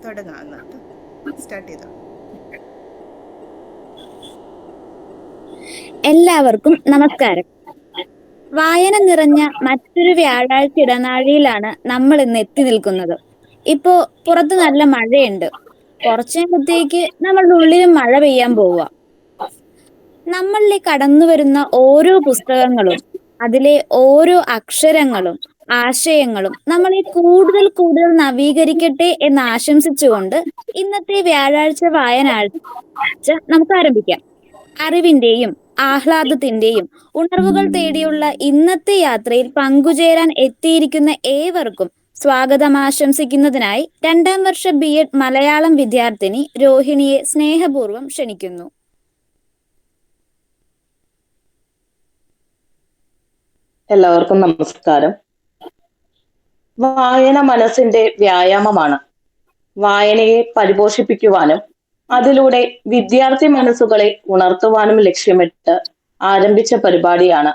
തുടങ്ങാം എന്നിട്ട് സ്റ്റാർട്ട് ചെയ്തോ. എല്ലാവർക്കും നമസ്കാരം. വായന നിറഞ്ഞ മറ്റൊരു വ്യാഴാഴ്ച ഇടനാഴിയിലാണ് നമ്മൾ ഇന്ന് എത്തി നിൽക്കുന്നത്. ഇപ്പോ പുറത്ത് നല്ല മഴയുണ്ട്. കുറച്ചു നേരത്തേക്ക് നമ്മളുടെ ഉള്ളിലും മഴ പെയ്യാൻ പോവുക. നമ്മളിലേക്ക് കടന്നു വരുന്ന ഓരോ പുസ്തകങ്ങളും അതിലെ ഓരോ അക്ഷരങ്ങളും ആശയങ്ങളും നമ്മളെ കൂടുതൽ കൂടുതൽ നവീകരിക്കട്ടെ എന്ന് ആശംസിച്ചുകൊണ്ട് ഇന്നത്തെ വ്യാഴാഴ്ച വായനാഴ്ച നമുക്ക് ആരംഭിക്കാം. അറിവിന്റെയും ആഹ്ലാദത്തിന്റെയും ഉണർവുകൾ തേടിയുള്ള ഇന്നത്തെ യാത്രയിൽ പങ്കുചേരാൻ എത്തിയിരിക്കുന്ന ഏവർക്കും സ്വാഗതം ആശംസിക്കുന്നതിനായി 2ാം വർഷ ബി.എഡ് മലയാളം വിദ്യാർത്ഥിനി രോഹിണിയെ സ്നേഹപൂർവ്വം ക്ഷണിക്കുന്നു. എല്ലാവർക്കും നമസ്കാരം. വായന മനസ്സിന്റെ വ്യായാമമാണ്. വായനയെ പരിപോഷിപ്പിക്കുവാനും അതിലൂടെ വിദ്യാർത്ഥി മനസ്സുകളെ ഉണർത്തുവാനും ലക്ഷ്യമിട്ട് ആരംഭിച്ച പരിപാടിയാണ്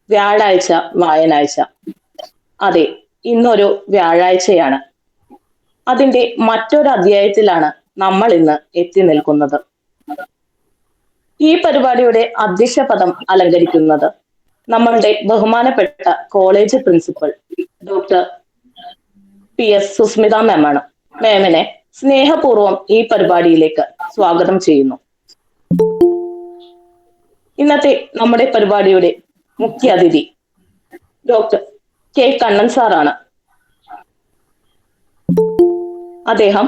വ്യാഴാഴ്ച വായനാഴ്ച. അതെ, ഇന്നൊരു വ്യാഴാഴ്ചയാണ്. അതിന്റെ മറ്റൊരു അധ്യായത്തിലാണ് നമ്മൾ ഇന്ന് എത്തി നിൽക്കുന്നത്. ഈ പരിപാടിയുടെ അധ്യക്ഷ പദം അലങ്കരിക്കുന്നത് നമ്മളുടെ ബഹുമാനപ്പെട്ട college principal doctor PS Susmitha മാമാണ്. മാമിനെ സ്നേഹപൂർവ്വം ഈ പരിപാടിയിലേക്ക് സ്വാഗതം ചെയ്യുന്നു. ഇന്നത്തെ നമ്മുടെ പരിപാടിയുടെ മുഖ്യ അതിഥി ഡോക്ടർ K കണ്ണൻ സാറാണ്. അദ്ദേഹം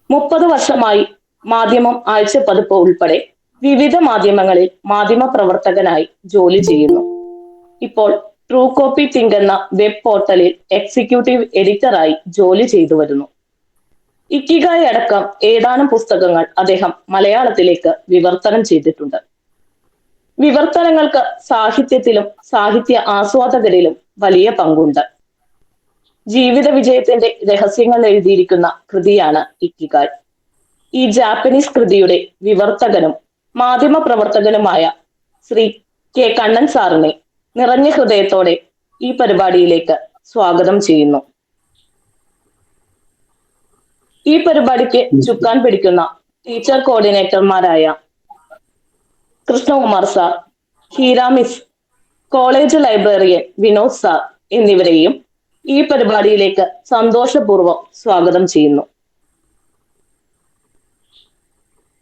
30 വർഷമായി മാധ്യമം ആഴ്ചപ്പതിപ്പ് ഉൾപ്പെടെ വിവിധ മാധ്യമങ്ങളിൽ മാധ്യമ പ്രവർത്തകനായി ജോലി ചെയ്യുന്നു. ഇപ്പോൾ ട്രൂ കോപ്പി തിങ്ക് എന്ന വെബ് പോർട്ടലിൽ എക്സിക്യൂട്ടീവ് എഡിറ്ററായി ജോലി ചെയ്തു വരുന്നു. ഇക്കിഗായ് അടക്കം ഏതാനും പുസ്തകങ്ങൾ അദ്ദേഹം മലയാളത്തിലേക്ക് വിവർത്തനം ചെയ്തിട്ടുണ്ട്. വിവർത്തനങ്ങൾക്ക് സാഹിത്യത്തിലും സാഹിത്യ ആസ്വാദകരിലും വലിയ പങ്കുണ്ട്. ജീവിത വിജയത്തിന്റെ രഹസ്യങ്ങൾ എഴുതിയിരിക്കുന്ന കൃതിയാണ് ഇക്കിഗായ്. ഈ ജാപ്പനീസ് കൃതിയുടെ വിവർത്തകനും മാധ്യമ പ്രവർത്തകനുമായ ശ്രീ K കണ്ണൻ സാറിനെ നിറഞ്ഞ ഹൃദയത്തോടെ ഈ പരിപാടിയിലേക്ക് സ്വാഗതം ചെയ്യുന്നു. ഈ പരിപാടിക്ക് ചുക്കാൻ പിടിക്കുന്ന ടീച്ചർ കോർഡിനേറ്റർമാരായ Krishnakumar sir, Heera miss, college librarian Vinod sir എന്നിവരെയും ഈ പരിപാടിയിലേക്ക് സന്തോഷപൂർവ്വം സ്വാഗതം ചെയ്യുന്നു.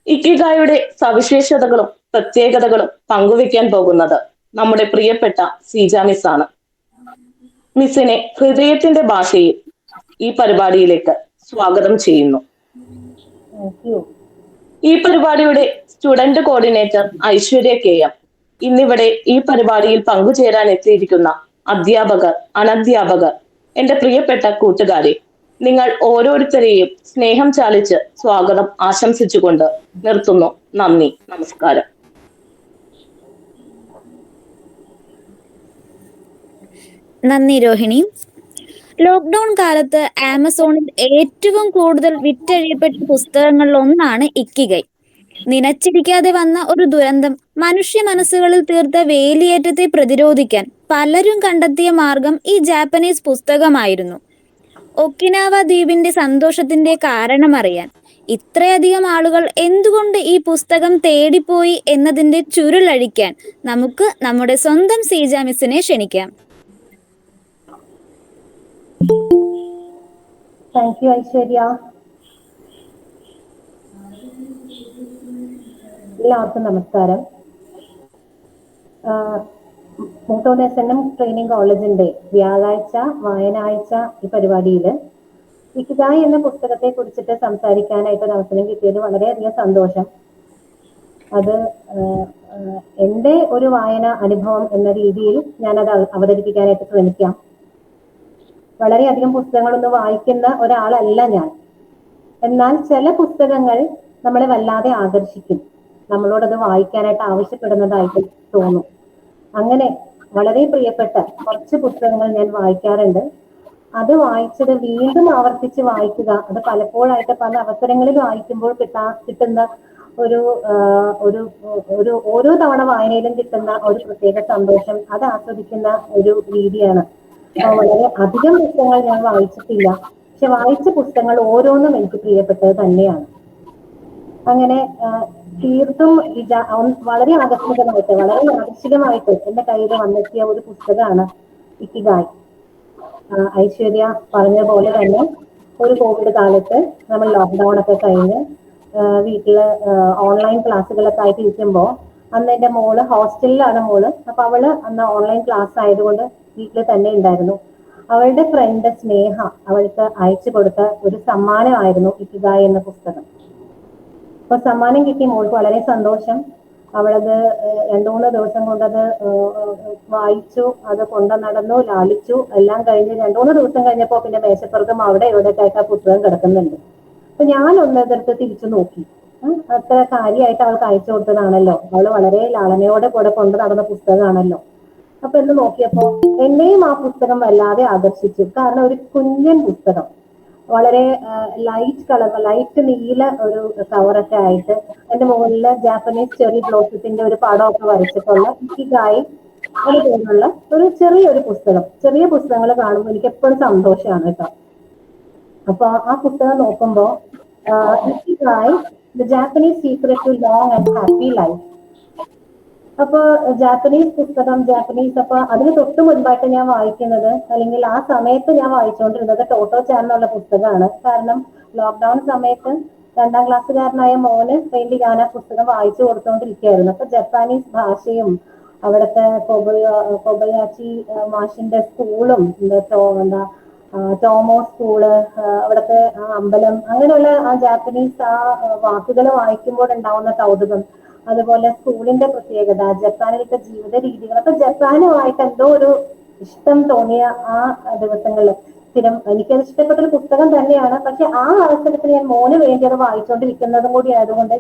ഇക്കിഗായുടെ സവിശേഷതകളും പ്രത്യേകതകളും പങ്കുവെക്കാൻ പോകുന്നത് നമ്മുടെ പ്രിയപ്പെട്ട സീജ മിസ് ആണ്. മിസ്സിനെ ഹൃദയത്തിന്റെ ഭാഷയിൽ ഈ പരിപാടിയിലേക്ക് സ്വാഗതം ചെയ്യുന്നു. ഈ പരിപാടിയുടെ സ്റ്റുഡന്റ് കോർഡിനേറ്റർ ഐശ്വര്യ KM, ഇന്നിവിടെ ഈ പരിപാടിയിൽ പങ്കുചേരാൻ എത്തിയിരിക്കുന്ന അധ്യാപകർ, അനധ്യാപകർ, എന്റെ പ്രിയപ്പെട്ട കൂട്ടുകാരെ, നിങ്ങൾ ഓരോരുത്തരെയും സ്നേഹം ചാലിച്ച് സ്വാഗതം ആശംസിച്ചുകൊണ്ട് നിർത്തുന്നു. നന്ദി, നമസ്കാരം. നന്ദി രോഹിണി. ലോക്ക്ഡൌൺ കാലത്ത് ആമസോണിൽ ഏറ്റവും കൂടുതൽ വിറ്റഴിയപ്പെട്ട പുസ്തകങ്ങളിൽ ഒന്നാണ് ഇക്കിഗൈ. നിനച്ചിരിക്കാതെ വന്ന ഒരു ദുരന്തം മനുഷ്യ മനസ്സുകളിൽ തീർത്ത വേലിയേറ്റത്തെ പ്രതിരോധിക്കാൻ പലരും കണ്ടെത്തിയ മാർഗം ഈ ജാപ്പനീസ് പുസ്തകമായിരുന്നു. ഒക്കിനാവ ദ്വീപിന്റെ സന്തോഷത്തിന്റെ കാരണമറിയാൻ ഇത്രയധികം ആളുകൾ എന്തുകൊണ്ട് ഈ പുസ്തകം തേടിപ്പോയി എന്നതിന്റെ ചുരുളഴിക്കാൻ നമുക്ക് നമ്മുടെ സ്വന്തം സീജ മിസ്സിനെ ക്ഷണിക്കാം. Thank you Aishwarya. എല്ലാവർക്കും നമസ്കാരം. മൂത്തോട് SNM ട്രെയിനിങ് കോളേജിന്റെ വ്യാഴാഴ്ച വായനാഴ്ച ഈ പരിപാടിയിൽ ഇക്കിഗായ് എന്ന പുസ്തകത്തെ കുറിച്ചിട്ട് സംസാരിക്കാനായിട്ട് ഒരു അവസരം കിട്ടിയത് വളരെയധികം സന്തോഷം. അത് എൻ്റെ ഒരു വായന അനുഭവം എന്ന രീതിയിൽ ഞാനത് അവതരിപ്പിക്കാനായിട്ട് ശ്രമിക്കാം. വളരെയധികം പുസ്തകങ്ങളൊന്നും വായിക്കുന്ന ഒരാളല്ല ഞാൻ. എന്നാൽ ചില പുസ്തകങ്ങൾ നമ്മളെ വല്ലാതെ ആകർഷിക്കും, നമ്മളോടത് വായിക്കാനായിട്ട് ആവശ്യപ്പെടുന്നതായിട്ട് തോന്നും. അങ്ങനെ വളരെ പ്രിയപ്പെട്ട കുറച്ച് പുസ്തകങ്ങൾ ഞാൻ വായിക്കാറുണ്ട്. അത് വായിച്ചത് വീണ്ടും ആവർത്തിച്ച് വായിക്കുക, അത് പലപ്പോഴായിട്ട് പല അവസരങ്ങളിൽ വായിക്കുമ്പോൾ കിട്ടുന്ന ഒരു ഒരു ഒരു ഓരോ തവണ വായനയിലും കിട്ടുന്ന ഒരു പ്രത്യേക സന്തോഷം, അത് ആസ്വദിക്കുന്ന ഒരു രീതിയാണ്. വളരെ അധികം പുസ്തകങ്ങൾ ഞാൻ വായിച്ചിട്ടില്ല, പക്ഷെ വായിച്ച പുസ്തകങ്ങൾ ഓരോന്നും എനിക്ക് പ്രിയപ്പെട്ടത് തന്നെയാണ്. അങ്ങനെ തീർത്തും വളരെ ആകസ്മികമായിട്ട്, വളരെ യാദൃശികമായിട്ട് എന്റെ കയ്യിൽ വന്നെത്തിയ ഒരു പുസ്തകമാണ് ഇക്കിഗായ്. ഐശ്വര്യ പറഞ്ഞ പോലെ തന്നെ ഒരു കോവിഡ് കാലത്ത് നമ്മൾ ലോക്ക്ഡൌൺ ഒക്കെ കഴിഞ്ഞ് വീട്ടില് ഓൺലൈൻ ക്ലാസ്സുകളൊക്കെ ആയിട്ട് ഇരിക്കുമ്പോൾ, അന്ന് എന്റെ മോള് ഹോസ്റ്റലിലാണ് മോള്. അപ്പൊ അവള് അന്ന് ഓൺലൈൻ ക്ലാസ് ആയതുകൊണ്ട് വീട്ടിൽ തന്നെ ഉണ്ടായിരുന്നു. അവളുടെ ഫ്രണ്ട് സ്നേഹ അവൾക്ക് അയച്ചു കൊടുത്ത ഒരു സമ്മാനമായിരുന്നു ഇക്കിഗായ് എന്ന പുസ്തകം. അപ്പൊ സമ്മാനം കിട്ടി മോൾക്ക് വളരെ സന്തോഷം. അവളത് 2-3 ദിവസം കൊണ്ടത് വായിച്ചു, അത് കൊണ്ടു നടന്നു, ലാളിച്ചു. എല്ലാം കഴിഞ്ഞ് 2-3 ദിവസം കഴിഞ്ഞപ്പോ പിന്നെ മേശപ്പുറത്തും അവിടെ ഇവിടെയൊക്കെ പുസ്തകം കിടക്കുന്നുണ്ട്. അപ്പൊ ഞാൻ ഒന്നെടുത്ത് തിരിച്ചു നോക്കി. അത്ര കാര്യമായിട്ട് അവൾക്ക് അയച്ചു കൊടുത്തതാണല്ലോ, അവള് വളരെ ലാളനയോടെ കൂടെ കൊണ്ടു നടന്ന പുസ്തകമാണല്ലോ. അപ്പൊ എന്ന് നോക്കിയപ്പോ എന്നെയും ആ പുസ്തകം വല്ലാതെ ആകർഷിച്ചു. കാരണം ഒരു കുഞ്ഞൻ പുസ്തകം, വളരെ ലൈറ്റ് കളർ, ലൈറ്റ് നീല ഒരു കവറൊക്കെ ആയിട്ട് അതിന്റെ മുകളില് ജാപ്പനീസ് ചെറി ബ്ലോസത്തിന്റെ ഒരു പടമൊക്കെ വരച്ചിട്ടുള്ള ഇക്കിഗായ് എന്ന് പേരുള്ള ഒരു ചെറിയൊരു പുസ്തകം. ചെറിയ പുസ്തകങ്ങൾ കാണുമ്പോൾ എനിക്ക് എപ്പോഴും സന്തോഷമാണ് കേട്ടോ. അപ്പൊ ആ പുസ്തകം നോക്കുമ്പോ Ikigai the Japanese secret to long and happy life. അപ്പൊ ജാപ്പനീസ് പുസ്തകം, ജാപ്പനീസ്, അപ്പൊ അതിന് തൊട്ട് മുൻപായിട്ട് ഞാൻ വായിക്കുന്നത്, അല്ലെങ്കിൽ ആ സമയത്ത് ഞാൻ വായിച്ചുകൊണ്ടിരുന്നത് ടോട്ടോ ചാൻ എന്നുള്ള പുസ്തകമാണ്. കാരണം ലോക്ക്ഡൌൺ സമയത്ത് 2ാം ക്ലാസ്സുകാരനായ മോന് വേണ്ടി ഞാൻ ആ പുസ്തകം വായിച്ചു കൊടുത്തുകൊണ്ടിരിക്കുകയായിരുന്നു. അപ്പൊ ജപ്പാനീസ് ഭാഷയും അവിടുത്തെ കൊബയാച്ചി മാഷിന്റെ സ്കൂളും എന്താ ടോമോ സ്കൂള്, അവിടുത്തെ അമ്പലം, അങ്ങനെയുള്ള ആ ജാപ്പനീസ് ആ വാക്കുകൾ വായിക്കുമ്പോൾ ഉണ്ടാവുന്ന കൗതുകം, അതുപോലെ സ്കൂളിന്റെ പ്രത്യേകത, ജപ്പാനിലത്തെ ജീവിത രീതികൾ, അപ്പൊ ജപ്പാനുമായിട്ട് എന്തോ ഒരു ഇഷ്ടം തോന്നിയ ആ ദിവസങ്ങളിൽ സ്ഥിരം എനിക്കത് ഇഷ്ടപ്പെട്ട ഒരു പുസ്തകം തന്നെയാണ്. പക്ഷെ ആ അവസരത്തിൽ ഞാൻ മോന് വേണ്ടി അത് വായിച്ചുകൊണ്ടിരിക്കുന്നതും കൂടി ആയതുകൊണ്ട്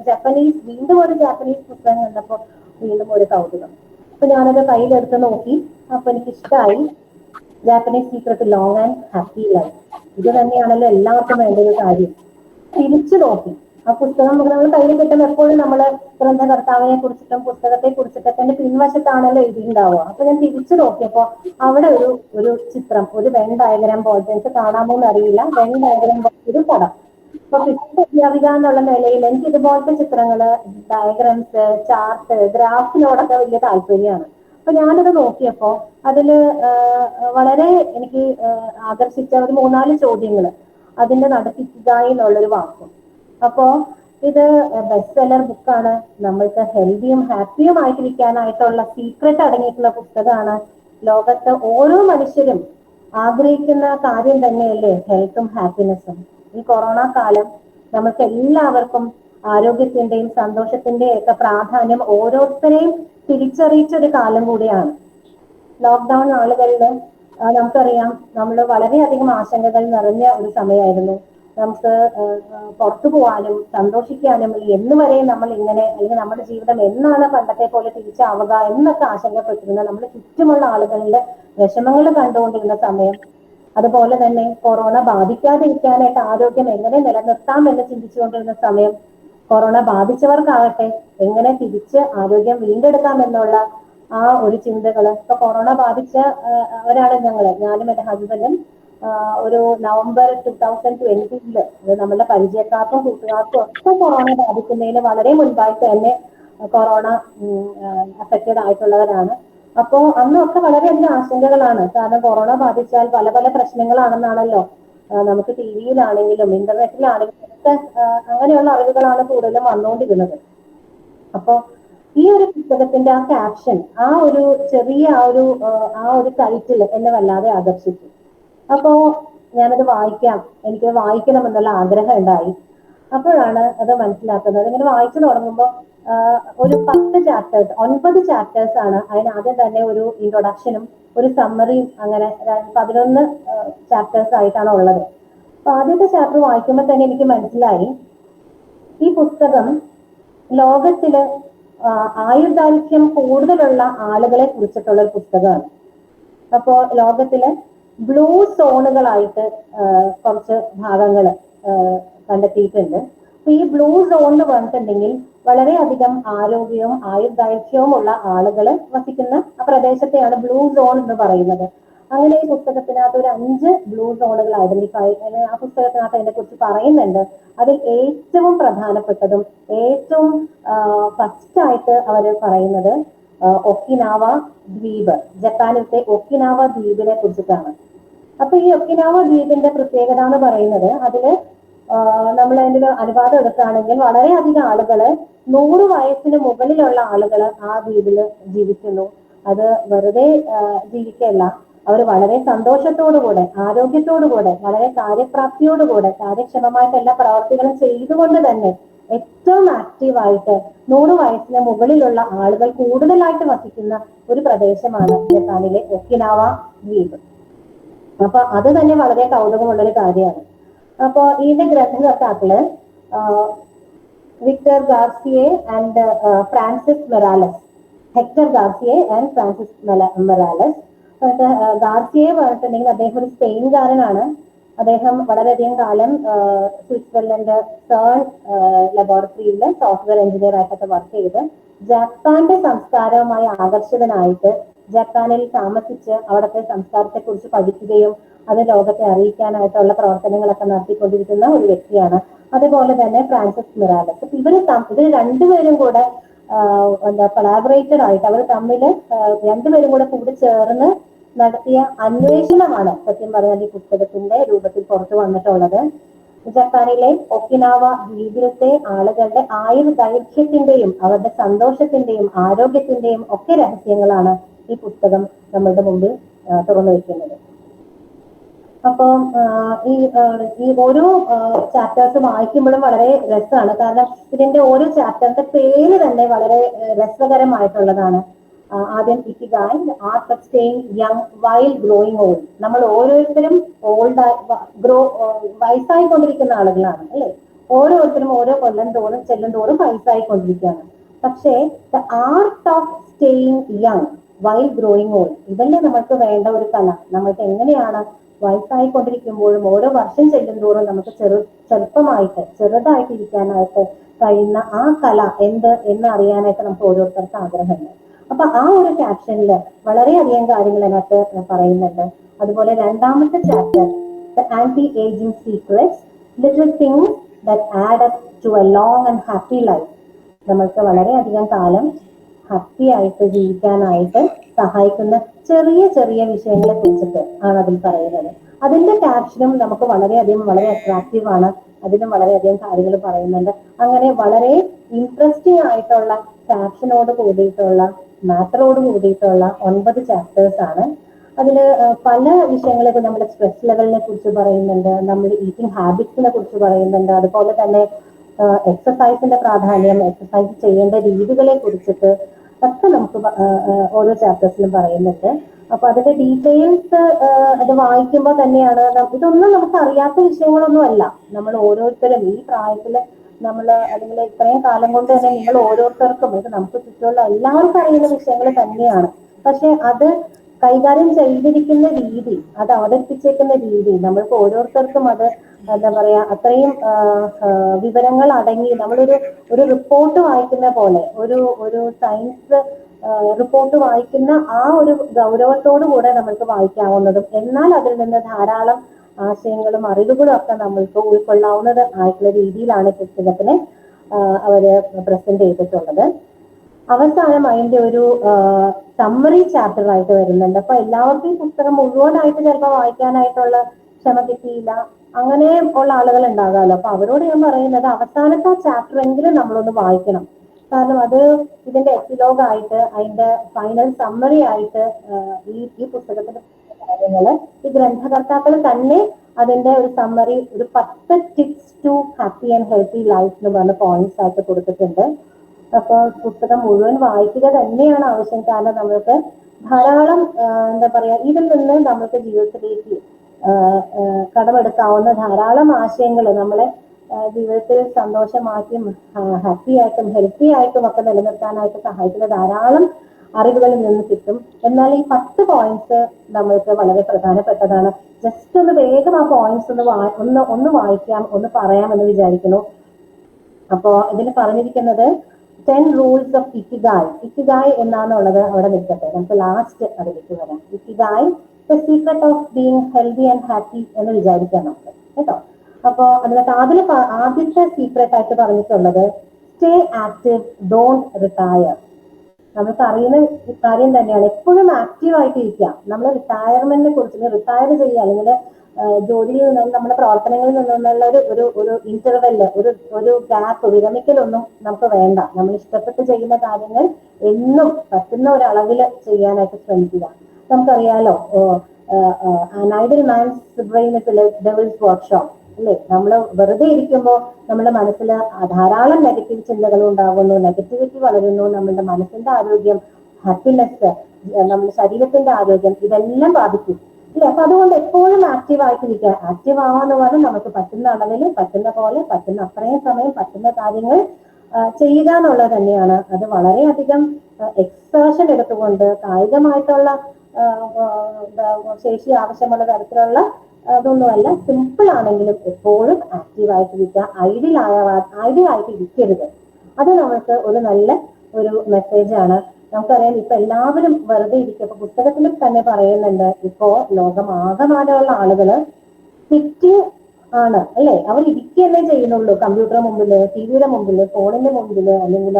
വീണ്ടും ഒരു ജാപ്പനീസ് പുസ്തകം കണ്ടപ്പോൾ വീണ്ടും ഒരു കൗതുകം. അപ്പൊ ഞാനത് കയ്യിലെടുത്ത് നോക്കി. അപ്പൊ എനിക്ക് ഇഷ്ടമായി. Japanese secret long and happy life. ഇത് തന്നെയാണല്ലോ എല്ലാവർക്കും വേണ്ട ഒരു കാര്യം. തിരിച്ചു നോക്കി ആ പുസ്തകം നമ്മൾ കയ്യിൽ കിട്ടുന്ന എപ്പോഴും നമ്മള് ഗ്രന്ഥകർത്താവിനെ കുറിച്ചിട്ടും പുസ്തകത്തെ കുറിച്ചിട്ടൊക്കെ എന്റെ പിൻവശത്താണല്ലോ എഴുതിയിട്ടുണ്ടാവുക. അപ്പൊ ഞാൻ തിരിച്ചു നോക്കിയപ്പോ അവിടെ ഒരു ചിത്രം, ഒരു വെൻ ഡയഗ്രാം പോലത്തെ, എനിക്ക് കാണാമോ എന്ന് അറിയില്ല, വെൻ ഡയഗ്രാം പോലത്തെ ഒരു പടം. അപ്പൊ ഫിസിക്സ് അധ്യാപിക എന്നുള്ള നിലയിൽ എനിക്ക് ഇതുപോലത്തെ ചിത്രങ്ങള്, ഡയഗ്രാംസ്, ചാർട്ട്, ഗ്രാഫിനോടൊക്കെ വലിയ താല്പര്യമാണ്. അപ്പൊ ഞാനത് നോക്കിയപ്പോ അതില് വളരെ എനിക്ക് ആകർഷിച്ച ഒരു 3-4 ചോദ്യങ്ങള് അതിന്റെ നടത്തിപ്പിക്കായി എന്നുള്ളൊരു വാക്കും. അപ്പോ ഇത് ബെസ്റ്റ് സെല്ലർ ബുക്കാണ്, നമ്മൾക്ക് ഹെൽത്തിയും ഹാപ്പിയും ആയിട്ടിരിക്കാനായിട്ടുള്ള സീക്രട്ട് അടങ്ങിയിട്ടുള്ള പുസ്തകമാണ്. ലോകത്ത് ഓരോ മനുഷ്യരും ആഗ്രഹിക്കുന്ന കാര്യം തന്നെയല്ലേ ഹെൽത്തും ഹാപ്പിനെസ്സും. ഈ കൊറോണ കാലം നമുക്ക് എല്ലാവർക്കും ആരോഗ്യത്തിന്റെയും സന്തോഷത്തിന്റെയും ഒക്കെ പ്രാധാന്യം ഓരോരുത്തരെയും തിരിച്ചറിയിച്ചൊരു കാലം കൂടിയാണ്. ലോക്ക്ഡൌൺ നാളുകളില് നമുക്കറിയാം, നമ്മൾ വളരെയധികം ആശങ്കകൾ നിറഞ്ഞ ഒരു സമയമായിരുന്നു. നമുക്ക് പുറത്തു പോകാനും സന്തോഷിക്കാനും എന്ന് വരെ നമ്മൾ ഇങ്ങനെ, അല്ലെങ്കിൽ നമ്മുടെ ജീവിതം എന്നാണ് പണ്ടത്തെ പോലെ തിരിച്ചാവുക എന്നൊക്കെ ആശങ്കപ്പെട്ടിരുന്ന നമ്മുടെ ചുറ്റുമുള്ള ആളുകളുടെ വിഷമങ്ങൾ കണ്ടുകൊണ്ടിരുന്ന സമയം. അതുപോലെ തന്നെ കൊറോണ ബാധിക്കാതിരിക്കാനായിട്ട് ആരോഗ്യം എങ്ങനെ നിലനിർത്താം എന്ന് ചിന്തിച്ചുകൊണ്ടിരുന്ന സമയം. കൊറോണ ബാധിച്ചവർക്കാകട്ടെ എങ്ങനെ തിരിച്ച് ആരോഗ്യം വീണ്ടെടുക്കാം എന്നുള്ള ആ ഒരു ചിന്തകള്. ഇപ്പൊ കൊറോണ ബാധിച്ച അവരാണ് ഞാനും എന്റെ ഹസ്ബൻഡും ഒരു നവംബർ 2020 നമ്മളുടെ പരിചയക്കാർക്കും കൂട്ടുകാർക്കും ഒക്കെ കൊറോണ ബാധിക്കുന്നതിന് വളരെ മുൻപായിട്ട് തന്നെ കൊറോണ അഫക്റ്റഡ് ആയിട്ടുള്ളവരാണ്. അപ്പോ അന്നൊക്കെ വളരെയധികം ആശങ്കകളാണ്. കാരണം കൊറോണ ബാധിച്ചാൽ പല പല പ്രശ്നങ്ങളാണെന്നാണല്ലോ നമുക്ക് ടിവിയിലാണെങ്കിലും ഇന്റർനെറ്റിലാണെങ്കിലും ഒക്കെ അങ്ങനെയുള്ള അറിവുകളാണ് കൂടുതലും വന്നുകൊണ്ടിരുന്നത്. അപ്പോ ഈ ഒരു പുസ്തകത്തിന്റെ ആ ക്യാപ്ഷൻ, ആ ഒരു ചെറിയ ആ ഒരു ടൈറ്റിൽ എന്നെ വല്ലാതെ ആകർഷിച്ചു. അപ്പോ ഞാനത് വായിക്കാം, എനിക്ക് വായിക്കണമെന്നുള്ള ആഗ്രഹം ഉണ്ടായി. അപ്പോഴാണ് അത് മനസ്സിലാക്കുന്നത്. ഇങ്ങനെ വായിച്ചു തുടങ്ങുമ്പോൾ ഒരു 10 ചാപ്റ്റേഴ്സ്, 9 ചാപ്റ്റേഴ്സ് ആണ്. അതിനാദ്യം തന്നെ ഒരു ഇൻട്രൊഡക്ഷനും ഒരു സമ്മറിയും, അങ്ങനെ 11 ചാപ്റ്റേഴ്സ് ആയിട്ടാണ് ഉള്ളത്. അപ്പൊ ആദ്യത്തെ ചാപ്റ്റർ വായിക്കുമ്പോൾ തന്നെ എനിക്ക് മനസ്സിലായി ഈ പുസ്തകം ലോകത്തില് ആയുർദൈർഘ്യം കൂടുതലുള്ള ആളുകളെ കുറിച്ചിട്ടുള്ള ഒരു പുസ്തകമാണ്. അപ്പോ ലോകത്തിലെ ബ്ലൂ സോണുകളായിട്ട് കുറച്ച് ഭാഗങ്ങൾ കണ്ടെത്തിയിട്ടുണ്ട്. അപ്പൊ ഈ ബ്ലൂ സോൺ എന്ന് പറഞ്ഞിട്ടുണ്ടെങ്കിൽ വളരെയധികം ആരോഗ്യവും ആയുർദൈർഘ്യവും ഉള്ള ആളുകൾ വസിക്കുന്ന ആ പ്രദേശത്തെയാണ് ബ്ലൂ സോൺ എന്ന് പറയുന്നത്. അങ്ങനെ ഈ പുസ്തകത്തിനകത്ത് ഒരു 5 ബ്ലൂ സോണുകൾ ഐഡന്റിഫൈ, ആ പുസ്തകത്തിനകത്ത് അതിനെ കുറിച്ച് പറയുന്നുണ്ട്. അതിൽ ഏറ്റവും പ്രധാനപ്പെട്ടതും ഏറ്റവും ഫസ്റ്റ് ആയിട്ട് അവർ പറയുന്നത് ഒക്കിനാവ ദ്വീപ്, ജപ്പാനിലത്തെ ഒക്കിനാവ ദ്വീപിനെ കുറിച്ചിട്ടാണ്. അപ്പൊ ഈ ഒക്കിനാവ ദ്വീപിന്റെ പ്രത്യേകത എന്ന് പറയുന്നത്, അതില് നമ്മൾ അതിന്റെ അനുപാതം എടുക്കുകയാണെങ്കിൽ വളരെയധികം ആളുകള് 100 വയസ്സിന് മുകളിലുള്ള ആളുകൾ ആ ദ്വീപില് ജീവിക്കുന്നു. അത് വെറുതെ ജീവിക്കല്ല, അവർ വളരെ സന്തോഷത്തോടുകൂടെ, ആരോഗ്യത്തോടുകൂടെ, വളരെ കാര്യപ്രാപ്തിയോടുകൂടെ, കാര്യക്ഷമമായിട്ട് എല്ലാ പ്രവർത്തികളും ചെയ്തുകൊണ്ട് തന്നെ ഏറ്റവും ആക്റ്റീവായിട്ട് 100 വയസ്സിന് മുകളിലുള്ള ആളുകൾ കൂടുതലായിട്ട് വസിക്കുന്ന ഒരു പ്രദേശമാണ് ജപ്പാനിലെ ഒക്കിനാവ ദ്വീപ്. അപ്പൊ അത് തന്നെ വളരെ കൗതുകമുള്ളൊരു കാര്യമാണ്. അപ്പൊ ഇതിന്റെ ഗ്രന്ഥകർത്താക്കള് Victor Garcia and Francis Miralles, Hector Garcia and Francis Miralles. Garcia പറഞ്ഞിട്ടുണ്ടെങ്കിൽ അദ്ദേഹം ഒരു സ്പെയിൻകാരനാണ്. അദ്ദേഹം വളരെയധികം കാലം സ്വിറ്റ്സർലൻഡ് സേൺ ലബോറട്ടറിയിൽ സോഫ്റ്റ്വെയർ എഞ്ചിനീയർ ആയിട്ടൊക്കെ വർക്ക് ചെയ്ത് ജപ്പാന്റെ സംസ്കാരവുമായി ആകർഷിതനായിട്ട് ജപ്പാനിൽ താമസിച്ച് അവിടുത്തെ സംസ്കാരത്തെ കുറിച്ച് പഠിക്കുകയും അത് ലോകത്തെ അറിയിക്കാനായിട്ടുള്ള പ്രവർത്തനങ്ങളൊക്കെ നടത്തിക്കൊണ്ടിരിക്കുന്ന ഒരു വ്യക്തിയാണ്. അതുപോലെ തന്നെ ഫ്രാൻസിസ് മെറാലസ്. ഇവര് രണ്ടുപേരും കൂടെ കൊളാബറേറ്റർ ആയിട്ട് അവർ തമ്മില് രണ്ടുപേരും കൂടെ ചേർന്ന് നടത്തിയ അന്വേഷണമാണ് സത്യം പറഞ്ഞാൽ ഈ പുസ്തകത്തിന്റെ രൂപത്തിൽ പുറത്തു വന്നിട്ടുള്ളത്. ജപ്പാനിലെ ഒക്കിനാവ ദ്വീപിലത്തെ ആളുകളുടെ ആയുർദൈർഘ്യത്തിന്റെയും അവരുടെ സന്തോഷത്തിന്റെയും ആരോഗ്യത്തിന്റെയും ഒക്കെ രഹസ്യങ്ങളാണ് ഈ പുസ്തകം നമ്മളുടെ മുമ്പിൽ തുറന്നു വെക്കുന്നത്. അപ്പം ഈ ഓരോ ചാപ്റ്റേഴ്സ് വായിക്കുമ്പോഴും വളരെ രസമാണ്. കാരണം ഇതിന്റെ ഓരോ ചാപ്റ്ററിന്റെ പേര് തന്നെ വളരെ രസകരമായിട്ടുള്ളതാണ്. ആദ്യം ikigai, art of staying young while growing old. നമ്മൾ ഓരോരുത്തരും വയസ്സായിക്കൊണ്ടിരിക്കുന്ന ആളുകളാണ് അല്ലെ. ഓരോരുത്തരും ഓരോ കൊല്ലം തോറും ചെല്ലും തോറും വയസ്സായിക്കൊണ്ടിരിക്കുകയാണ്. പക്ഷേ the art of staying young while growing old, ഇതല്ലേ നമുക്ക് വേണ്ട ഒരു കല. നമ്മൾക്ക് എങ്ങനെയാണ് വയസ്സായിക്കൊണ്ടിരിക്കുമ്പോഴും ഓരോ വർഷം ചെല്ലുന്തോറും നമുക്ക് ചെറുതായിട്ട് ഇരിക്കാനായിട്ട് കഴിയുന്ന ആ കല എന്ന് അറിയാനായിട്ട് നമുക്ക് ഓരോരുത്തർക്ക് ആഗ്രഹമുണ്ട്. അപ്പൊ ആ ഒരു ക്യാപ്ഷനില് വളരെയധികം കാര്യങ്ങൾ അതിനകത്ത് പറയുന്നുണ്ട്. അതുപോലെ രണ്ടാമത്തെ chapter the anti ageing secrets, little things that add up to a long and happy life. നമ്മൾക്ക് വളരെയധികം കാലം ഹാപ്പി ആയിട്ട് ജീവിക്കാനായിട്ട് സഹായിക്കുന്ന ചെറിയ ചെറിയ വിഷയങ്ങളെ കുറിച്ചിട്ട് ആണ് അതിൽ പറയുന്നത്. അതിന്റെ ക്യാപ്ഷനും നമുക്ക് വളരെ അട്രാക്റ്റീവ് ആണ്. അതിനും വളരെയധികം കാര്യങ്ങൾ പറയുന്നുണ്ട്. അങ്ങനെ വളരെ ഇൻട്രസ്റ്റിംഗ് ആയിട്ടുള്ള ക്യാപ്ഷനോട് കൂടിയിട്ടുള്ള മാറ്ററോട് കൂടിയിട്ടുള്ള 9 ചാപ്റ്റേഴ്സ് ആണ്. അതില് പല വിഷയങ്ങളൊക്കെ നമ്മുടെ സ്ട്രെസ് ലെവലിനെ കുറിച്ച് പറയുന്നുണ്ട്, നമ്മുടെ ഈറ്റിംഗ് ഹാബിറ്റ്സിനെ കുറിച്ച് പറയുന്നുണ്ട്. അതുപോലെ തന്നെ എക്സസൈസിന്റെ പ്രാധാന്യം, എക്സസൈസ് ചെയ്യേണ്ട രീതികളെ കുറിച്ചിട്ട് ഒക്കെ നമുക്ക് ഓരോ ചാപ്റ്റേഴ്സിലും പറയുന്നുണ്ട്. അപ്പൊ അതിന്റെ ഡീറ്റെയിൽസ് അത് വായിക്കുമ്പോൾ തന്നെയാണ് ഇതൊന്നും നമുക്ക് അറിയാത്ത വിഷയങ്ങളൊന്നും അല്ല. നമ്മൾ ഓരോരുത്തരും ഈ പ്രായത്തില് അല്ലെങ്കിൽ ഇത്രയും കാലം കൊണ്ട് തന്നെ നിങ്ങൾ ഓരോരുത്തർക്കും ഇത് നമുക്ക് ചുറ്റുമുള്ള എല്ലാവർക്കും അറിയുന്ന വിഷയങ്ങൾ തന്നെയാണ്. പക്ഷെ അത് കൈകാര്യം ചെയ്തിരിക്കുന്ന രീതി, അത് അവതരിപ്പിച്ചേക്കുന്ന രീതി നമ്മൾക്ക് ഓരോരുത്തർക്കും അത് എന്താ പറയാ അത്രയും വിവരങ്ങൾ അടങ്ങി നമ്മളൊരു റിപ്പോർട്ട് വായിക്കുന്ന പോലെ ഒരു സയൻസ് റിപ്പോർട്ട് വായിക്കുന്ന ആ ഒരു ഗൗരവത്തോടു കൂടെ നമ്മൾക്ക് വായിക്കാവുന്നതും എന്നാൽ അതിൽ നിന്ന് ധാരാളം ആശയങ്ങളും അറിവുകളും ഒക്കെ നമ്മൾക്ക് ഉൾക്കൊള്ളാവുന്നത് ആയിട്ടുള്ള രീതിയിലാണ് പുസ്തകത്തിനെ അവര് പ്രസന്റ് ചെയ്തിട്ടുള്ളത്. അവസാനം അതിന്റെ ഒരു സമ്മറി ചാപ്റ്റർ ആയിട്ട് വരുന്നുണ്ട്. അപ്പൊ എല്ലാവർക്കും ഈ പുസ്തകം മുഴുവനായിട്ട് ചിലപ്പോൾ വായിക്കാനായിട്ടുള്ള ക്ഷമ കിട്ടിയില്ല, അങ്ങനെ ഉള്ള ആളുകൾ ഉണ്ടാകാമല്ലോ. അപ്പൊ അവരോട് ഞാൻ പറയുന്നത് അവസാനത്തെ ചാപ്റ്റർ എങ്കിലും നമ്മളൊന്ന് വായിക്കണം. കാരണം അത് ഇതിന്റെ എപ്പിലോഗ് ആയിട്ട് അതിന്റെ ഫൈനൽ സമ്മറി ആയിട്ട് ഈ പുസ്തകത്തിന്റെ കാര്യങ്ങള് ഈ ഗ്രന്ഥകർത്താക്കൾ തന്നെ അതിന്റെ ഒരു സമ്മറി, ഒരു 10 tips to happy and healthy life എന്ന് പറഞ്ഞ പോയിന്റ്സ് ആയിട്ട് കൊടുത്തിട്ടുണ്ട്. അപ്പൊ പുസ്തകം മുഴുവൻ വായിക്കുക തന്നെയാണ് ആവശ്യം. കാരണം നമ്മൾക്ക് ധാരാളം എന്താ പറയാ ഇതിൽ നിന്ന് നമുക്ക് ജീവിതത്തിലേക്ക് കടമെടുക്കാവുന്ന ധാരാളം ആശയങ്ങൾ നമ്മളെ ജീവിതത്തിൽ സന്തോഷമാക്കിയും ഹാപ്പി ആയിട്ടും ഹെൽത്തി ആയിട്ടും ഒക്കെ നിലനിർത്താനായിട്ട് സഹായിക്കുന്ന ധാരാളം അറിവുകളിൽ നിന്ന് കിട്ടും. എന്നാൽ ഈ 10 പോയിന്റ്സ് നമ്മൾക്ക് വളരെ പ്രധാനപ്പെട്ടതാണ്. ജസ്റ്റ് ഒന്ന് വേഗം ആ പോയിന്റ്സ് ഒന്ന് വായിക്കാം, ഒന്ന് പറയാമെന്ന് വിചാരിക്കുന്നു. അപ്പോ ഇതിൽ പറഞ്ഞിരിക്കുന്നത് 10 റൂൾസ് ഓഫ് ഇക്കിഗായ്. ഇക്കിഗായ് എന്നാണുള്ളത് അവിടെ നിൽക്കട്ടെ, നമുക്ക് ലാസ്റ്റ് അതിലേക്ക് വരാം. Ikigai the secret of being healthy and happy എന്ന് വിചാരിക്കാം നമുക്ക് കേട്ടോ. അപ്പോ അതിനകത്ത് ആദ്യത്തെ സീക്രട്ട് ആയിട്ട് പറഞ്ഞിട്ടുള്ളത് സ്റ്റേ ആക്റ്റീവ്, ഡോണ്ട് റിട്ടയർ. നമുക്ക് അറിയുന്ന കാര്യം തന്നെയാണ്, എപ്പോഴും ആക്റ്റീവ് ആയിട്ട് ഇരിക്കുക. നമ്മൾ റിട്ടയർമെന്റിനെ കുറിച്ച് റിട്ടയർ ചെയ്യുക അല്ലെങ്കിൽ ജോലിയിൽ നിന്നും നമ്മുടെ പ്രവർത്തനങ്ങളിൽ നിന്നുള്ള ഒരു ഇന്റർവെല്, ഒരു ഗ്യാപ്പ്, വിരമിക്കലൊന്നും നമുക്ക് വേണ്ട. നമ്മൾ ഇഷ്ടപ്പെട്ട് ചെയ്യുന്ന കാര്യങ്ങൾ എന്നും പറ്റുന്ന ഒരളവിൽ ചെയ്യാനായിട്ട് ശ്രമിക്കുക. നമുക്കറിയാലോ, idle man's brain is devils workshop അല്ലേ. നമ്മൾ വെറുതെ ഇരിക്കുമ്പോൾ നമ്മുടെ മനസ്സിൽ ധാരാളം നെഗറ്റീവ് ചിന്തകൾ ഉണ്ടാകുന്നു, നെഗറ്റിവിറ്റി വളരുന്നു. നമ്മളുടെ മനസ്സിന്റെ ആരോഗ്യം, ഹാപ്പിനെസ്, നമ്മുടെ ശരീരത്തിന്റെ ആരോഗ്യം ഇതെല്ലാം ബാധിക്കും അല്ലെ. അപ്പൊ അതുകൊണ്ട് എപ്പോഴും ആക്റ്റീവ് ആയിട്ടിരിക്കുക. ആക്റ്റീവ് ആവാന്ന് പറഞ്ഞാൽ നമുക്ക് പറ്റുന്ന അളവിൽ, പറ്റുന്ന പോലെ, പറ്റുന്ന അത്രയും സമയം പറ്റുന്ന കാര്യങ്ങൾ ചെയ്യുക എന്നുള്ളത് തന്നെയാണ്. അത് വളരെയധികം എക്സേർഷൻ എടുത്തുകൊണ്ട് കായികമായിട്ടുള്ള ശേഷി ആവശ്യമുള്ള തരത്തിലുള്ള അതൊന്നുമല്ല, സിമ്പിൾ ആണെങ്കിലും എപ്പോഴും ആക്റ്റീവ് ആയിട്ടിരിക്കുക. ഐഡിയൽ ആയിട്ട് ഇരിക്കരുത്. അത് നമുക്ക് ഒരു നല്ല ഒരു മെസ്സേജാണ്. നമുക്കറിയാം, ഇപ്പൊ എല്ലാവരും വെറുതെ ഇരിക്കുക. ഇപ്പൊ പുസ്തകത്തിൽ തന്നെ പറയുന്നുണ്ട്, ഇപ്പോ ലോകമാകമാനമുള്ള ആളുകള് സിറ്റിംഗ് ആണ് അല്ലെ. അവർ ഇരിക്കുകയല്ലേ ചെയ്യുന്നുള്ളൂ, കമ്പ്യൂട്ടർ മുമ്പില്, ടിവിയുടെ മുമ്പില്, ഫോണിന്റെ മുമ്പില്, അല്ലെങ്കിൽ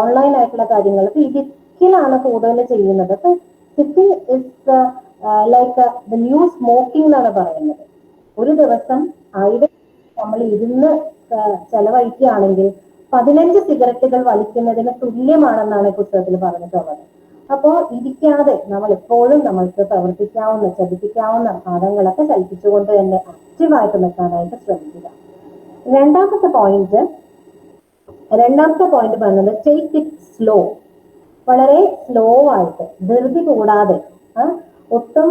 ഓൺലൈൻ ആയിട്ടുള്ള കാര്യങ്ങൾ. അപ്പൊ ഇരിക്കലാണ് കൂടുതൽ ചെയ്യുന്നത്. അപ്പൊ sitting is like the new smoking എന്നാണ് പറയുന്നത്. ഒരു ദിവസം ആയിരം നമ്മൾ ഇരുന്ന് ചെലവഴിക്കുകയാണെങ്കിൽ 15 സിഗരറ്റുകൾ വലിക്കുന്നതിന് തുല്യമാണെന്നാണ് പുസ്തകത്തിൽ പറഞ്ഞിട്ടുള്ളത്. അപ്പോ ഇരിക്കാതെ നമ്മൾ എപ്പോഴും നമ്മൾക്ക് പ്രവർത്തിക്കാവുന്ന, ചലിപ്പിക്കാവുന്ന ഭാഗങ്ങളൊക്കെ ചലിപ്പിച്ചുകൊണ്ട് തന്നെ ആക്റ്റീവായിട്ട് നിൽക്കാനായിട്ട് ശ്രമിക്കുക. രണ്ടാമത്തെ പോയിന്റ് പറഞ്ഞത് ടേക്ക് ഇറ്റ് സ്ലോ. വളരെ സ്ലോ ആയിട്ട്, ധൃതി കൂടാതെ, ഒട്ടും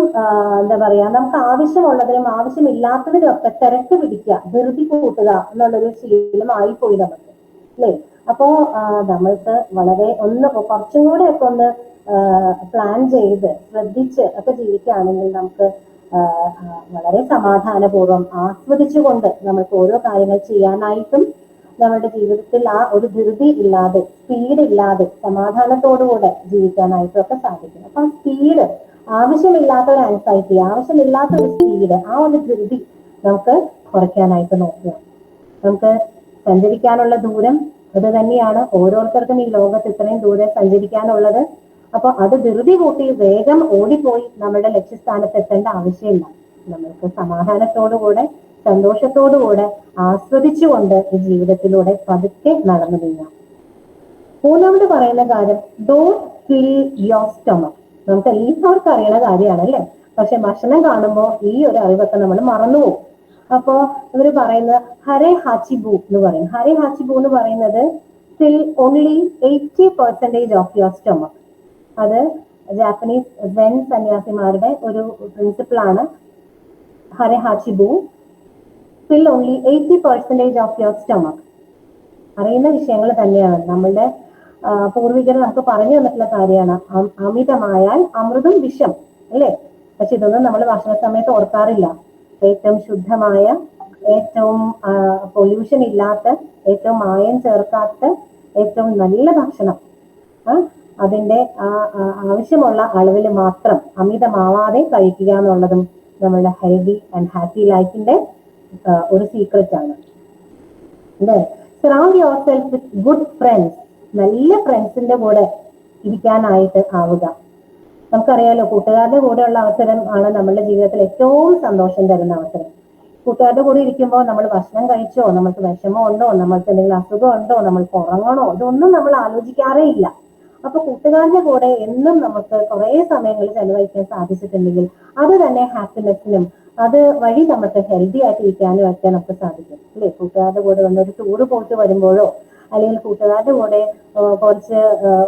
എന്താ പറയാ, നമുക്ക് ആവശ്യമുള്ളതിനും ആവശ്യമില്ലാത്തതിനും ഒക്കെ തിരക്ക് പിടിക്കുക, ധൃതി കൂട്ടുക എന്നുള്ളൊരു ശീലമായി പോയി നമുക്ക് അല്ലേ. അപ്പോ നമ്മൾക്ക് വളരെ കുറച്ചും കൂടെ ഒക്കെ ഒന്ന് പ്ലാൻ ചെയ്ത് ശ്രദ്ധിച്ച് ഒക്കെ ജീവിക്കുകയാണെങ്കിൽ നമുക്ക് വളരെ സമാധാനപൂർവ്വം ആസ്വദിച്ചുകൊണ്ട് നമുക്ക് ഓരോ കാര്യങ്ങൾ ചെയ്യാനായിട്ടും നമ്മുടെ ജീവിതത്തിൽ ആ ഒരു ധൃതി ഇല്ലാതെ, സ്പീഡ് ഇല്ലാതെ സമാധാനത്തോടുകൂടെ ജീവിക്കാനായിട്ടും ഒക്കെ സാധിക്കും. അപ്പൊ സ്പീഡ്, ആവശ്യമില്ലാത്ത ഒരു ആൻസൈറ്റി, ആവശ്യമില്ലാത്ത ഒരു സ്പീഡ്, ആ ഒരു ധൃതി നമുക്ക് കുറയ്ക്കാനായിട്ട് നോക്കുക. നമുക്ക് സഞ്ചരിക്കാനുള്ള ദൂരം അത് തന്നെയാണ്. ഓരോരുത്തർക്കും ഈ ലോകത്ത് ഇത്രയും ദൂരം സഞ്ചരിക്കാനുള്ളത്. അപ്പൊ അത് ധൃതി കൂട്ടി വേഗം ഓടിപ്പോയി നമ്മുടെ ലക്ഷ്യസ്ഥാനത്ത് എത്തേണ്ട ആവശ്യമില്ല. നമ്മൾക്ക് സമാധാനത്തോടുകൂടെ, സന്തോഷത്തോടുകൂടെ, ആസ്വദിച്ചുകൊണ്ട് ഈ ജീവിതത്തിലൂടെ പതുക്കെ നടന്നു നീങ്ങാം. മൂന്നാമത് പറയുന്ന കാര്യം, ഡോണ്ട് ഫിൽ യുവർ സ്റ്റൊമക്ക്. നമുക്ക് എല്ലാവർക്കും അറിയുന്ന കാര്യമാണ് അല്ലെ. പക്ഷെ ഭക്ഷണം കാണുമ്പോൾ ഈ ഒരു അറിവൊക്കെ നമ്മൾ മറന്നുപോകും. അപ്പോ ഇവര് പറയുന്നത് ഹരെ ഹാച്ചിബു എന്ന് പറയും. ഹരെ ഹാച്ചിബു എന്ന് പറയുന്നത് ഫിൽ ഓൺലി 80% ഓഫ് യുവർ സ്റ്റൊമക്ക്. അത് ജാപ്പനീസ് സെൻ സന്യാസിമാരുടെ ഒരു പ്രിൻസിപ്പിളാണ്. ഹരെ ഹാച്ചിബു, ഫിൽ ഓൺലി 80% ഓഫ് യുവർ സ്റ്റൊമക്ക്. അറിയുന്ന വിഷയങ്ങൾ തന്നെയാണ്. നമ്മളുടെ പൂർവികർ നമുക്ക് പറഞ്ഞു തന്നിട്ടുള്ള കാര്യമാണ്. അമിതമായാൽ അമൃതും വിഷം അല്ലേ. പക്ഷെ ഇതൊന്നും നമ്മൾ ഭക്ഷണ സമയത്ത് ഓർക്കാറില്ല. ഏറ്റവും ശുദ്ധമായ, ഏറ്റവും പൊല്യൂഷൻ ഇല്ലാത്ത, ഏറ്റവും മായം ചേർക്കാത്ത ഏറ്റവും നല്ല ഭക്ഷണം അതിന്റെ ആവശ്യമുള്ള അളവിൽ മാത്രം അമിതമാവാതെ കഴിക്കുക എന്നുള്ളതും നമ്മളുടെ ഹെൽത്തി ആൻഡ് ഹാപ്പി ലൈഫിന്റെ ഒരു സീക്രട്ട് ആണ് അല്ലേ. Surround your self with good friends. നല്ല ഫ്രണ്ട്സിന്റെ കൂടെ ഇരിക്കാനായിട്ട് ആവുക. നമുക്കറിയാലോ, കൂട്ടുകാരുടെ കൂടെയുള്ള അവസരം ആണ് നമ്മളുടെ ജീവിതത്തിൽ ഏറ്റവും സന്തോഷം തരുന്ന അവസരം. കൂട്ടുകാരുടെ കൂടെ ഇരിക്കുമ്പോൾ നമ്മൾ ഭക്ഷണം കഴിച്ചോ, നമുക്ക് വിഷമം ഉണ്ടോ, നമ്മൾക്ക് എന്തെങ്കിലും അസുഖം ഉണ്ടോ, നമ്മൾക്ക് ഉറങ്ങണോ, ഇതൊന്നും നമ്മൾ ആലോചിക്കാറേ ഇല്ല. അപ്പൊ കൂട്ടുകാരുടെ കൂടെ എന്നും നമുക്ക് കുറെ സമയങ്ങൾ ചെലവഴിക്കാൻ സാധിച്ചിട്ടുണ്ടെങ്കിൽ അത് തന്നെ ഹാപ്പിനെസ്സിനും അത് വഴി നമുക്ക് ഹെൽത്തി ആയിട്ട് ഇരിക്കാനും ഒക്കെ നമുക്ക് സാധിക്കും അല്ലെ. കൂട്ടുകാരുടെ കൂടെ വന്നൊരു ടൂറ് പോയിട്ട് വരുമ്പോഴോ, അല്ലെങ്കിൽ കൂട്ടുകാരുടെ കൂടെ കുറച്ച്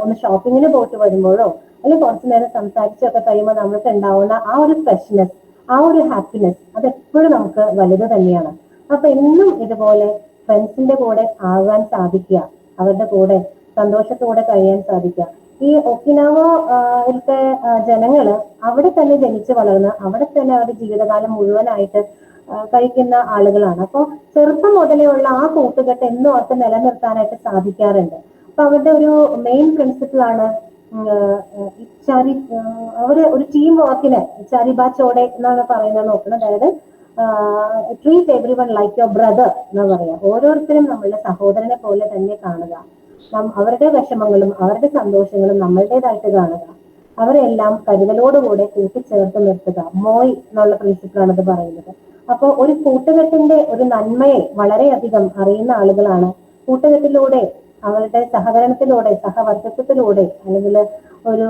ഒന്ന് ഷോപ്പിങ്ങിന് പോയിട്ട് വരുമ്പോഴോ, അല്ലെങ്കിൽ കുറച്ചു നേരം സംസാരിച്ചൊക്കെ കഴിയുമ്പോൾ നമുക്ക് ഉണ്ടാവുന്ന ആ ഒരു ഫ്രഷ്നെസ്, ആ ഒരു ഹാപ്പിനെസ്, അതെപ്പോഴും നമുക്ക് വലുത് തന്നെയാണ്. അപ്പൊ എന്നും ഇതുപോലെ ഫ്രണ്ട്സിന്റെ കൂടെ ആകാൻ സാധിക്കുക, അവരുടെ കൂടെ സന്തോഷത്തോടെ കഴിയാൻ സാധിക്കുക. ഈ ഒക്കിനാവയിലത്തെ ജനങ്ങള് അവിടെ തന്നെ ജനിച്ചു വളർന്ന് അവിടെ തന്നെ അവരുടെ ജീവിതകാലം മുഴുവനായിട്ട് കഴിക്കുന്ന ആളുകളാണ്. അപ്പൊ ചെറുപ്പം മുതലേ ഉള്ള ആ കൂട്ടുകെട്ട് എന്നും അവർക്ക് നിലനിർത്താനായിട്ട് സാധിക്കാറുണ്ട്. അപ്പൊ അവരുടെ ഒരു മെയിൻ പ്രിൻസിപ്പിൾ ആണ് ഇച്ചാരി അവര് ഒരു ടീം വർക്കിന് ഇച്ചാരി ബാച്ചോടെ എന്നാണ് പറയുന്നത് നോക്കുന്നത്. അതായത് treat every one like your brother എന്ന് പറയാം. ഓരോരുത്തരും നമ്മളുടെ സഹോദരനെ പോലെ തന്നെ കാണുക. അവരുടെ വിഷമങ്ങളും അവരുടെ സന്തോഷങ്ങളും നമ്മളുടേതായിട്ട് കാണുക. അവരെല്ലാം കരുതലോടുകൂടെ കൂട്ടിച്ചേർത്ത് നിർത്തുക. മോയ് എന്നുള്ള പ്രിൻസിപ്പിളാണ് ഇത് പറയുന്നത്. അപ്പോൾ ഒരു കൂട്ടുകെട്ടിന്റെ ഒരു നന്മയെ വളരെയധികം അറിയുന്ന ആളുകളാണ്. കൂട്ടുകെട്ടിലൂടെ അവരുടെ സഹകരണത്തിലൂടെ സഹവർത്തിത്വത്തിലൂടെ അല്ലെങ്കിൽ ഒരു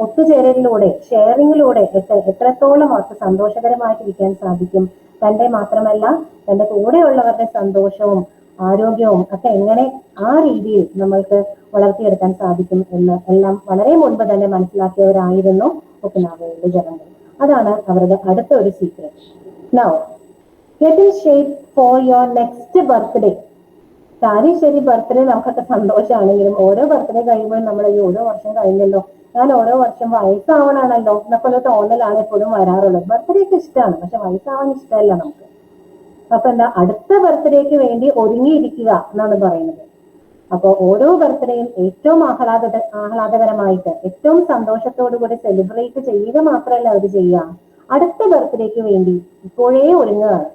ഒത്തുചേരലിലൂടെ ഷെയറിങ്ങിലൂടെ എത്രത്തോളം അവർക്ക് സന്തോഷകരമായിട്ടിരിക്കാൻ സാധിക്കും. തന്റെ മാത്രമല്ല തന്റെ കൂടെയുള്ളവരുടെ സന്തോഷവും ആരോഗ്യവും ഒക്കെ എങ്ങനെ ആ രീതിയിൽ നമ്മൾക്ക് വളർത്തിയെടുക്കാൻ സാധിക്കും എന്ന് എല്ലാം വളരെ മുൻപ് തന്നെ മനസ്സിലാക്കിയവരായിരുന്നു ഒക്കിനാവയുടെ ജനങ്ങൾ. അതാണ് അവരുടെ അടുത്ത ഒരു secret. Now get in shape for your next birthday. കാര്യം ശരി, ബർത്ത്ഡേ നമുക്കൊക്കെ സന്തോഷമാണെങ്കിലും ഓരോ ബർത്ത്ഡേ കഴിയുമ്പോഴും നമ്മൾ ഈ ഓരോ വർഷം കഴിഞ്ഞല്ലോ, ഞാൻ ഓരോ വർഷം വയസ്സാവണാണല്ലോ എന്നൊക്കെ തോന്നലാണ് എപ്പോഴും വരാറുള്ളത്. ബർത്ത്ഡേ ഒക്കെ ഇഷ്ടമാണ്, പക്ഷെ വയസ്സാവാൻ ഇഷ്ടമല്ല നമുക്ക്. അപ്പൊ എന്താ, അടുത്ത ബർത്ത്ഡേക്ക് വേണ്ടി ഒരുങ്ങിയിരിക്കുക എന്നാണ് പറയുന്നത്. അപ്പൊ ഓരോ ബർത്ത്ഡേയും ഏറ്റവും ആഹ്ലാദകരമായിട്ട് ഏറ്റവും സന്തോഷത്തോടു കൂടി സെലിബ്രേറ്റ് ചെയ്യുക മാത്രമല്ല അവർ ചെയ്യുക, അടുത്ത ബർത്ത്ഡേക്ക് വേണ്ടി ഇപ്പോഴേ ഒരുങ്ങുകയാണ്.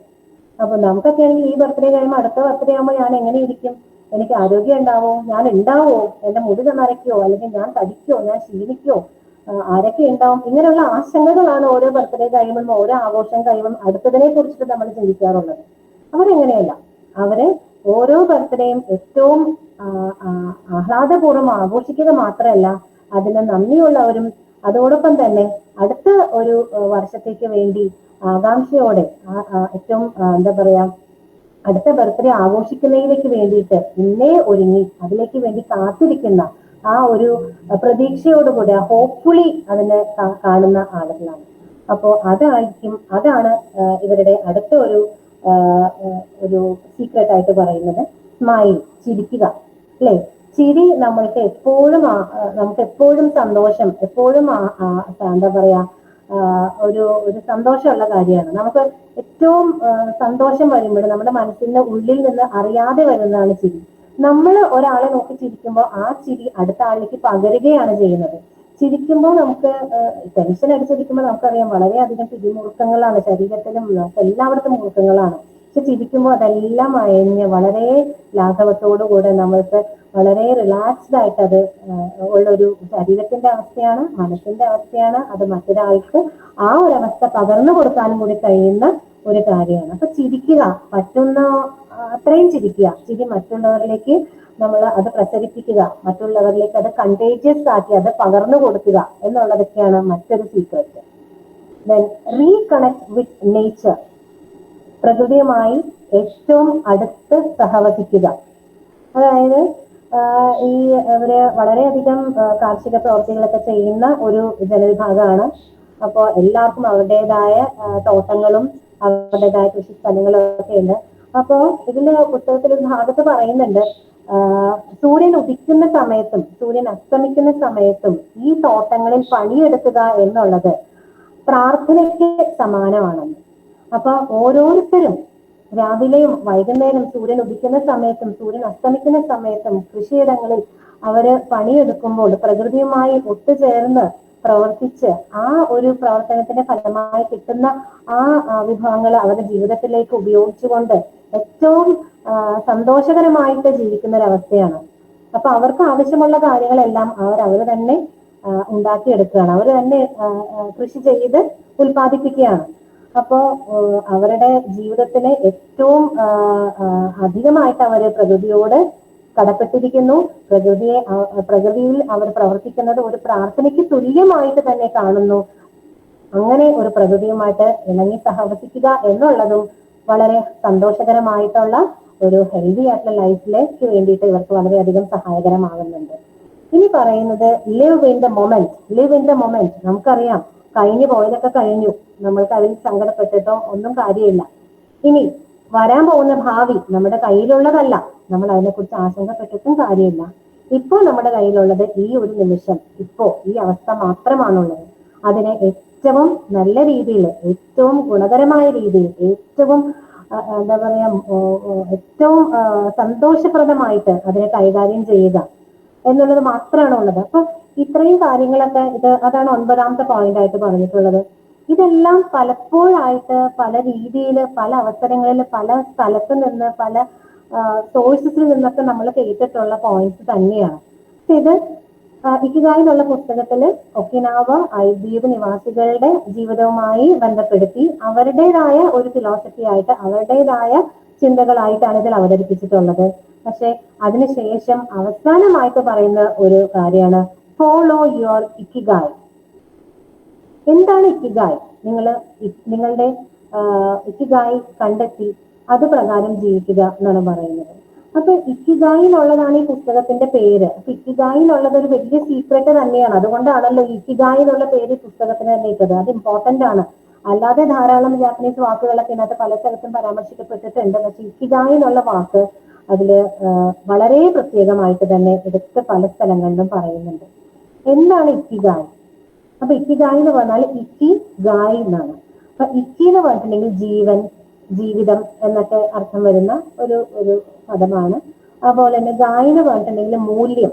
അപ്പൊ നമുക്കൊക്കെ ആണെങ്കിൽ ഈ ബർത്ത്ഡേ കഴിയുമ്പോൾ അടുത്ത ബർത്ത്ഡേ ആകുമ്പോൾ ഞാൻ എങ്ങനെ ഇരിക്കും, എനിക്ക് ആരോഗ്യം ഉണ്ടാവോ, ഞാൻ ഉണ്ടാവോ, എന്റെ മുടി നരയ്ക്കോ, അല്ലെങ്കിൽ ഞാൻ തടിക്കോ, ഞാൻ ക്ഷീണിക്കോ, ആരൊക്കെ ഉണ്ടാവും, ഇങ്ങനെയുള്ള ആശങ്കകളാണ് ഓരോ ബർത്ത്ഡേ കഴിയുമ്പോഴും ഓരോ ആഘോഷം കഴിയുമ്പോൾ അടുത്തതിനെ കുറിച്ചിട്ട് നമ്മൾ ചിന്തിക്കാറുള്ളത്. അവരെങ്ങനെയല്ല, അവര് ഓരോ ബർത്ത്ഡേയും ഏറ്റവും ആഹ്ലാദപൂർവ്വം ആഘോഷിക്കുക മാത്രമല്ല അതിന് നന്ദിയുള്ളവരും അതോടൊപ്പം തന്നെ അടുത്ത ഒരു വർഷത്തേക്ക് വേണ്ടി ആകാംക്ഷയോടെ ഏറ്റവും എന്താ പറയാ അടുത്ത ബർത്ത്ഡേ ആഘോഷിക്കുന്നതിലേക്ക് വേണ്ടിയിട്ട് ഇന്നേ ഒരുങ്ങി അതിലേക്ക് വേണ്ടി കാത്തിരിക്കുന്ന ആ ഒരു പ്രതീക്ഷയോടുകൂടി ഹോപ്പ്ഫുള്ളി അതിനെ കാണുന്ന ആളുകളാണ്. അപ്പോ അതാണ് ഇവരുടെ അടുത്ത ഒരു സീക്രട്ട് ആയിട്ട് പറയുന്നത്. സ്മൈൽ, ചിരിക്കുക, അല്ലെ? ചിരി നമുക്ക് എപ്പോഴും സന്തോഷം, എപ്പോഴും എന്താ പറയാ ഒരു സന്തോഷമുള്ള കാര്യമാണ്. നമുക്ക് ഏറ്റവും സന്തോഷം വരുമ്പോൾ നമ്മുടെ മനസ്സിന്റെ ഉള്ളിൽ നിന്ന് അറിയാതെ വരുന്നതാണ് ചിരി. നമ്മൾ ഒരാളെ നോക്കി ചിരിക്കുമ്പോൾ ആ ചിരി അടുത്ത ആളിലേക്ക് പകരുകയാണ് ചെയ്യുന്നത്. ചിരിക്കുമ്പോൾ നമുക്ക് ടെൻഷൻ അടിച്ചിരിക്കുമ്പോൾ നമുക്കറിയാം വളരെയധികം പിരിമുറുക്കങ്ങളാണ് ശരീരത്തിലും എല്ലായിടത്തും മുറുക്കങ്ങളാണ്. പക്ഷെ ചിരിക്കുമ്പോൾ അതെല്ലാം അയഞ്ഞ് വളരെ ലാഘവത്തോടുകൂടെ നമ്മൾക്ക് വളരെ റിലാക്സ്ഡ് ആയിട്ട് അത് ഉള്ളൊരു ശരീരത്തിന്റെ അവസ്ഥയാണ്, മനസ്സിന്റെ അവസ്ഥയാണ്. അത് മറ്റൊരാൾക്ക് ആ ഒരു അവസ്ഥ പകർന്നു കൊടുക്കാനും കൂടി കഴിയുന്ന ഒരു കാര്യമാണ്. അപ്പൊ ചിരിക്കുക, പറ്റുന്ന അത്രയും ചിരിക്കുക. ചിരി മറ്റുള്ളവരിലേക്ക് നമ്മൾ അത് പ്രസരിപ്പിക്കുക, മറ്റുള്ളവരിലേക്ക് അത് കണ്ടേജിയസ് ആക്കി അത് പകർന്നു കൊടുക്കുക എന്നുള്ളതൊക്കെയാണ് മറ്റൊരു secret. Then reconnect with nature, പ്രകൃതിയുമായി ഏറ്റവും അടുത്ത് സഹവസിക്കുക. അതായത് ഇവര് വളരെയധികം കാർഷിക പ്രവർത്തികളൊക്കെ ചെയ്യുന്ന ഒരു ജനവിഭാഗമാണ്. അപ്പോൾ എല്ലാവർക്കും അവരുടേതായ തോട്ടങ്ങളും അവരുടേതായ കൃഷി സ്ഥലങ്ങളും ഒക്കെ ഉണ്ട്. അപ്പോ ഇതില് പുസ്തകത്തിൽ ഒരു ഭാഗത്ത് പറയുന്നുണ്ട്, സൂര്യൻ ഉദിക്കുന്ന സമയത്തും സൂര്യൻ അസ്തമിക്കുന്ന സമയത്തും ഈ തോട്ടങ്ങളിൽ പണിയെടുക്കുക എന്നുള്ളത് പ്രാർത്ഥനയ്ക്ക് സമാനമാണെന്ന്. അപ്പൊ ഓരോരുത്തരും രാവിലെയും വൈകുന്നേരം സൂര്യൻ ഉദിക്കുന്ന സമയത്തും സൂര്യൻ അസ്തമിക്കുന്ന സമയത്തും കൃഷിയിടങ്ങളിൽ അവര് പണിയെടുക്കുമ്പോൾ പ്രകൃതിയുമായി ഒത്തുചേർന്ന് പ്രവർത്തിച്ച് ആ ഒരു പ്രവർത്തനത്തിന്റെ ഫലമായി കിട്ടുന്ന ആ വിഭവങ്ങൾ അവരുടെ ജീവിതത്തിലേക്ക് ഉപയോഗിച്ചുകൊണ്ട് ഏറ്റവും സന്തോഷകരമായിട്ട് ജീവിക്കുന്ന ഒരു അവസ്ഥയാണ്. അപ്പൊ അവർക്ക് ആവശ്യമുള്ള കാര്യങ്ങളെല്ലാം അവർ തന്നെ ഉണ്ടാക്കിയെടുക്കുകയാണ്, അവർ തന്നെ കൃഷി ചെയ്ത് ഉൽപ്പാദിപ്പിക്കുകയാണ്. അപ്പോ അവരുടെ ജീവിതത്തിലെ ഏറ്റവും അധികമായിട്ട് അവര് പ്രകൃതിയോട് കടപ്പെട്ടിരിക്കുന്നു. പ്രകൃതിയിൽ അവർ പ്രവർത്തിക്കുന്നത് ഒരു പ്രാർത്ഥനയ്ക്ക് തുല്യമായിട്ട് തന്നെ കാണുന്നു. അങ്ങനെ ഒരു പ്രകൃതിയുമായിട്ട് ഇണങ്ങി സഹവസിക്കുക എന്നുള്ളതും വളരെ സന്തോഷകരമായിട്ടുള്ള ഒരു ഹെൽത്തി ആയിട്ടുള്ള ലൈഫിലേക്ക് വേണ്ടിയിട്ട് ഇവർക്ക് വളരെയധികം സഹായകരമാകുന്നുണ്ട്. ഇനി പറയുന്നത് live in the moment. Live in the moment, നമുക്കറിയാം കഴിഞ്ഞു പോയതൊക്കെ കഴിഞ്ഞു, നമ്മൾക്ക് അതിൽ സങ്കടപ്പെട്ടിട്ടോ ഒന്നും കാര്യമില്ല. ഇനി വരാൻ പോകുന്ന ഭാവി നമ്മുടെ കയ്യിലുള്ളതല്ല, നമ്മൾ അതിനെക്കുറിച്ച് ആശങ്കപ്പെട്ടിട്ടും കാര്യമില്ല. ഇപ്പോൾ നമ്മുടെ കയ്യിലുള്ളത് ഈ ഒരു നിമിഷം, ഇപ്പോ ഈ അവസ്ഥ മാത്രമാണുള്ളത്. അതിനെ ഏറ്റവും നല്ല രീതിയിൽ, ഏറ്റവും ഗുണകരമായ രീതിയിൽ, ഏറ്റവും എന്താ പറയാ ഏറ്റവും സന്തോഷപ്രദമായിട്ട് അതിനെ കൈകാര്യം ചെയ്യുക. എന്നുള്ളത് മാത്രമാണ് ഉള്ളത്. അപ്പൊ ഇത്രയും കാര്യങ്ങളൊക്കെ അതാണ് 9ാമത്തെ പോയിന്റ് ആയിട്ട് പറഞ്ഞിട്ടുള്ളത്. ഇതെല്ലാം പലപ്പോഴായിട്ട് പല രീതിയിൽ, പല അവസരങ്ങളിൽ, പല സ്ഥലത്ത് നിന്ന്, പല സോഴ്സസിൽ നിന്നൊക്കെ നമ്മൾ കേട്ടിട്ടുള്ള പോയിന്റ്സ് തന്നെയാണ്. ഇത് ഇക്കിഗായ് എന്നുള്ള പുസ്തകത്തില് ഒക്കിനാവ ദ്വീപ് നിവാസികളുടെ ജീവിതവുമായി ബന്ധപ്പെടുത്തി അവരുടേതായ ഒരു ഫിലോസഫി ആയിട്ട്, അവരുടേതായ ചിന്തകളായിട്ടാണ് ഇതിൽ അവതരിപ്പിച്ചിട്ടുള്ളത്. പക്ഷെ അതിനുശേഷം അവസാനമായിട്ട് പറയുന്ന ഒരു കാര്യമാണ് ഫോളോ യുവർ ഇക്കിഗായ്. എന്താണ് ഇക്കിഗായ്? നിങ്ങളുടെ ഇക്കിഗായ് കണ്ടെത്തി അത് പ്രകാരം ജീവിക്കുക എന്നാണ് പറയുന്നത്. അപ്പൊ ഇക്കിഗായ് എന്നുള്ളതാണ് ഈ പുസ്തകത്തിന്റെ പേര്. അപ്പൊ ഇക്കിഗായ് എന്നുള്ളത് ഒരു വലിയ സീക്രട്ട് തന്നെയാണ്. അതുകൊണ്ടാണല്ലോ ഇക്കിഗായ് എന്നുള്ള പേര് ഈ പുസ്തകത്തിന് തന്നെ ഇട്ടത്. അത് ഇമ്പോർട്ടന്റ് ആണ്. അല്ലാതെ ധാരാളം ജാപ്പനീസ് വാക്കുകളൊക്കെ ഇതിനകത്ത് പല സ്ഥലത്തും പരാമർശിക്കപ്പെട്ടിട്ടുണ്ട്. പക്ഷെ ഇക്കിഗായ് എന്നുള്ള വാക്ക് അതില് വളരെ പ്രത്യേകമായിട്ട് തന്നെ എടുത്ത് പല സ്ഥലങ്ങളിലും പറയുന്നുണ്ട്. എന്താണ് ഇക്കിഗായ്? അപ്പൊ ഇക്കിഗായ് എന്ന് പറഞ്ഞാൽ ഇക്കി ഗായ് എന്നാണ്. അപ്പൊ ഇക്കി എന്ന് പറഞ്ഞിട്ടുണ്ടെങ്കിൽ ജീവൻ, ജീവിതം എന്നൊക്കെ അർത്ഥം വരുന്ന ഒരു പദമാണ്. അതുപോലെ തന്നെ ഗായ് എന്ന് പറഞ്ഞിട്ടുണ്ടെങ്കിൽ മൂല്യം,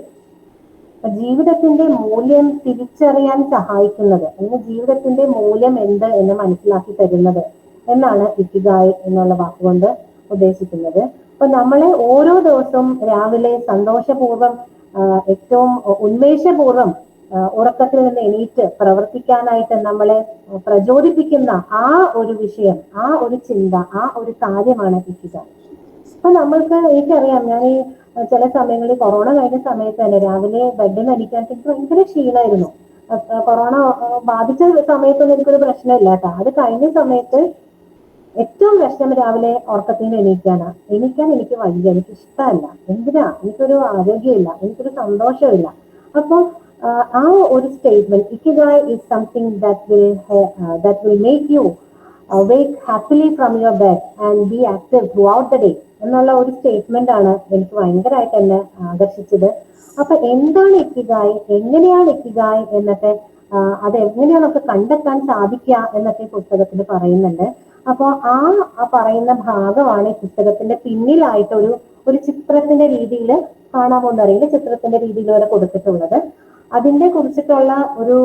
ജീവിതത്തിന്റെ മൂല്യം തിരിച്ചറിയാൻ സഹായിക്കുന്നത്, അല്ലെങ്കിൽ ജീവിതത്തിന്റെ മൂല്യം എന്ത് എന്ന് മനസ്സിലാക്കി തരുന്നത് എന്നാണ് ഇക്കിഗായ് എന്നുള്ള വാക്കുകൊണ്ട് ഉദ്ദേശിക്കുന്നത്. അപ്പൊ നമ്മളെ ഓരോ ദിവസവും രാവിലെ സന്തോഷപൂർവ്വം, ഏറ്റവും ഉന്മേഷപൂർവ്വം ഉറക്കത്തിൽ നിന്ന് എണീറ്റ് പ്രവർത്തിക്കാനായിട്ട് നമ്മളെ പ്രചോദിപ്പിക്കുന്ന ആ ഒരു വിഷയം, ആ ഒരു ചിന്ത, ആ ഒരു കാര്യമാണ് ഇക്കിഗായ്. അപ്പൊ നമ്മൾക്ക് എനിക്കറിയാം, ഞാൻ ഈ ചില സമയങ്ങളിൽ കൊറോണ കഴിഞ്ഞ സമയത്ത് തന്നെ രാവിലെ ബെഡിൽ നിന്ന് എണീക്കാൻ എനിക്ക് ഭയങ്കര ക്ഷീണമായിരുന്നു. കൊറോണ ബാധിച്ച സമയത്തൊന്നും എനിക്കൊരു പ്രശ്നമില്ല കേട്ടോ. അത് കഴിഞ്ഞ സമയത്ത് ഏറ്റവും പ്രശ്നം രാവിലെ ഉറക്കത്തിൽ നിന്ന് എണീക്കാൻ എനിക്ക് വയ്യ, എനിക്ക് ഇഷ്ടമല്ല. എന്തിനാ? എനിക്കൊരു ആരോഗ്യമില്ല, എനിക്കൊരു സന്തോഷമില്ല. അപ്പൊ ആ ഒരു statement, ikigai is something that will make you wake happily from your bed and be active throughout the day എന്നുള്ള ഒരു സ്റ്റേറ്റ്മെന്റ് ആണ് എനിക്ക് ഭയങ്കരമായിട്ട് എന്നെ ആകർഷിച്ചത്. അപ്പൊ എന്താണ് ഇക്കിഗായ്, എങ്ങനെയാണ് ഇക്കിഗായ് എന്നൊക്കെ, അത് എങ്ങനെയാണ് നമുക്ക് കണ്ടെത്താൻ സാധിക്കുക എന്നൊക്കെ പുസ്തകത്തിൽ പറയുന്നുണ്ട്. അപ്പൊ ആ പറയുന്ന ഭാഗമാണ് ഈ പുസ്തകത്തിന്റെ പിന്നിലായിട്ട് ഒരു ചിത്രത്തിന്റെ രീതിയിൽ കാണാമോന്ന് അറിയില്ല, ചിത്രത്തിന്റെ രീതിയിൽ വരെ കൊടുത്തിട്ടുള്ളത്. അതിനെ കുറിച്ചിട്ടുള്ള ഒരു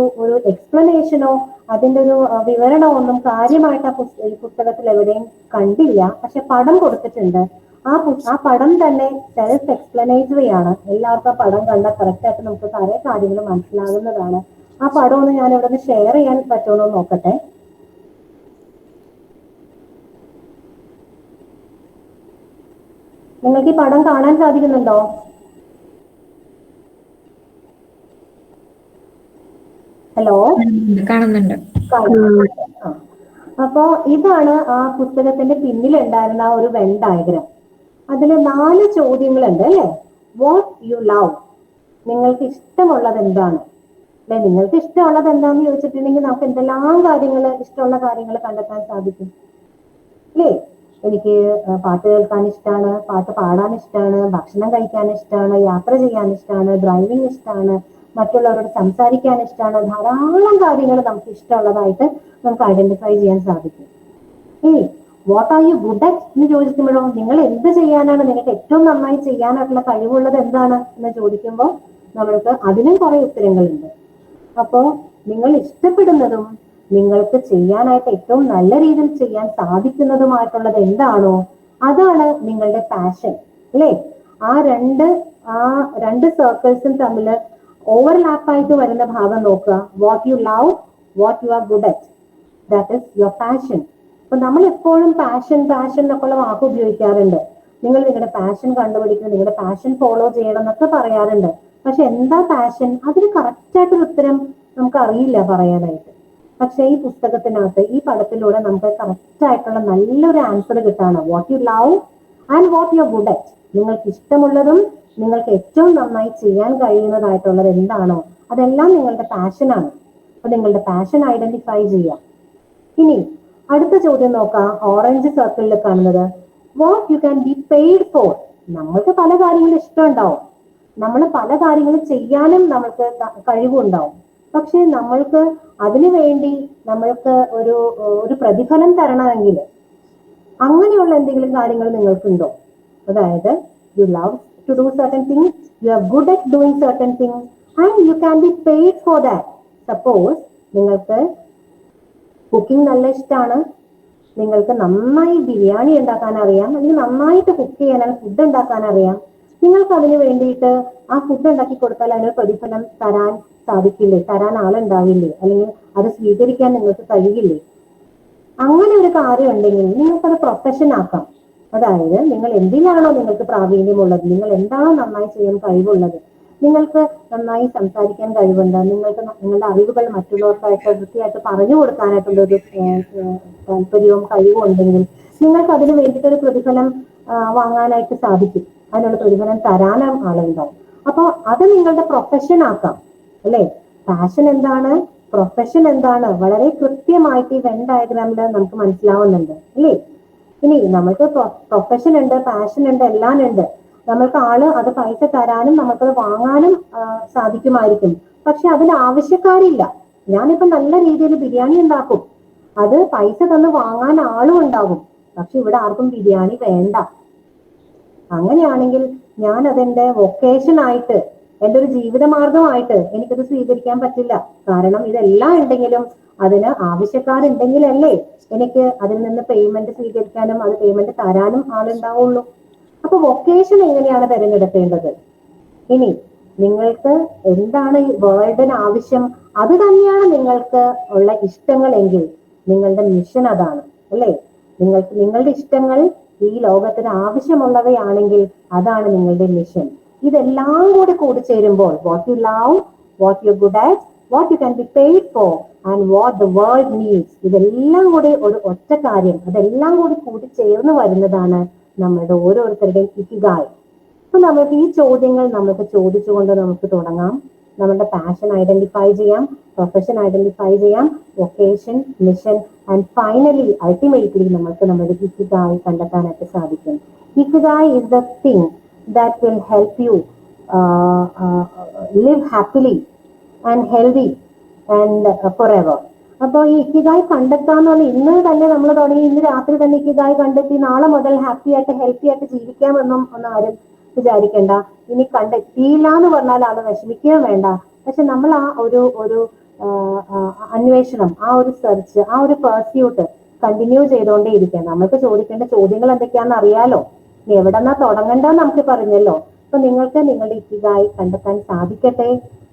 എക്സ്പ്ലനേഷനോ അതിന്റെ ഒരു വിവരണമോ ഒന്നും കാര്യമായിട്ട് ഈ പുസ്തകത്തിൽ എവിടെയും കണ്ടില്ല. പക്ഷെ പടം കൊടുത്തിട്ടുണ്ട്. ആ പടം തന്നെ സെൽഫ് എക്സ്പ്ലനേറ്ററി ആണ്. എല്ലാവർക്കും ആ പടം കണ്ടാൽ കറക്റ്റ് ആയിട്ട് നമുക്ക് പല കാര്യങ്ങൾ മനസ്സിലാകുന്നതാണ്. ആ പടം ഒന്ന് ഞാൻ ഇവിടെ നിന്ന് ഷെയർ ചെയ്യാൻ പറ്റുമോ നോക്കട്ടെ. നിങ്ങൾക്ക് ഈ പടം കാണാൻ സാധിക്കുന്നുണ്ടോ? ഹലോ, കാണുന്നുണ്ട്. അപ്പോ ഇതാണ് ആ പുസ്തകത്തിന്റെ പിന്നിലുണ്ടായിരുന്ന ആ ഒരു വെൻ ഡയഗ്രാം. അതില് 4 ചോദ്യങ്ങളുണ്ട് അല്ലെ. വാട്ട് യു ലവ്, നിങ്ങൾക്ക് ഇഷ്ടമുള്ളത് എന്താണ്? അല്ലെ, നിങ്ങൾക്ക് ഇഷ്ടമുള്ളത് എന്താന്ന് ചോദിച്ചിട്ടുണ്ടെങ്കിൽ നമുക്ക് എന്തെല്ലാം കാര്യങ്ങൾ, ഇഷ്ടമുള്ള കാര്യങ്ങൾ കണ്ടെത്താൻ സാധിക്കും അല്ലേ. എനിക്ക് പാട്ട് കേൾക്കാൻ ഇഷ്ടമാണ്, പാട്ട് പാടാൻ ഇഷ്ടമാണ്, ഭക്ഷണം കഴിക്കാൻ ഇഷ്ടമാണ്, യാത്ര ചെയ്യാൻ ഇഷ്ടമാണ്, ഡ്രൈവിംഗ് ഇഷ്ടമാണ്, മറ്റുള്ളവരോട് സംസാരിക്കാൻ ഇഷ്ടമാണ്. ധാരാളം കാര്യങ്ങൾ നമുക്ക് ഇഷ്ടമുള്ളതായിട്ട് നമുക്ക് ഐഡന്റിഫൈ ചെയ്യാൻ സാധിക്കും. What are you good at എന്ന് ചോദിക്കുമ്പോഴോ, നിങ്ങൾ എന്ത് ചെയ്യാനാണ്, നിങ്ങൾക്ക് ഏറ്റവും നന്നായി ചെയ്യാനായിട്ടുള്ള കഴിവുള്ളത് എന്താണ് എന്ന് ചോദിക്കുമ്പോൾ നമ്മൾക്ക് അതിനും കുറെ ഉത്തരങ്ങളുണ്ട്. അപ്പോ നിങ്ങൾ ഇഷ്ടപ്പെടുന്നതും നിങ്ങൾക്ക് ചെയ്യാനായിട്ട് ഏറ്റവും നല്ല രീതിയിൽ ചെയ്യാൻ സാധിക്കുന്നതുമായിട്ടുള്ളത് എന്താണോ അതാണ് നിങ്ങളുടെ പാഷൻ അല്ലേ. ആ രണ്ട് സർക്കിൾസും തമ്മിൽ ഓവർലാപ്പായിട്ട് വരുന്ന ഭാഗം നോക്കുക. What you love, what you are good at, that is your passion. അപ്പൊ നമ്മൾ എപ്പോഴും പാഷൻ എന്നൊക്കെ ഉള്ള വാക്ക് ഉപയോഗിക്കാറുണ്ട്. നിങ്ങൾ നിങ്ങളുടെ പാഷൻ കണ്ടുപിടിക്കണം, നിങ്ങളുടെ പാഷൻ ഫോളോ ചെയ്യണം എന്നൊക്കെ പറയാറുണ്ട്. പക്ഷെ എന്താ പാഷൻ, അതിന് കറക്റ്റായിട്ടൊരു ഉത്തരം നമുക്ക് അറിയില്ല പറയാനായിട്ട്. പക്ഷെ ഈ പുസ്തകത്തിനകത്ത്, ഈ പടത്തിലൂടെ നമുക്ക് കറക്റ്റ് ആയിട്ടുള്ള നല്ലൊരു ആൻസർ കിട്ടാണ്. What you love and what you are good at, നിങ്ങൾക്ക് ഇഷ്ടമുള്ളതും നിങ്ങൾക്ക് ഏറ്റവും നന്നായി ചെയ്യാൻ കഴിയുന്നതായിട്ടുള്ളത് എന്താണോ അതെല്ലാം നിങ്ങളുടെ പാഷനാണ്. അപ്പൊ നിങ്ങളുടെ പാഷൻ ഐഡന്റിഫൈ ചെയ്യാം. ഇനി അടുത്ത ചോദ്യം നോക്കാം. ഓറഞ്ച് സർക്കിളിൽ കാണുന്നത് what you can be paid four. നമ്മൾക്ക് പല കാര്യങ്ങളും ഇഷ്ടമുണ്ടാവും, നമ്മൾ പല കാര്യങ്ങളും ചെയ്യാനും നമ്മൾക്ക് കഴിവുണ്ടാവും. പക്ഷെ നമ്മൾക്ക് അതിനു വേണ്ടി നമ്മൾക്ക് ഒരു പ്രതിഫലം തരണമെങ്കിൽ അങ്ങനെയുള്ള എന്തെങ്കിലും കാര്യങ്ങൾ നിങ്ങൾക്കുണ്ടോ? അതായത് you love to do certain things, you are good at doing certain things, and you can be paid for that. Suppose നിങ്ങൾക്ക് കുക്കിംഗ് നല്ല ഇഷ്ടമാണ്, നിങ്ങൾക്ക് നന്നായി ബിരിയാണി ഉണ്ടാക്കാൻ അറിയാം, അല്ലെങ്കിൽ നന്നായിട്ട് കുക്ക് ചെയ്യാൻ ഫുഡ് ഉണ്ടാക്കാൻ അറിയാം, നിങ്ങൾക്ക് അതിന് വേണ്ടിയിട്ട് ആ ഫുഡ് ഉണ്ടാക്കി കൊടുത്താൽ അതിന് പ്രതിഫലം തരാൻ സാധിക്കില്ലേ, തരാൻ ആളുണ്ടാവില്ലേ, അല്ലെങ്കിൽ അത് സ്വീകരിക്കാൻ നിങ്ങൾക്ക് കഴിയില്ലേ? അങ്ങനെ ഒരു കാര്യം ഉണ്ടെങ്കിൽ നിങ്ങൾക്കത് പ്രൊഫഷൻ ആക്കാം. അതായത് നിങ്ങൾ എന്തിനാണോ നിങ്ങൾക്ക് പ്രാവീണ്യമുള്ളത്, നിങ്ങൾ എന്താണോ നന്നായി ചെയ്യാൻ കഴിവുള്ളത്, നിങ്ങൾക്ക് നന്നായി സംസാരിക്കാൻ കഴിവുണ്ട്, നിങ്ങൾക്ക് നിങ്ങളുടെ അറിവുകൾ മറ്റുള്ളവർക്കായിട്ട് വൃത്തിയായിട്ട് പറഞ്ഞു കൊടുക്കാനായിട്ടുള്ള ഒരു താല്പര്യവും കഴിവും ഉണ്ടെങ്കിൽ നിങ്ങൾക്ക് അതിന് വേണ്ടിയിട്ടൊരു പ്രതിഫലം വാങ്ങാനായിട്ട് സാധിക്കും, അതിനുള്ള പ്രതിഫലം തരാനും ആളുണ്ടാവും. അപ്പൊ അത് നിങ്ങളുടെ പ്രൊഫഷൻ ആക്കാം, അല്ലെ? പാഷൻ എന്താണ്, പ്രൊഫഷൻ എന്താണ്, വളരെ കൃത്യമായിട്ട് ഈ വെൻ ഡയഗ്രാമിൽ നമുക്ക് മനസ്സിലാവുന്നുണ്ട്, അല്ലേ? ഇനി നമുക്ക് പ്രൊഫഷൻ ഉണ്ട്, പാഷൻ ഉണ്ട്, എല്ലാം ഉണ്ട്. നമ്മൾക്ക് ആള് അത് പൈസ തരാനും നമുക്കത് വാങ്ങാനും സാധിക്കുമായിരിക്കും. പക്ഷെ അതിന് ആവശ്യക്കാരില്ല. ഞാനിപ്പോ നല്ല രീതിയിൽ ബിരിയാണി ഉണ്ടാക്കും, അത് പൈസ തന്ന് വാങ്ങാൻ ആളും ഉണ്ടാകും. പക്ഷെ ഇവിടെ ആർക്കും ബിരിയാണി വേണ്ട. അങ്ങനെയാണെങ്കിൽ ഞാൻ അതെന്റെ വൊക്കേഷൻ ആയിട്ട്, എന്റെ ഒരു ജീവിതമാർഗമായിട്ട് എനിക്കത് സ്വീകരിക്കാൻ പറ്റില്ല. കാരണം ഇതെല്ലാം ഉണ്ടെങ്കിലും അതിന് ആവശ്യക്കാരുണ്ടെങ്കിലല്ലേ എനിക്ക് അതിൽ നിന്ന് പേയ്മെന്റ് സ്വീകരിക്കാനും അത് പേയ്മെന്റ് തരാനും ആളുണ്ടാവുള്ളൂ. അപ്പൊ വൊക്കേഷൻ എങ്ങനെയാണ് തിരഞ്ഞെടുക്കേണ്ടത്? ഇനി നിങ്ങൾക്ക് എന്താണ് ഈ വേൾഡിന് ആവശ്യം, അത് തന്നെയാണ് നിങ്ങൾക്ക് ഉള്ള ഇഷ്ടങ്ങളെങ്കിൽ നിങ്ങളുടെ മിഷൻ അതാണ്, അല്ലേ? നിങ്ങളുടെ ഇഷ്ടങ്ങൾ ഈ ലോകത്തിന് ആവശ്യമുള്ളവയാണെങ്കിൽ അതാണ് നിങ്ങളുടെ മിഷൻ. ഇതെല്ലാം കൂടി കൂടിച്ചേരുമ്പോൾ what you love, what you good at, what you can be paid for and what the world needs, ഇതെല്ലാം കൂടി ഒരു ഒറ്റ കാര്യം, അതെല്ലാം കൂടി കൂടിച്ചേർന്ന് വരുന്നതാണ് നമ്മുടെ ഓരോരുത്തരുടെയും ഇക്കിഗായ്. അപ്പൊ നമുക്ക് ഈ ചോദ്യങ്ങൾ നമുക്ക് ചോദിച്ചുകൊണ്ട് നമുക്ക് തുടങ്ങാം. നമ്മുടെ പാഷൻ ഐഡന്റിഫൈ ചെയ്യാം, പ്രൊഫഷൻ ഐഡന്റിഫൈ ചെയ്യാം, vocation, mission, and finally ultimately നമുക്ക് നമ്മുടെ ഇക്കിഗായ് കണ്ടെത്താനായിട്ട് സാധിക്കും. Ikigai is the thing that will help you live happily and healthy and forever. അപ്പോൾ ഈ ഇക്കിഗായ് കണ്ടെത്താന്നുള്ള ഇന്ന് തന്നെ നമ്മൾ തുടങ്ങി, ഇന്ന് രാത്രി തന്നെ ഇക്കിഗായ് കണ്ടെത്തി നാളെ മുതൽ ഹാപ്പി ആയിട്ട് ഹെൽത്തി ആയിട്ട് ജീവിക്കാമെന്നും ഒന്നും ആരും വിചാരിക്കേണ്ട. ഇനി കണ്ടെത്തിയില്ല എന്ന് പറഞ്ഞാൽ അത് വിഷമിക്കുകയും വേണ്ട. പക്ഷെ നമ്മൾ ആ ഒരു അന്വേഷണം, ആ ഒരു സെർച്ച്, ആ ഒരു പെർസ്യൂട്ട് കണ്ടിന്യൂ ചെയ്തുകൊണ്ടേ ഇരിക്കാം. നമുക്ക് ചോദിക്കേണ്ട ചോദ്യങ്ങൾ എന്തൊക്കെയാണെന്ന് അറിയാലോ. എവിടെന്നാ തുടങ്ങണ്ടെന്ന് നമുക്ക് പറഞ്ഞല്ലോ. അപ്പൊ നിങ്ങൾക്ക് നിങ്ങളുടെ ഇക്കിഗായ് കണ്ടെത്താൻ സാധിക്കട്ടെ.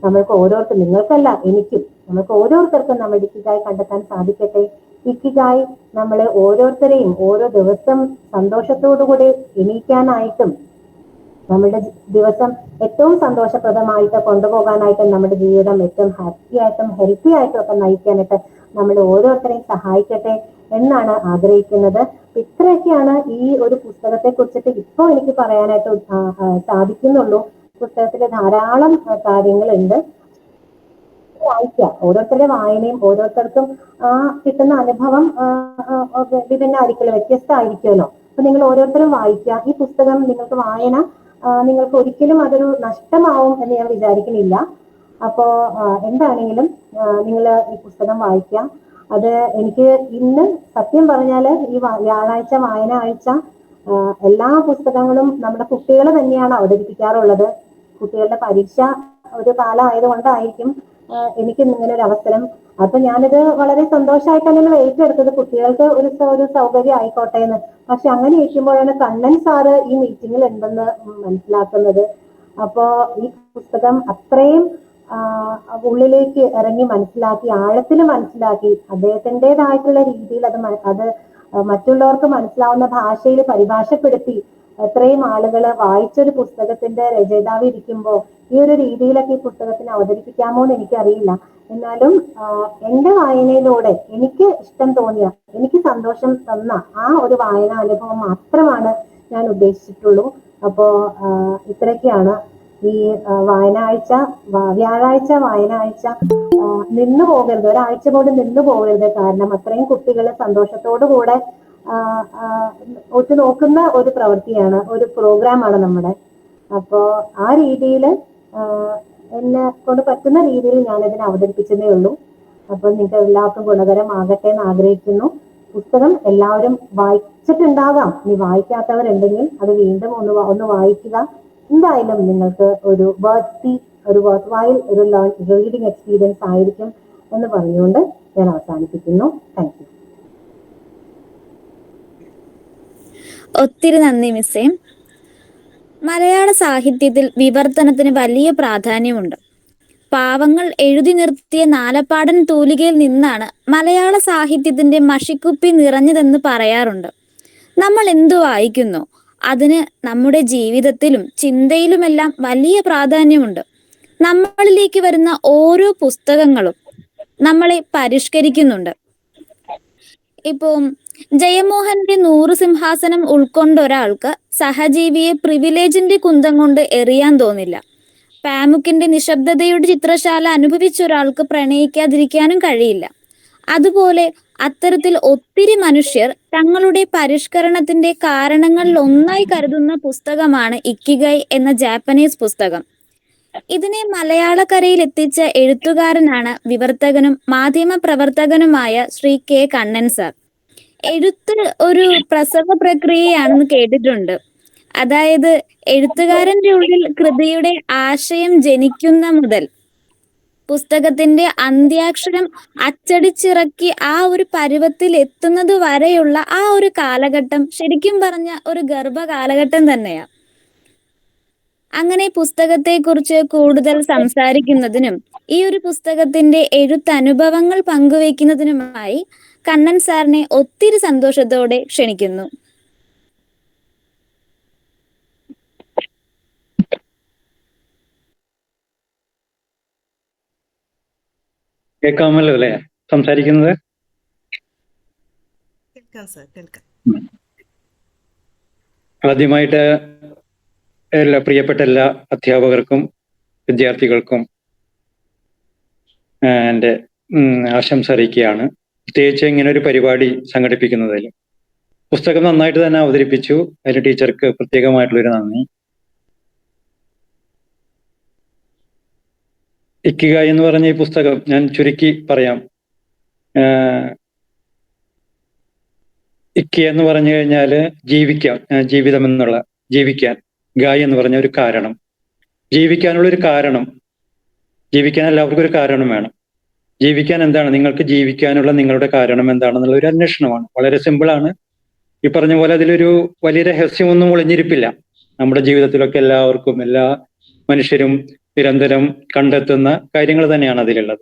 നമ്മൾക്ക് ഓരോരുത്തരും, നിങ്ങൾക്കല്ല എനിക്കും, നമുക്ക് ഓരോരുത്തർക്കും നമ്മുടെ ഇക്കിഗായ് കണ്ടെത്താൻ സാധിക്കട്ടെ. ഇക്കിഗായ് നമ്മളെ ഓരോരുത്തരെയും ഓരോ ദിവസം സന്തോഷത്തോടുകൂടി എണീക്കാനായിട്ടും നമ്മുടെ ദിവസം ഏറ്റവും സന്തോഷപ്രദമായിട്ട് കൊണ്ടുപോകാനായിട്ടും നമ്മുടെ ജീവിതം ഏറ്റവും ഹാപ്പി ആയിട്ടും ഹെൽത്തി ആയിട്ടും ഒക്കെ നയിക്കാനായിട്ട് നമ്മൾ ഓരോരുത്തരെയും സഹായിക്കട്ടെ എന്നാണ് ആഗ്രഹിക്കുന്നത്. ഇത്രയൊക്കെയാണ് ഈ ഒരു പുസ്തകത്തെ കുറിച്ചിട്ട് ഇപ്പോൾ എനിക്ക് പറയാനായിട്ട് സാധിക്കുന്നുള്ളൂ. പുസ്തകത്തിൽ ധാരാളം കാര്യങ്ങളുണ്ട്. വായിക്കുക, ഓരോരുത്തരുടെ വായനയും ഓരോരുത്തർക്കും കിട്ടുന്ന അനുഭവം വിഭിന്നമായിരിക്കുമല്ലോ, വ്യത്യസ്തമായിരിക്കുമല്ലോ. അപ്പൊ നിങ്ങൾ ഓരോരുത്തരും വായിക്കുക. ഈ പുസ്തകം നിങ്ങൾക്ക് വായന നിങ്ങൾക്ക് ഒരിക്കലും അതൊരു നഷ്ടമാവും എന്ന് ഞാൻ വിചാരിക്കുന്നില്ല. അപ്പോ എന്താണെങ്കിലും നിങ്ങൾ ഈ പുസ്തകം വായിക്കുക. അത് എനിക്ക് ഇന്ന് സത്യം പറഞ്ഞാല് ഈ വ്യാഴാഴ്ച വായന ആഴ്ച എല്ലാ പുസ്തകങ്ങളും നമ്മുടെ കുട്ടികൾ തന്നെയാണ് അവതരിപ്പിക്കാറുള്ളത്. കുട്ടികളുടെ പരീക്ഷ ഒരു കാലം ആയതുകൊണ്ടായിരിക്കും എനിക്ക് ഇങ്ങനെ ഒരു അവസരം. അപ്പൊ ഞാനിത് വളരെ സന്തോഷമായിട്ട് തന്നെ ഏറ്റെടുത്തത്, കുട്ടികൾക്ക് ഒരു സൗകര്യം ആയിക്കോട്ടെ എന്ന്. പക്ഷെ അങ്ങനെ ഇരിക്കുമ്പോഴാണ് കണ്ണൻ സാറ് ഈ മീറ്റിംഗിൽ ഉണ്ടെന്ന് മനസ്സിലാക്കുന്നത്. അപ്പോ ഈ പുസ്തകം അത്രയും ഉള്ളിലേക്ക് ഇറങ്ങി മനസ്സിലാക്കി, ആഴത്തിൽ മനസ്സിലാക്കി, അദ്ദേഹത്തിൻ്റെതായിട്ടുള്ള രീതിയിൽ അത് മറ്റുള്ളവർക്ക് മനസ്സിലാവുന്ന ഭാഷയിൽ പരിഭാഷപ്പെടുത്തി എത്രയും ആളുകൾ വായിച്ചൊരു പുസ്തകത്തിന്റെ രചയിതാവ് ഇരിക്കുമ്പോൾ ഈ ഒരു രീതിയിലൊക്കെ ഈ പുസ്തകത്തിന് അവതരിപ്പിക്കാമോ എന്ന് എനിക്കറിയില്ല. എന്നാലും എന്റെ വായനയിലൂടെ എനിക്ക് ഇഷ്ടം തോന്നിയ, എനിക്ക് സന്തോഷം തന്ന ആ ഒരു വായനാ അനുഭവം മാത്രമാണ് ഞാൻ ഉദ്ദേശിച്ചിട്ടുള്ളൂ. അപ്പോ ഇത്രയൊക്കെയാണ് ഈ വ്യാഴാഴ്ച വായനാഴ്ച നിന്നു പോകരുത്, ഒരാഴ്ച പോലും നിന്നു പോകരുത്. കാരണം അത്രയും കുട്ടികൾ സന്തോഷത്തോടു കൂടെ നോക്കുന്ന ഒരു പ്രവൃത്തിയാണ്, ഒരു പ്രോഗ്രാമാണ് നമ്മുടെ. അപ്പോ ആ രീതിയിൽ എന്നെ കൊണ്ട് പറ്റുന്ന രീതിയിൽ ഞാനിതിനെ അവതരിപ്പിച്ചതേ ഉള്ളൂ. അപ്പൊ നിങ്ങൾക്ക് എല്ലാവർക്കും ഗുണകരമാകട്ടെ എന്ന് ആഗ്രഹിക്കുന്നു. പുസ്തകം എല്ലാവരും വായിച്ചിട്ടുണ്ടാകാം. ഇനി വായിക്കാത്തവരുണ്ടെങ്കിൽ അത് വീണ്ടും ഒന്ന് വായിക്കുക. എന്തായാലും നിങ്ങൾക്ക് ഒരു വർത്ത് വൈൽ ഒരു റീഡിംഗ് എക്സ്പീരിയൻസ് ആയിരിക്കും എന്ന് പറഞ്ഞുകൊണ്ട് ഞാൻ അവസാനിപ്പിക്കുന്നു. Thank you. ഒത്തിരി നന്ദി മിസ്സേ. മലയാള സാഹിത്യത്തിൽ വിവർത്തനത്തിന് വലിയ പ്രാധാന്യമുണ്ട്. പാവങ്ങൾ എഴുതി നിർത്തിയ നാലപ്പാടൻ തൂലികയിൽ നിന്നാണ് മലയാള സാഹിത്യത്തിന്റെ മഷിക്കുപ്പി നിറഞ്ഞതെന്ന് പറയാറുണ്ട്. നമ്മൾ എന്തു വായിക്കുന്നു അതിന് നമ്മുടെ ജീവിതത്തിലും ചിന്തയിലുമെല്ലാം വലിയ പ്രാധാന്യമുണ്ട്. നമ്മളിലേക്ക് വരുന്ന ഓരോ പുസ്തകങ്ങളും നമ്മളെ പരിഷ്കരിക്കുന്നുണ്ട്. ഇപ്പോൾ ജയമോഹന്റെ 100 സിംഹാസനം ഉൾക്കൊണ്ട ഒരാൾക്ക് സഹജീവിയെ പ്രിവിലേജിന്റെ കുന്തം കൊണ്ട് എറിയാൻ തോന്നില്ല. പാമുക്കിന്റെ നിശബ്ദതയുടെ ചിത്രശാല അനുഭവിച്ച ഒരാൾക്ക് പ്രണയിക്കാതിരിക്കാനും കഴിയില്ല. അതുപോലെ അത്തരത്തിൽ ഒത്തിരി മനുഷ്യർ തങ്ങളുടെ പരിഷ്കരണത്തിന്റെ കാരണങ്ങളിൽ ഒന്നായി കരുതുന്ന പുസ്തകമാണ് ഇക്കിഗൈ എന്ന ജാപ്പനീസ് പുസ്തകം. ഇതിനെ മലയാളക്കരയിൽ എത്തിച്ച എഴുത്തുകാരനാണ് വിവർത്തകനും മാധ്യമ പ്രവർത്തകനുമായ ശ്രീ കെ കണ്ണൻ സാർ. എഴുത്ത് ഒരു പ്രസവ പ്രക്രിയയാണെന്ന് കേട്ടിട്ടുണ്ട്. അതായത് എഴുത്തുകാരന്റെ ഉള്ളിൽ കൃതിയുടെ ആശയം ജനിക്കുന്ന മുതൽ പുസ്തകത്തിന്റെ അന്ത്യാക്ഷരം അച്ചടിച്ചിറക്കി ആ ഒരു പരുവത്തിൽ എത്തുന്നത് വരെയുള്ള ആ ഒരു കാലഘട്ടം ശരിക്കും പറഞ്ഞ ഒരു ഗർഭ കാലഘട്ടം തന്നെയാണ്. അങ്ങനെ പുസ്തകത്തെക്കുറിച്ച് കൂടുതൽ സംസാരിക്കുന്നതിനും ഈ ഒരു പുസ്തകത്തിന്റെ എഴുത്തനുഭവങ്ങൾ പങ്കുവയ്ക്കുന്നതിനുമായി കണ്ണൻ സാറിനെ ഒത്തിരി സന്തോഷത്തോടെ ക്ഷണിക്കുന്നു. കേൾക്കാമല്ലോ അല്ലേ സംസാരിക്കുന്നത്? കേൾക്കാം സർ, കേൾക്കാം. ആദ്യമായിട്ട് പ്രിയപ്പെട്ട എല്ലാ അധ്യാപകർക്കും വിദ്യാർത്ഥികൾക്കും എൻ്റെ ആശംസ അറിയിക്കുകയാണ്. പ്രത്യേകിച്ച് ഇങ്ങനെ ഒരു പരിപാടി സംഘടിപ്പിക്കുന്നതിൽ. പുസ്തകം നന്നായിട്ട് തന്നെ അവതരിപ്പിച്ചു. അതിന് ടീച്ചർക്ക് പ്രത്യേകമായിട്ടുള്ളൊരു നന്ദി. ഇക്കിഗായ് എന്ന് പറഞ്ഞ ഈ പുസ്തകം ഞാൻ ചുരുക്കി പറയാം. ഇക്കി എന്ന് പറഞ്ഞു കഴിഞ്ഞാൽ ജീവിക്കാം, ജീവിതം എന്നുള്ള ജീവിക്കാൻ. ഗായ് എന്ന് പറഞ്ഞ ഒരു കാരണം, ജീവിക്കാനുള്ളൊരു കാരണം. ജീവിക്കാൻ എല്ലാവർക്കും ഒരു കാരണം വേണം. ജീവിക്കാൻ എന്താണ്, നിങ്ങൾക്ക് ജീവിക്കാനുള്ള നിങ്ങളുടെ കാരണം എന്താണെന്നുള്ള ഒരു അന്വേഷണമാണ്. വളരെ സിമ്പിളാണ്. ഈ പറഞ്ഞ പോലെ അതിലൊരു വലിയ രഹസ്യമൊന്നും ഒളിഞ്ഞിരിപ്പില്ല. നമ്മുടെ ജീവിതത്തിലൊക്കെ എല്ലാവർക്കും, എല്ലാ മനുഷ്യരും നിരന്തരം കണ്ടെത്തുന്ന കാര്യങ്ങൾ തന്നെയാണ് അതിലുള്ളത്.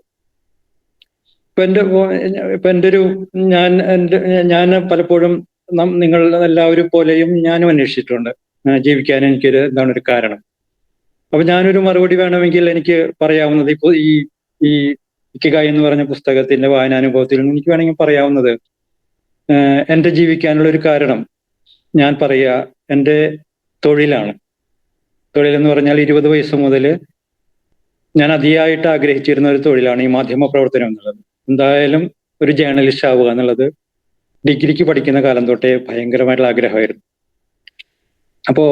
ഇപ്പൊ എൻ്റെ ഒരു ഞാൻ പലപ്പോഴും നിങ്ങൾ എല്ലാവരും പോലെയും ഞാനും അന്വേഷിച്ചിട്ടുണ്ട് ജീവിക്കാൻ എനിക്കൊരു എന്താണ് ഒരു കാരണം. അപ്പൊ ഞാനൊരു മറുപടി വേണമെങ്കിൽ എനിക്ക് പറയാവുന്നത്, ഇപ്പൊ ഈ ഇക്കിഗായ് എന്ന് പറഞ്ഞ പുസ്തകത്തിന്റെ വായനാനുഭവത്തിൽ നിന്ന് എനിക്ക് വേണമെങ്കിൽ പറയാവുന്നത്, എൻ്റെ ജീവിക്കാനുള്ള ഒരു കാരണം ഞാൻ പറയുക എൻ്റെ തൊഴിലാണ്. തൊഴിലെന്ന് പറഞ്ഞാൽ 20 വയസ്സ് മുതൽ ഞാൻ അതിയായിട്ട് ആഗ്രഹിച്ചിരുന്ന ഒരു തൊഴിലാണ് ഈ മാധ്യമ പ്രവർത്തനം എന്നുള്ളത്. എന്തായാലും ഒരു ജേർണലിസ്റ്റ് ആവുക എന്നുള്ളത് ഡിഗ്രിക്ക് പഠിക്കുന്ന കാലം തൊട്ടേ ഭയങ്കരമായിട്ടുള്ള ആഗ്രഹമായിരുന്നു. അപ്പോ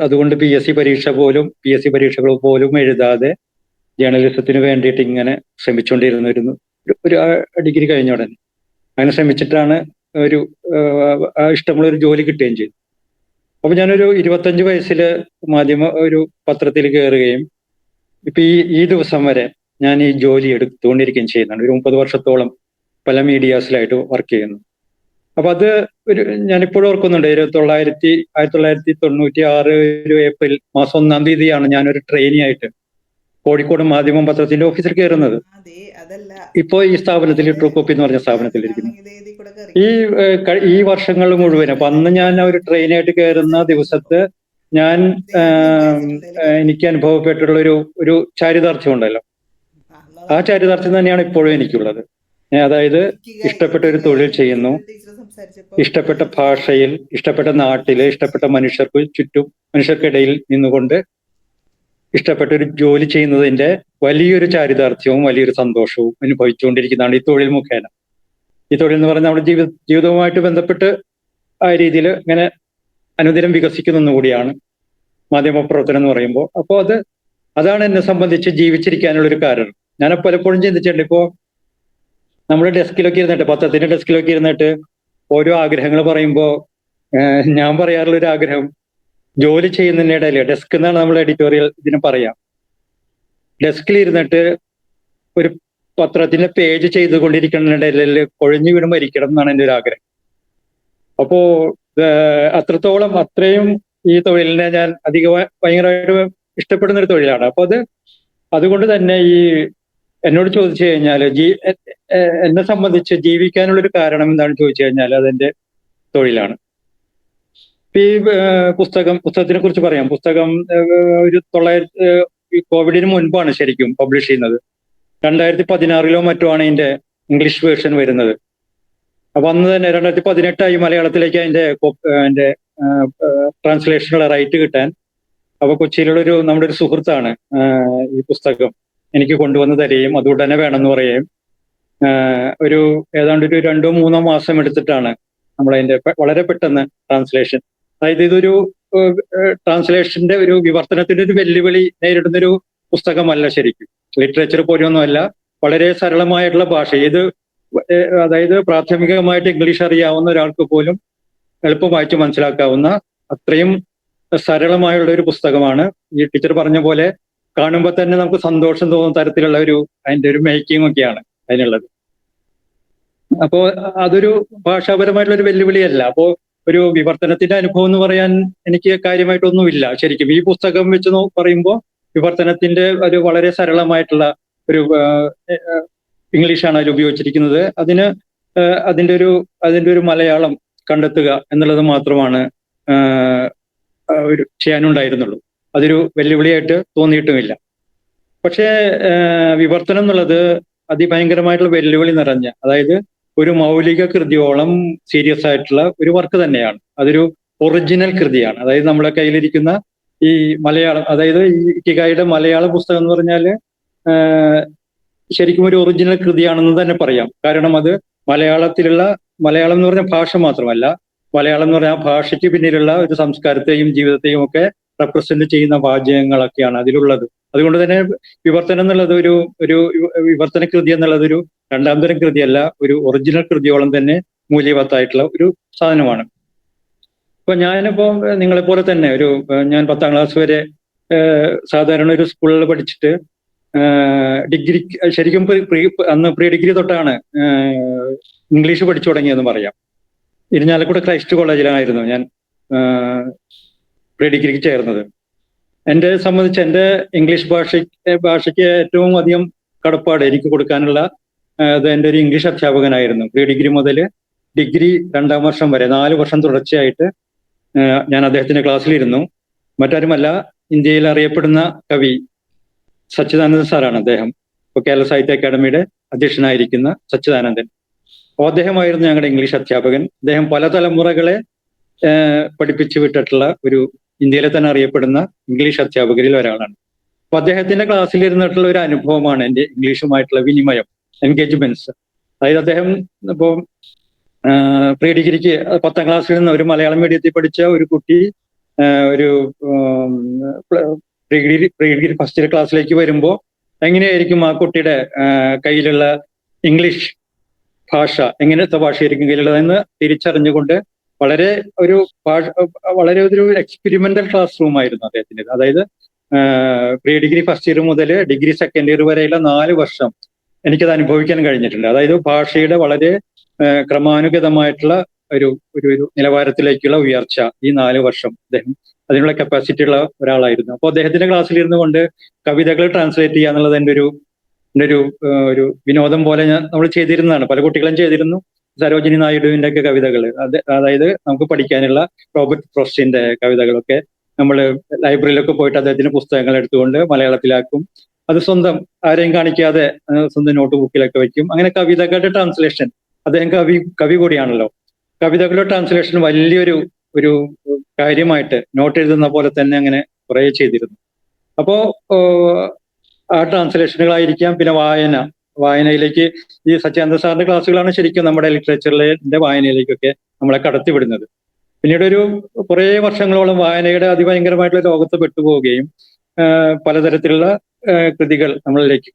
അതുകൊണ്ട് പി എസ് സി പരീക്ഷകൾ പോലും എഴുതാതെ ജേർണലിസത്തിന് വേണ്ടിയിട്ട് ഇങ്ങനെ ശ്രമിച്ചുകൊണ്ടിരുന്നിരുന്നു. ഒരു ഡിഗ്രി കഴിഞ്ഞ ഉടനെ അങ്ങനെ ശ്രമിച്ചിട്ടാണ് ഒരു ഇഷ്ടമുള്ള ഒരു ജോലി കിട്ടുകയും ചെയ്തു. അപ്പൊ ഞാനൊരു 25 വയസ്സിൽ ഒരു പത്രത്തിൽ കയറുകയും ഇപ്പൊ ഈ ദിവസം വരെ ഞാൻ ഈ ജോലി എടുത്തുകൊണ്ടിരിക്കുകയും ചെയ്യുന്നുണ്ട്. ഒരു 30 വർഷത്തോളം പല മീഡിയാസിലായിട്ട് വർക്ക് ചെയ്യുന്നു. അപ്പൊ അത് ഞാനിപ്പോഴും ഓർക്കുന്നുണ്ട്. 1996 ഒരു ഏപ്രിൽ മാസം 1-ാം തീയതിയാണ് ഞാനൊരു ട്രെയിനി ആയിട്ട് കോഴിക്കോട് മാധ്യമം പത്രത്തിന്റെ ഓഫീസിൽ കയറുന്നത്. ഇപ്പോ ഈ സ്ഥാപനത്തിൽ ട്രൂ കോപ്പി എന്ന് പറഞ്ഞ സ്ഥാപനത്തിലിരിക്കുന്നു. ഈ വർഷങ്ങൾ മുഴുവൻ അപ്പൊ അന്ന് ഞാൻ ഒരു ട്രെയിനായിട്ട് കയറുന്ന ദിവസത്ത് ഞാൻ എനിക്ക് അനുഭവപ്പെട്ടുള്ള ഒരു ചാരിതാർത്ഥ്യം ഉണ്ടല്ലോ, ആ ചാരിതാർത്ഥ്യം തന്നെയാണ് ഇപ്പോഴും എനിക്കുള്ളത്. അതായത് ഇഷ്ടപ്പെട്ട ഒരു തൊഴിൽ ചെയ്യുന്നു, ഇഷ്ടപ്പെട്ട ഭാഷയിൽ, ഇഷ്ടപ്പെട്ട നാട്ടില്, ഇഷ്ടപ്പെട്ട മനുഷ്യർക്ക് ചുറ്റും, മനുഷ്യർക്കിടയിൽ നിന്നുകൊണ്ട് ഇഷ്ടപ്പെട്ട ഒരു ജോലി ചെയ്യുന്നതിന്റെ വലിയൊരു ചാരിതാർത്ഥ്യവും വലിയൊരു സന്തോഷവും അനുഭവിച്ചുകൊണ്ടിരിക്കുന്നതാണ് ഈ തൊഴിൽ മുഖേന. ഈ തൊഴിൽ എന്ന് പറഞ്ഞാൽ നമ്മുടെ ജീവിതവുമായിട്ട് ബന്ധപ്പെട്ട് ആ രീതിയിൽ ഇങ്ങനെ അനുദിനം വികസിക്കുന്ന കൂടിയാണ് മാധ്യമപ്രവർത്തനം എന്ന് പറയുമ്പോൾ. അപ്പോൾ അതാണ് എന്നെ സംബന്ധിച്ച് ജീവിച്ചിരിക്കാനുള്ള ഒരു കാരണം. ഞാൻ പലപ്പോഴും ചിന്തിച്ചിട്ടുണ്ട്. ഇപ്പോ നമ്മുടെ ഡെസ്കിലൊക്കെ ഇരുന്നിട്ട്, പത്രത്തിന്റെ ഡെസ്കിലൊക്കെ ഇരുന്നിട്ട് ഓരോ ആഗ്രഹങ്ങൾ പറയുമ്പോൾ ഞാൻ പറയാറുള്ള ഒരു ആഗ്രഹം, ജോലി ചെയ്യുന്നതിനിടയിൽ ഡെസ്ക് എന്നാണ് നമ്മൾ എഡിറ്റോറിയൽ ഇതിന് പറയാം. ഡെസ്കിൽ ഇരുന്നിട്ട് ഒരു പത്രത്തിന്റെ പേജ് ചെയ്തുകൊണ്ടിരിക്കുന്നതിനിടയിൽ കൊഴിഞ്ഞു വീണ് മരിക്കണം എന്നാണ് എൻ്റെ ഒരു ആഗ്രഹം. അപ്പോ അത്രയും ഈ തൊഴിലിനെ ഞാൻ ഭയങ്കരമായിട്ട് ഇഷ്ടപ്പെടുന്ന ഒരു തൊഴിലാണ്. അപ്പൊ അതുകൊണ്ട് തന്നെ എന്നോട് ചോദിച്ചു കഴിഞ്ഞാൽ എന്നെ സംബന്ധിച്ച് ജീവിക്കാനുള്ളൊരു കാരണം എന്താണെന്ന് ചോദിച്ചു കഴിഞ്ഞാൽ അതെന്റെ തൊഴിലാണ്. ഈ പുസ്തകത്തിനെ കുറിച്ച് പറയാം. പുസ്തകം കോവിഡിന് മുൻപാണ് ശരിക്കും പബ്ലിഷ് ചെയ്യുന്നത്. 2016 മറ്റോ ആണ് ഇതിന്റെ ഇംഗ്ലീഷ് വേർഷൻ വരുന്നത്. അപ്പൊ അന്ന് തന്നെ 2018 മലയാളത്തിലേക്ക് അതിന്റെ ട്രാൻസ്ലേഷനുള്ള റൈറ്റ് കിട്ടാൻ. അപ്പൊ കൊച്ചിയിലുള്ള നമ്മുടെ ഒരു സുഹൃത്താണ് ഈ പുസ്തകം എനിക്ക് കൊണ്ടുവന്ന് തരികയും അത് ഉടനെ വേണമെന്ന് പറയുകയും ഏതാണ്ട് ഒരു 2-3 മാസം എടുത്തിട്ടാണ് നമ്മളതിന്റെ വളരെ പെട്ടെന്ന് ട്രാൻസ്ലേഷൻ. അതായത് ഇതൊരു ട്രാൻസ്ലേഷന്റെ ഒരു വിവർത്തനത്തിന്റെ ഒരു വെല്ലുവിളി നേരിടുന്നൊരു പുസ്തകമല്ല ശരിക്കും. ലിറ്ററേച്ചർ പോലെയൊന്നുമല്ല. വളരെ സരളമായിട്ടുള്ള ഭാഷ. അതായത് പ്രാഥമികമായിട്ട് ഇംഗ്ലീഷ് അറിയാവുന്ന ഒരാൾക്ക് പോലും എളുപ്പം വായിച്ച് മനസ്സിലാക്കാവുന്ന അത്രയും സരളമായുള്ള ഒരു പുസ്തകമാണ്. ഈ ടീച്ചർ പറഞ്ഞ പോലെ കാണുമ്പോൾ തന്നെ നമുക്ക് സന്തോഷം തോന്നുന്ന തരത്തിലുള്ള അതിന്റെ ഒരു മേക്കിംഗ് ഒക്കെയാണ് അതിനുള്ളത്. അപ്പോ അതൊരു ഭാഷാപരമായിട്ടുള്ള ഒരു വെല്ലുവിളിയല്ല. അപ്പോ ഒരു വിവർത്തനത്തിന്റെ അനുഭവം എന്ന് പറയാൻ എനിക്ക് കാര്യമായിട്ടൊന്നുമില്ല ശരിക്കും. ഈ പുസ്തകം വെച്ച് പറയുമ്പോൾ വിവർത്തനത്തിന്റെ ഒരു വളരെ സരളമായിട്ടുള്ള ഒരു ഇംഗ്ലീഷാണ് അതിൽ ഉപയോഗിച്ചിരിക്കുന്നത്. അതിന്റെ ഒരു മലയാളം കണ്ടെത്തുക എന്നുള്ളത് മാത്രമാണ് ചെയ്യാനുണ്ടായിരുന്നുള്ളൂ. അതൊരു വെല്ലുവിളിയായിട്ട് തോന്നിയിട്ടുമില്ല. പക്ഷേ വിവർത്തനം എന്നുള്ളത് അതിഭയങ്കരമായിട്ടുള്ള വെല്ലുവിളി നിറഞ്ഞ, അതായത് ഒരു മൗലിക കൃതിയോളം സീരിയസ് ആയിട്ടുള്ള ഒരു വർക്ക് തന്നെയാണ്. അതൊരു ഒറിജിനൽ കൃതിയാണ്. അതായത് നമ്മളെ കയ്യിലിരിക്കുന്ന ഈ മലയാളം, അതായത് ഈ ഇക്കിഗായിയുടെ മലയാള പുസ്തകം എന്ന് പറഞ്ഞാൽ ശരിക്കും ഒരു ഒറിജിനൽ കൃതിയാണെന്ന് തന്നെ പറയാം. കാരണം അത് മലയാളം എന്ന് പറഞ്ഞ ഭാഷ മാത്രമല്ല, മലയാളം എന്ന് പറഞ്ഞാൽ ആ ഭാഷയ്ക്ക് പിന്നിലുള്ള ഒരു സംസ്കാരത്തെയും ജീവിതത്തെയും ഒക്കെ റെപ്രസെന്റ് ചെയ്യുന്ന വാചകങ്ങളൊക്കെയാണ് അതിലുള്ളത്. അതുകൊണ്ട് തന്നെ വിവർത്തനം എന്നുള്ളത് ഒരു വിവർത്തന കൃതി എന്നുള്ളത് ഒരു രണ്ടാം തരം കൃതിയല്ല, ഒരു ഒറിജിനൽ കൃതിയോളം തന്നെ മൂല്യവത്തായിട്ടുള്ള ഒരു സാധനമാണ്. ഇപ്പൊ ഞാനിപ്പോ നിങ്ങളെപ്പോലെ തന്നെ ഞാൻ 10ാം ക്ലാസ് വരെ സാധാരണ ഒരു സ്കൂളിൽ പഠിച്ചിട്ട് ഡിഗ്രി ശരിക്കും അന്ന് പ്രീ ഡിഗ്രി തൊട്ടാണ് ഇംഗ്ലീഷ് പഠിച്ചു തുടങ്ങിയെന്ന് പറയാം. ഇരിഞ്ഞാലക്കുട ക്രൈസ്റ്റ് കോളേജിലായിരുന്നു ഞാൻ പ്രീ ഡിഗ്രിക്ക് ചേർന്നത്. എന്നെ സംബന്ധിച്ച് എൻ്റെ ഇംഗ്ലീഷ് ഭാഷയ്ക്ക് ഏറ്റവും അധികം കടപ്പാട് എനിക്ക് കൊടുക്കാനുള്ള അത് എൻ്റെ ഒരു ഇംഗ്ലീഷ് അധ്യാപകനായിരുന്നു. പ്രീ ഡിഗ്രി മുതൽ ഡിഗ്രി 2ാം വർഷം വരെ 4 വർഷം തുടർച്ചയായിട്ട് ഞാൻ അദ്ദേഹത്തിന്റെ ക്ലാസ്സിലിരുന്നു. മറ്റാരുമല്ല, ഇന്ത്യയിൽ അറിയപ്പെടുന്ന കവി സച്ചിദാനന്ദൻ സാറാണ് അദ്ദേഹം. ഇപ്പോൾ കേരള സാഹിത്യ അക്കാദമിയുടെ അധ്യക്ഷനായിരിക്കുന്ന സച്ചിദാനന്ദൻ. അപ്പോൾ അദ്ദേഹമായിരുന്നു ഞങ്ങളുടെ ഇംഗ്ലീഷ് അധ്യാപകൻ. അദ്ദേഹം പല തലമുറകളെ പഠിപ്പിച്ചു വിട്ടിട്ടുള്ള ഇന്ത്യയിലെ തന്നെ അറിയപ്പെടുന്ന ഇംഗ്ലീഷ് അധ്യാപകരിൽ ഒരാളാണ്. അപ്പൊ അദ്ദേഹത്തിന്റെ ക്ലാസ്സിലിരുന്നിട്ടുള്ള ഒരു അനുഭവമാണ് എൻ്റെ ഇംഗ്ലീഷുമായിട്ടുള്ള വിനിമയം, എൻഗേജ്മെന്റ്സ്. അതായത് അദ്ദേഹം ഇപ്പോൾ പ്രീ ഡിഗ്രിക്ക് 10ാം ക്ലാസ്സിൽ നിന്ന് ഒരു മലയാളം മീഡിയത്തിൽ പഠിച്ച ഒരു കുട്ടി പ്രീ ഡിഗ്രി ഫസ്റ്റ് ഇയർ ക്ലാസ്സിലേക്ക് വരുമ്പോൾ എങ്ങനെയായിരിക്കും ആ കുട്ടിയുടെ കയ്യിലുള്ള ഇംഗ്ലീഷ് ഭാഷ, എങ്ങനത്തെ ഭാഷയായിരിക്കും കയ്യിലുള്ളതെന്ന് തിരിച്ചറിഞ്ഞുകൊണ്ട് വളരെ ഒരു എക്സ്പെരിമെന്റൽ ക്ലാസ് റൂം ആയിരുന്നു അദ്ദേഹത്തിൻ്റെ. അതായത് പ്രീ ഡിഗ്രി ഫസ്റ്റ് ഇയർ മുതൽ ഡിഗ്രി സെക്കൻഡ് ഇയർ വരെയുള്ള 4 വർഷം എനിക്കത് അനുഭവിക്കാൻ കഴിഞ്ഞിട്ടുണ്ട്. അതായത് ഭാഷയുടെ വളരെ ക്രമാനുഗതമായിട്ടുള്ള ഒരു നിലവാരത്തിലേക്കുള്ള ഉയർച്ച ഈ 4 വർഷം അദ്ദേഹം അതിനുള്ള കപ്പാസിറ്റി ഉള്ള ഒരാളായിരുന്നു. അപ്പോൾ അദ്ദേഹത്തിന്റെ ക്ലാസ്സിലിരുന്നു കൊണ്ട് കവിതകൾ ട്രാൻസ്ലേറ്റ് ചെയ്യുക എന്നുള്ളത് എൻ്റെ ഒരു വിനോദം പോലെ നമ്മൾ ചെയ്തിരുന്നതാണ്. പല കുട്ടികളും ചെയ്തിരുന്നു. സരോജിനി നായിഡുവിന്റെ ഒക്കെ കവിതകൾ, അതായത് നമുക്ക് പഠിക്കാനുള്ള റോബർട്ട് ഫ്രോസ്റ്റിന്റെ കവിതകളൊക്കെ നമ്മൾ ലൈബ്രറിയിലൊക്കെ പോയിട്ട് അദ്ദേഹത്തിന്റെ പുസ്തകങ്ങൾ എടുത്തുകൊണ്ട് മലയാളത്തിലാക്കും. അത് സ്വന്തം ആരെയും കാണിക്കാതെ സ്വന്തം നോട്ട് ബുക്കിലൊക്കെ വെക്കും. അങ്ങനെ കവിതകളുടെ ട്രാൻസ്ലേഷൻ, അദ്ദേഹം കവി കൂടിയാണല്ലോ, കവിതകളുടെ ട്രാൻസ്ലേഷൻ വലിയൊരു കാര്യമായിട്ട് നോട്ട് എഴുതുന്ന പോലെ തന്നെ അങ്ങനെ കുറേ ചെയ്തിരുന്നു. അപ്പോ ആ ട്രാൻസ്ലേഷനുകളായിരിക്കാം. പിന്നെ വായനയിലേക്ക് ഈ സച്ചിദാനന്ദ സാറിന്റെ ക്ലാസ്സുകളാണ് ശരിക്കും നമ്മുടെ ലിറ്ററേച്ചറിന്റെ വായനയിലേക്കൊക്കെ നമ്മളെ കടത്തിവിടുന്നത്. പിന്നീട് കുറേ വർഷങ്ങളോളം വായനയുടെ അതിഭയങ്കരമായിട്ടുള്ള ലോകത്ത് പെട്ടുപോവുകയും പലതരത്തിലുള്ള കൃതികൾ നമ്മളിലേക്ക്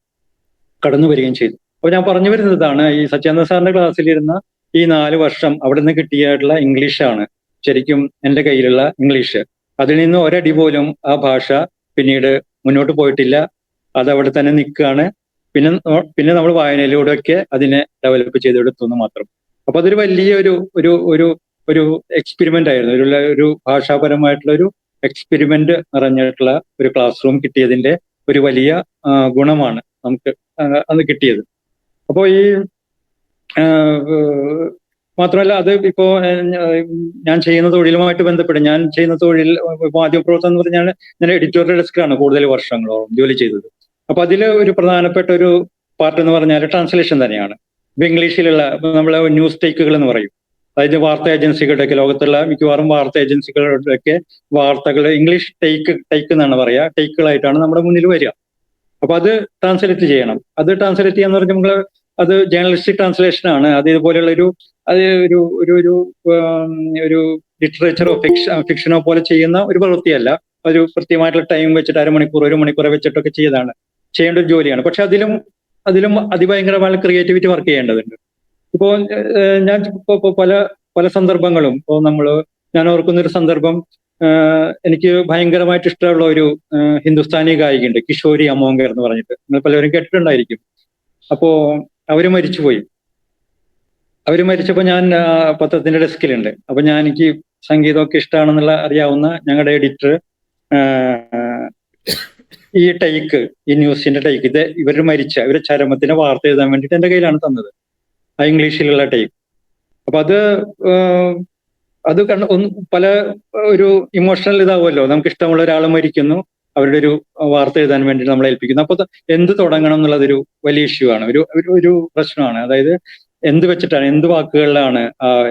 കടന്നു വരികയും ചെയ്തു. അപ്പോൾ ഞാൻ പറഞ്ഞു വരുന്നതാണ്, ഈ സച്ചിദാനന്ദ സാറിന്റെ ക്ലാസ്സിലിരുന്ന ഈ 4 വർഷം അവിടെ നിന്ന് കിട്ടിയിട്ടുള്ള ഇംഗ്ലീഷാണ് ശരിക്കും എൻ്റെ കയ്യിലുള്ള ഇംഗ്ലീഷ്. അതിൽ നിന്ന് ഒരടി പോലും ആ ഭാഷ പിന്നീട് മുന്നോട്ട് പോയിട്ടില്ല. അതവിടെ തന്നെ നിൽക്കുകയാണ്. പിന്നെ നമ്മൾ വായനയിലൂടെയൊക്കെ അതിനെ ഡെവലപ്പ് ചെയ്തെടുത്തു മാത്രം. അപ്പൊ അതൊരു വലിയ ഒരു എക്സ്പെരിമെന്റ് ആയിരുന്നു. ഒരു ഭാഷാപരമായിട്ടുള്ള ഒരു എക്സ്പെരിമെന്റ് നിറഞ്ഞിട്ടുള്ള ഒരു ക്ലാസ് റൂം കിട്ടിയതിന്റെ ഒരു വലിയ ഗുണമാണ് നമുക്ക് അന്ന് കിട്ടിയത്. അപ്പോൾ ഈ മാത്രമല്ല, അത് ഇപ്പോ ഞാൻ ചെയ്യുന്ന തൊഴിലുമായിട്ട് ബന്ധപ്പെട്ട് ഞാൻ ചെയ്യുന്ന തൊഴിൽ മാധ്യമപ്രവർത്തനം എന്ന് പറഞ്ഞാൽ ഞാൻ എഡിറ്റോറിയൽ ഡെസ്കിലാണ് കൂടുതൽ വർഷങ്ങളോളം ജോലി ചെയ്തത്. അപ്പൊ അതിൽ ഒരു പ്രധാനപ്പെട്ട ഒരു പാർട്ട് എന്ന് പറഞ്ഞാൽ ട്രാൻസ്ലേഷൻ തന്നെയാണ്. ഇപ്പൊ ഇംഗ്ലീഷിലുള്ള നമ്മളെ ന്യൂസ് ടേക്കുകൾ എന്ന് പറയും. അതായത് വാർത്താ ഏജൻസികളുടെയൊക്കെ, ലോകത്തുള്ള മിക്കവാറും വാർത്താ ഏജൻസികളുടെയൊക്കെ വാർത്തകൾ ഇംഗ്ലീഷ് ടേക്ക് എന്നാണ് പറയുക, ടേക്കുകളായിട്ടാണ് നമ്മുടെ മുന്നിൽ വരിക. അപ്പൊ അത് ട്രാൻസ്ലേറ്റ് ചെയ്യണം. അത് ട്രാൻസ്ലേറ്റ് ചെയ്യാന്ന് പറഞ്ഞാൽ നമ്മൾ അത് ജേർണലിസ്റ്റിക് ട്രാൻസ്ലേഷൻ ആണ്. അത് ഇതുപോലെയുള്ള ഒരു ലിറ്ററേച്ചറോ ഫിക്ഷനോ പോലെ ചെയ്യുന്ന ഒരു പ്രവൃത്തിയല്ല. ഒരു കൃത്യമായിട്ടുള്ള ടൈം വെച്ചിട്ട് 1 മണിക്കൂർ വെച്ചിട്ടൊക്കെ ചെയ്യേണ്ട ഒരു ജോലിയാണ്. പക്ഷെ അതിലും അതിഭയങ്കരമായ ക്രിയേറ്റിവിറ്റി വർക്ക് ചെയ്യേണ്ടതുണ്ട്. ഇപ്പോ ഞാൻ ഇപ്പോ പല സന്ദർഭങ്ങളും ഞാൻ ഓർക്കുന്നൊരു സന്ദർഭം, എനിക്ക് ഭയങ്കരമായിട്ട് ഇഷ്ടമുള്ള ഒരു ഹിന്ദുസ്ഥാനി ഗായികയുണ്ട്, കിഷോരി അമോങ്കർ എന്ന് പറഞ്ഞിട്ട്. നിങ്ങൾ പലവരും കേട്ടിട്ടുണ്ടായിരിക്കും. അപ്പോ അവര് മരിച്ചുപോയി. അവര് മരിച്ചപ്പോൾ ഞാൻ പത്രത്തിന്റെ ഡെസ്കിലുണ്ട്. അപ്പൊ എനിക്ക് സംഗീതമൊക്കെ ഇഷ്ടമാണെന്നുള്ള അറിയാവുന്ന ഞങ്ങളുടെ എഡിറ്റർ ഈ ന്യൂസിന്റെ ടേക്ക്, ഇവരുടെ ചരമത്തിന്റെ വാർത്ത എഴുതാൻ വേണ്ടിയിട്ട് എന്റെ കയ്യിലാണ് തന്നത്, ആ ഇംഗ്ലീഷിലുള്ള ടേക്ക്. അപ്പൊ അത് പല ഒരു ഇമോഷണൽ ഇതാവുമല്ലോ. നമുക്ക് ഇഷ്ടമുള്ള ഒരാൾ മരിക്കുന്നു, അവരുടെ ഒരു വാർത്ത എഴുതാൻ വേണ്ടി നമ്മളെ ഏൽപ്പിക്കുന്നു. അപ്പൊ എന്ത് തുടങ്ങണം എന്നുള്ളതൊരു വലിയ ഇഷ്യൂ ആണ്, ഒരു പ്രശ്നമാണ്. അതായത് എന്ത് വെച്ചിട്ടാണ്, എന്ത് വാക്കുകളിലാണ്.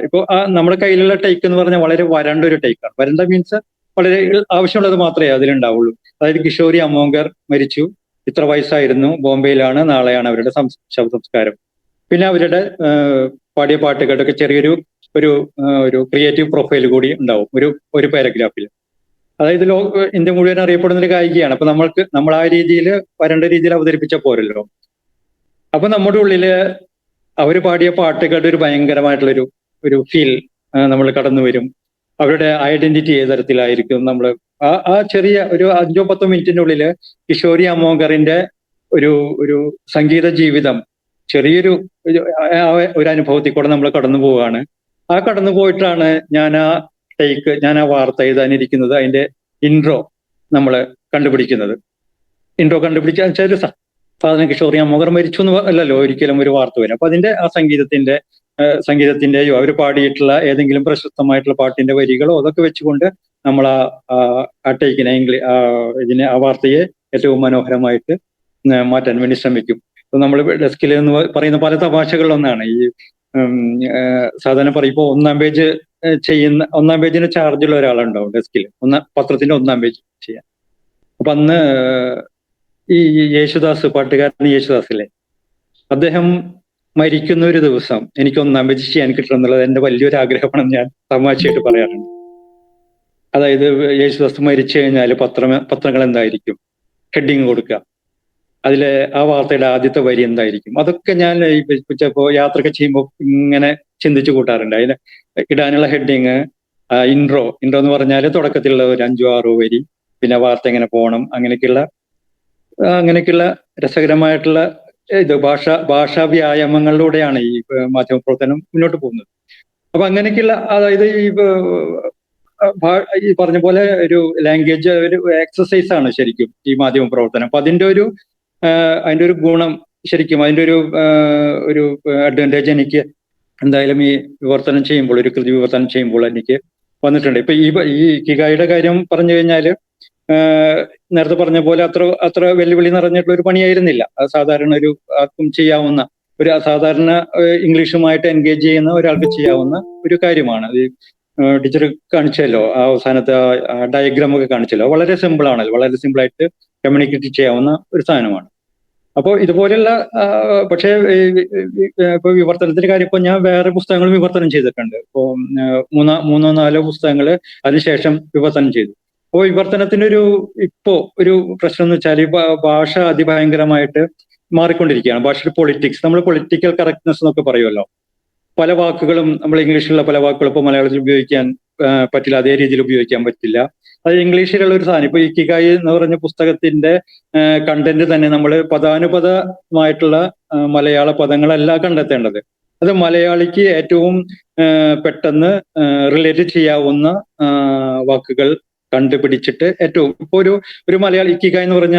ഇപ്പൊ നമ്മുടെ കയ്യിലുള്ള ടേക്ക് എന്ന് പറഞ്ഞാൽ വളരെ വരണ്ട ഒരു ടേക്കാണ്. വരണ്ട മീൻസ് വളരെ ആവശ്യമുള്ളത് മാത്രമേ അതിലുണ്ടാവുള്ളൂ. അതായത് കിഷോരി അമോങ്കർ മരിച്ചു, ഇത്ര വയസ്സായിരുന്നു, ബോംബെയിലാണ്, നാളെയാണ് അവരുടെ ശവസംസ്കാരം. പിന്നെ അവരുടെ പാടിയ പാട്ടുകളുടെ ചെറിയൊരു ഒരു ക്രിയേറ്റീവ് പ്രൊഫൈൽ കൂടി ഉണ്ടാവും ഒരു പാരഗ്രാഫിൽ. അതായത് ഇന്ത്യ മുഴുവൻ അറിയപ്പെടുന്ന ഒരു ഗായികയാണ്. അപ്പൊ നമ്മൾ ആ രീതിയിൽ വരേണ്ട രീതിയിൽ അവതരിപ്പിച്ച പോരല്ലോ. അപ്പൊ നമ്മുടെ ഉള്ളില് അവര് പാടിയ പാട്ടുകളുടെ ഒരു ഭയങ്കരമായിട്ടുള്ള ഒരു ഫീൽ നമ്മൾ കടന്നു വരും. അവരുടെ ഐഡന്റിറ്റി ഏത് തരത്തിലായിരിക്കും, നമ്മൾ ആ ചെറിയ ഒരു 5-10 മിനിറ്റിന്റെ ഉള്ളില് കിഷോരി അമോങ്കറിന്റെ ഒരു സംഗീത ജീവിതം ചെറിയൊരു അനുഭവത്തിൽ കൂടെ നമ്മൾ കടന്നു പോവുകയാണ്. ആ കടന്നു പോയിട്ടാണ് ഞാൻ ആ വാർത്ത എഴുതാനിരിക്കുന്നത്. അതിന്റെ ഇൻട്രോ നമ്മൾ കണ്ടുപിടിക്കുന്നത്. ഇൻട്രോ കണ്ടുപിടിച്ച ഒരു സാധനം കിഷോറി അമോങ്കർ മരിച്ചു എന്ന് അല്ലല്ലോ ഒരിക്കലും ഒരു വാർത്ത വരും. അപ്പൊ അതിന്റെ ആ സംഗീതത്തിന്റെയോ അവർ പാടിയിട്ടുള്ള ഏതെങ്കിലും പ്രശസ്തമായിട്ടുള്ള പാട്ടിന്റെ വരികളോ അതൊക്കെ വെച്ചുകൊണ്ട് നമ്മൾ ആ ടേക്കിനെ ആ വാർത്തയെ ഏറ്റവും മനോഹരമായിട്ട് മാറ്റാൻ വേണ്ടി ശ്രമിക്കും. ഇപ്പൊ നമ്മൾ ഡെസ്കിൽ എന്ന് പറയുന്ന പല തമാശകളിലൊന്നാണ് ഈ സാധാരണ പറയും. ഇപ്പൊ ഒന്നാം പേജിന് ചാർജുള്ള ഒരാളുണ്ടാവും ഡെസ്കിൽ, പത്രത്തിന്റെ 1-ാം പേജ് ചെയ്യാൻ. അപ്പൊ അന്ന് ഈ പാട്ടുകാരൻ യേശുദാസ് അല്ലേ, അദ്ദേഹം മരിക്കുന്ന ഒരു ദിവസം എനിക്ക് 1-ാം പേജ് ചെയ്യാൻ കിട്ടണം എന്നുള്ളത് എന്റെ വലിയൊരു ആഗ്രഹമാണെന്ന് ഞാൻ തമാശയായിട്ട് പറയാറുണ്ട്. അതായത് യേശുദാസ് മരിച്ചു കഴിഞ്ഞാൽ പത്രങ്ങൾ എന്തായിരിക്കും ഹെഡിങ് കൊടുക്കുക, അതിലെ ആ വാർത്തയുടെ ആദ്യത്തെ വരി എന്തായിരിക്കും, അതൊക്കെ ഞാൻ ചിലപ്പോ യാത്രയൊക്കെ ചെയ്യുമ്പോൾ ഇങ്ങനെ ചിന്തിച്ചു കൂട്ടാറുണ്ട്. അതിന് ഇടാനുള്ള ഹെഡിങ്, ഇൻട്രോ എന്ന് പറഞ്ഞാൽ തുടക്കത്തിലുള്ള ഒരു 5-6 വരി, പിന്നെ വാർത്ത എങ്ങനെ പോകണം, അങ്ങനെയൊക്കെയുള്ള രസകരമായിട്ടുള്ള ഭാഷാ വ്യായാമങ്ങളിലൂടെയാണ് ഈ മാധ്യമപ്രവർത്തനം മുന്നോട്ട് പോകുന്നത്. അപ്പൊ അങ്ങനെയൊക്കെയുള്ള, അതായത് ഈ പറഞ്ഞ പോലെ ഒരു ലാംഗ്വേജ് ഒരു എക്സസൈസ് ആണ് ശരിക്കും ഈ മാധ്യമപ്രവർത്തനം. അപ്പൊ അതിന്റെ ഒരു ഗുണം ശരിക്കും, അതിന്റെ ഒരു അഡ്വാൻറ്റേജ് എനിക്ക് എന്തായാലും ഈ വിവർത്തനം ചെയ്യുമ്പോൾ, ഒരു കൃതി വിവർത്തനം ചെയ്യുമ്പോൾ എനിക്ക് വന്നിട്ടുണ്ട്. ഇപ്പൊ ഈ കിഗായിയുടെ കാര്യം പറഞ്ഞു കഴിഞ്ഞാല് നേരത്തെ പറഞ്ഞ പോലെ അത്ര വെല്ലുവിളി നിറഞ്ഞിട്ടുള്ള ഒരു പണിയായിരുന്നില്ല. അത് സാധാരണ ആർക്കും ചെയ്യാവുന്ന, ഒരു അസാധാരണ ഇംഗ്ലീഷുമായിട്ട് എൻഗേജ് ചെയ്യുന്ന ഒരാൾക്ക് ചെയ്യാവുന്ന ഒരു കാര്യമാണ്. അത് ടീച്ചർ കാണിച്ചല്ലോ, ആ അവസാനത്തെ ഡയഗ്രാം ഒക്കെ കാണിച്ചല്ലോ, വളരെ സിമ്പിൾ ആണല്ലോ, വളരെ സിമ്പിളായിട്ട് കമ്മ്യൂണിക്കേറ്റ് ചെയ്യാവുന്ന ഒരു സാധനമാണ്. അപ്പോൾ ഇതുപോലെയുള്ള പക്ഷേ ഇപ്പൊ വിവർത്തനത്തിന്റെ കാര്യം, ഇപ്പൊ ഞാൻ വേറെ പുസ്തകങ്ങളും വിവർത്തനം ചെയ്തിട്ടുണ്ട്. ഇപ്പോ 3-4 പുസ്തകങ്ങൾ അതിനുശേഷം വിവർത്തനം ചെയ്തു. അപ്പോൾ വിവർത്തനത്തിന്റെ ഒരു പ്രശ്നം എന്ന് വെച്ചാൽ ഭാഷ അതിഭയങ്കരമായിട്ട് മാറിക്കൊണ്ടിരിക്കുകയാണ്. ഭാഷയുടെ പൊളിറ്റിക്സ്, നമ്മൾ പൊളിറ്റിക്കൽ കറക്റ്റ്നെസ് എന്നൊക്കെ പറയുമല്ലോ. പല വാക്കുകളും നമ്മൾ ഇംഗ്ലീഷിലുള്ള പല വാക്കുകളും ഇപ്പോൾ മലയാളത്തിൽ ഉപയോഗിക്കാൻ പറ്റില്ല, അതേ രീതിയിൽ ഉപയോഗിക്കാൻ പറ്റില്ല. അത് ഇംഗ്ലീഷിലുള്ള ഒരു സാധനം. ഇപ്പൊ ഇക്കിഗായി എന്ന് പറഞ്ഞ പുസ്തകത്തിന്റെ കണ്ടന്റ് തന്നെ നമ്മൾ പദാനുപദമായിട്ടുള്ള മലയാള പദങ്ങളല്ല കണ്ടെത്തേണ്ടത്. അത് മലയാളിക്ക് ഏറ്റവും പെട്ടെന്ന് റിലേറ്റ് ചെയ്യാവുന്ന വാക്കുകൾ കണ്ടുപിടിച്ചിട്ട് ഏറ്റവും ഇപ്പൊ ഒരു മലയാളി ഇക്കിഗായി എന്ന് പറഞ്ഞ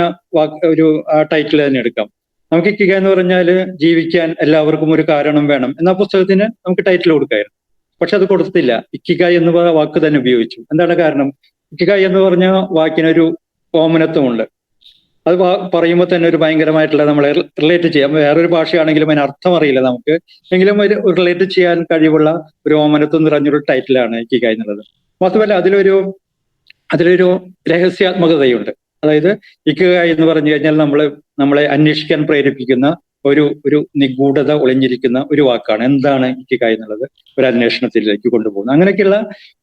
ഒരു ടൈറ്റിൽ തന്നെ എടുക്കാം. നമുക്ക് ഇക്കിഗായി എന്ന് പറഞ്ഞാൽ ജീവിക്കാൻ എല്ലാവർക്കും ഒരു കാരണം വേണം എന്ന പുസ്തകത്തിന് നമുക്ക് ടൈറ്റിൽ കൊടുക്കായിരുന്നു. പക്ഷെ അത് കൊടുത്തില്ല, ഇക്കിഗായി എന്ന് പറഞ്ഞ വാക്ക് തന്നെ ഉപയോഗിച്ചു. എന്താണ് കാരണം? ഇക്കിഗായി എന്ന് പറഞ്ഞ വാക്കിനൊരു ഓമനത്വമുണ്ട്. അത് പറയുമ്പോൾ തന്നെ ഒരു ഭയങ്കരമായിട്ടുള്ള നമ്മളെ റിലേറ്റ് ചെയ്യാം. വേറൊരു ഭാഷയാണെങ്കിലും അതിന് അർത്ഥം അറിയില്ല നമുക്ക്, എങ്കിലും ഒരു റിലേറ്റ് ചെയ്യാൻ കഴിവുള്ള ഒരു ഓമനത്വം നിറഞ്ഞൊരു ടൈറ്റിലാണ് ഇക്കിഗായി എന്നുള്ളത്. മാത്രമല്ല അതിലൊരു രഹസ്യാത്മകതയുണ്ട്. അതായത് ഇക്കിഗായി എന്ന് പറഞ്ഞു കഴിഞ്ഞാൽ നമ്മളെ അന്വേഷിക്കാൻ പ്രേരിപ്പിക്കുന്ന ഒരു നിഗൂഢത ഒളിഞ്ഞിരിക്കുന്ന ഒരു വാക്കാണ്. എന്താണ് ഇക്കിഗായി എന്നുള്ളത് ഒരു അന്വേഷണത്തിലേക്ക് കൊണ്ടുപോകുന്നത്. അങ്ങനെയൊക്കെയുള്ള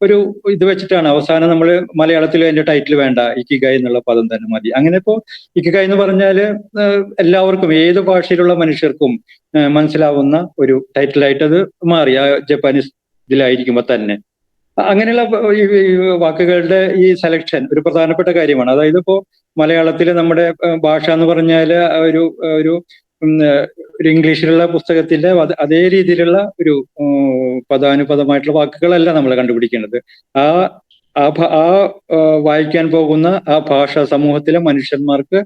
ഒരു ഇത് വെച്ചിട്ടാണ് അവസാനം നമ്മൾ മലയാളത്തിൽ അതിന്റെ ടൈറ്റിൽ വേണ്ട, ഇക്കിഗായി എന്നുള്ള പദം തന്നെ മതി. അങ്ങനെ ഇപ്പോ ഇക്കിഗായി എന്ന് പറഞ്ഞാൽ എല്ലാവർക്കും, ഏത് ഭാഷയിലുള്ള മനുഷ്യർക്കും മനസ്സിലാവുന്ന ഒരു ടൈറ്റിലായിട്ട് അത് മാറി ആ ജപ്പാനീസ് ഇതിലായിരിക്കുമ്പോൾ തന്നെ. അങ്ങനെയുള്ള ഈ വാക്കുകളുടെ ഈ സെലക്ഷൻ ഒരു പ്രധാനപ്പെട്ട കാര്യമാണ്. അതായത് ഇപ്പോ മലയാളത്തില് നമ്മുടെ ഭാഷ എന്ന് പറഞ്ഞാൽ ഒരു ഇംഗ്ലീഷിലുള്ള പുസ്തകത്തിന്റെ അതേ രീതിയിലുള്ള ഒരു പദാനുപദമായിട്ടുള്ള വാക്കുകളല്ല നമ്മൾ കണ്ടുപിടിക്കേണ്ടത്. ആ വായിക്കാൻ പോകുന്ന ആ ഭാഷ സമൂഹത്തിലെ മനുഷ്യന്മാർക്ക്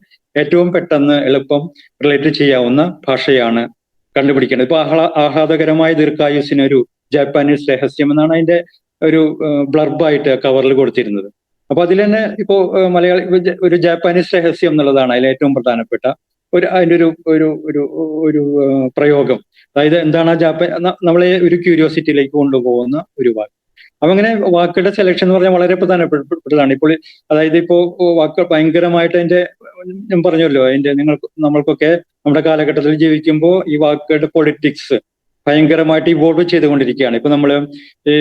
ഏറ്റവും പെട്ടെന്ന് എളുപ്പം റിലേറ്റ് ചെയ്യാവുന്ന ഭാഷയാണ് കണ്ടുപിടിക്കേണ്ടത്. ഇപ്പൊ ആഹ്ലാദകരമായ ദീർഘായുസിനൊരു ജാപ്പാനീസ് രഹസ്യം എന്നാണ് അതിന്റെ ഒരു ബ്ലർബായിട്ട് കവറിൽ കൊടുത്തിരുന്നത്. അപ്പൊ അതിൽ തന്നെ ഇപ്പോ മലയാളി ഒരു ജാപ്പാനീസ് രഹസ്യം എന്നുള്ളതാണ് അതിൽ ഏറ്റവും പ്രധാനപ്പെട്ട അതിന്റെ ഒരു പ്രയോഗം. അതായത് എന്താണ് നമ്മളെ ഒരു ക്യൂരിയോസിറ്റിയിലേക്ക് കൊണ്ടുപോകുന്ന ഒരു വാക്ക്. അപ്പൊ അങ്ങനെ വാക്കുകളുടെ സെലക്ഷൻ എന്ന് പറഞ്ഞാൽ വളരെ പ്രധാനപ്പെട്ടതാണ്. ഇപ്പോൾ അതായത് ഇപ്പോ വാക്കുകൾ ഭയങ്കരമായിട്ട് ഞാൻ പറഞ്ഞല്ലോ, നമ്മൾക്കൊക്കെ നമ്മുടെ കാലഘട്ടത്തിൽ ജീവിക്കുമ്പോൾ ഈ വാക്കുകളുടെ പൊളിറ്റിക്സ് ഭയങ്കരമായിട്ട് ഇവോൾവ് ചെയ്തുകൊണ്ടിരിക്കുകയാണ്. ഇപ്പൊ നമ്മള് ഈ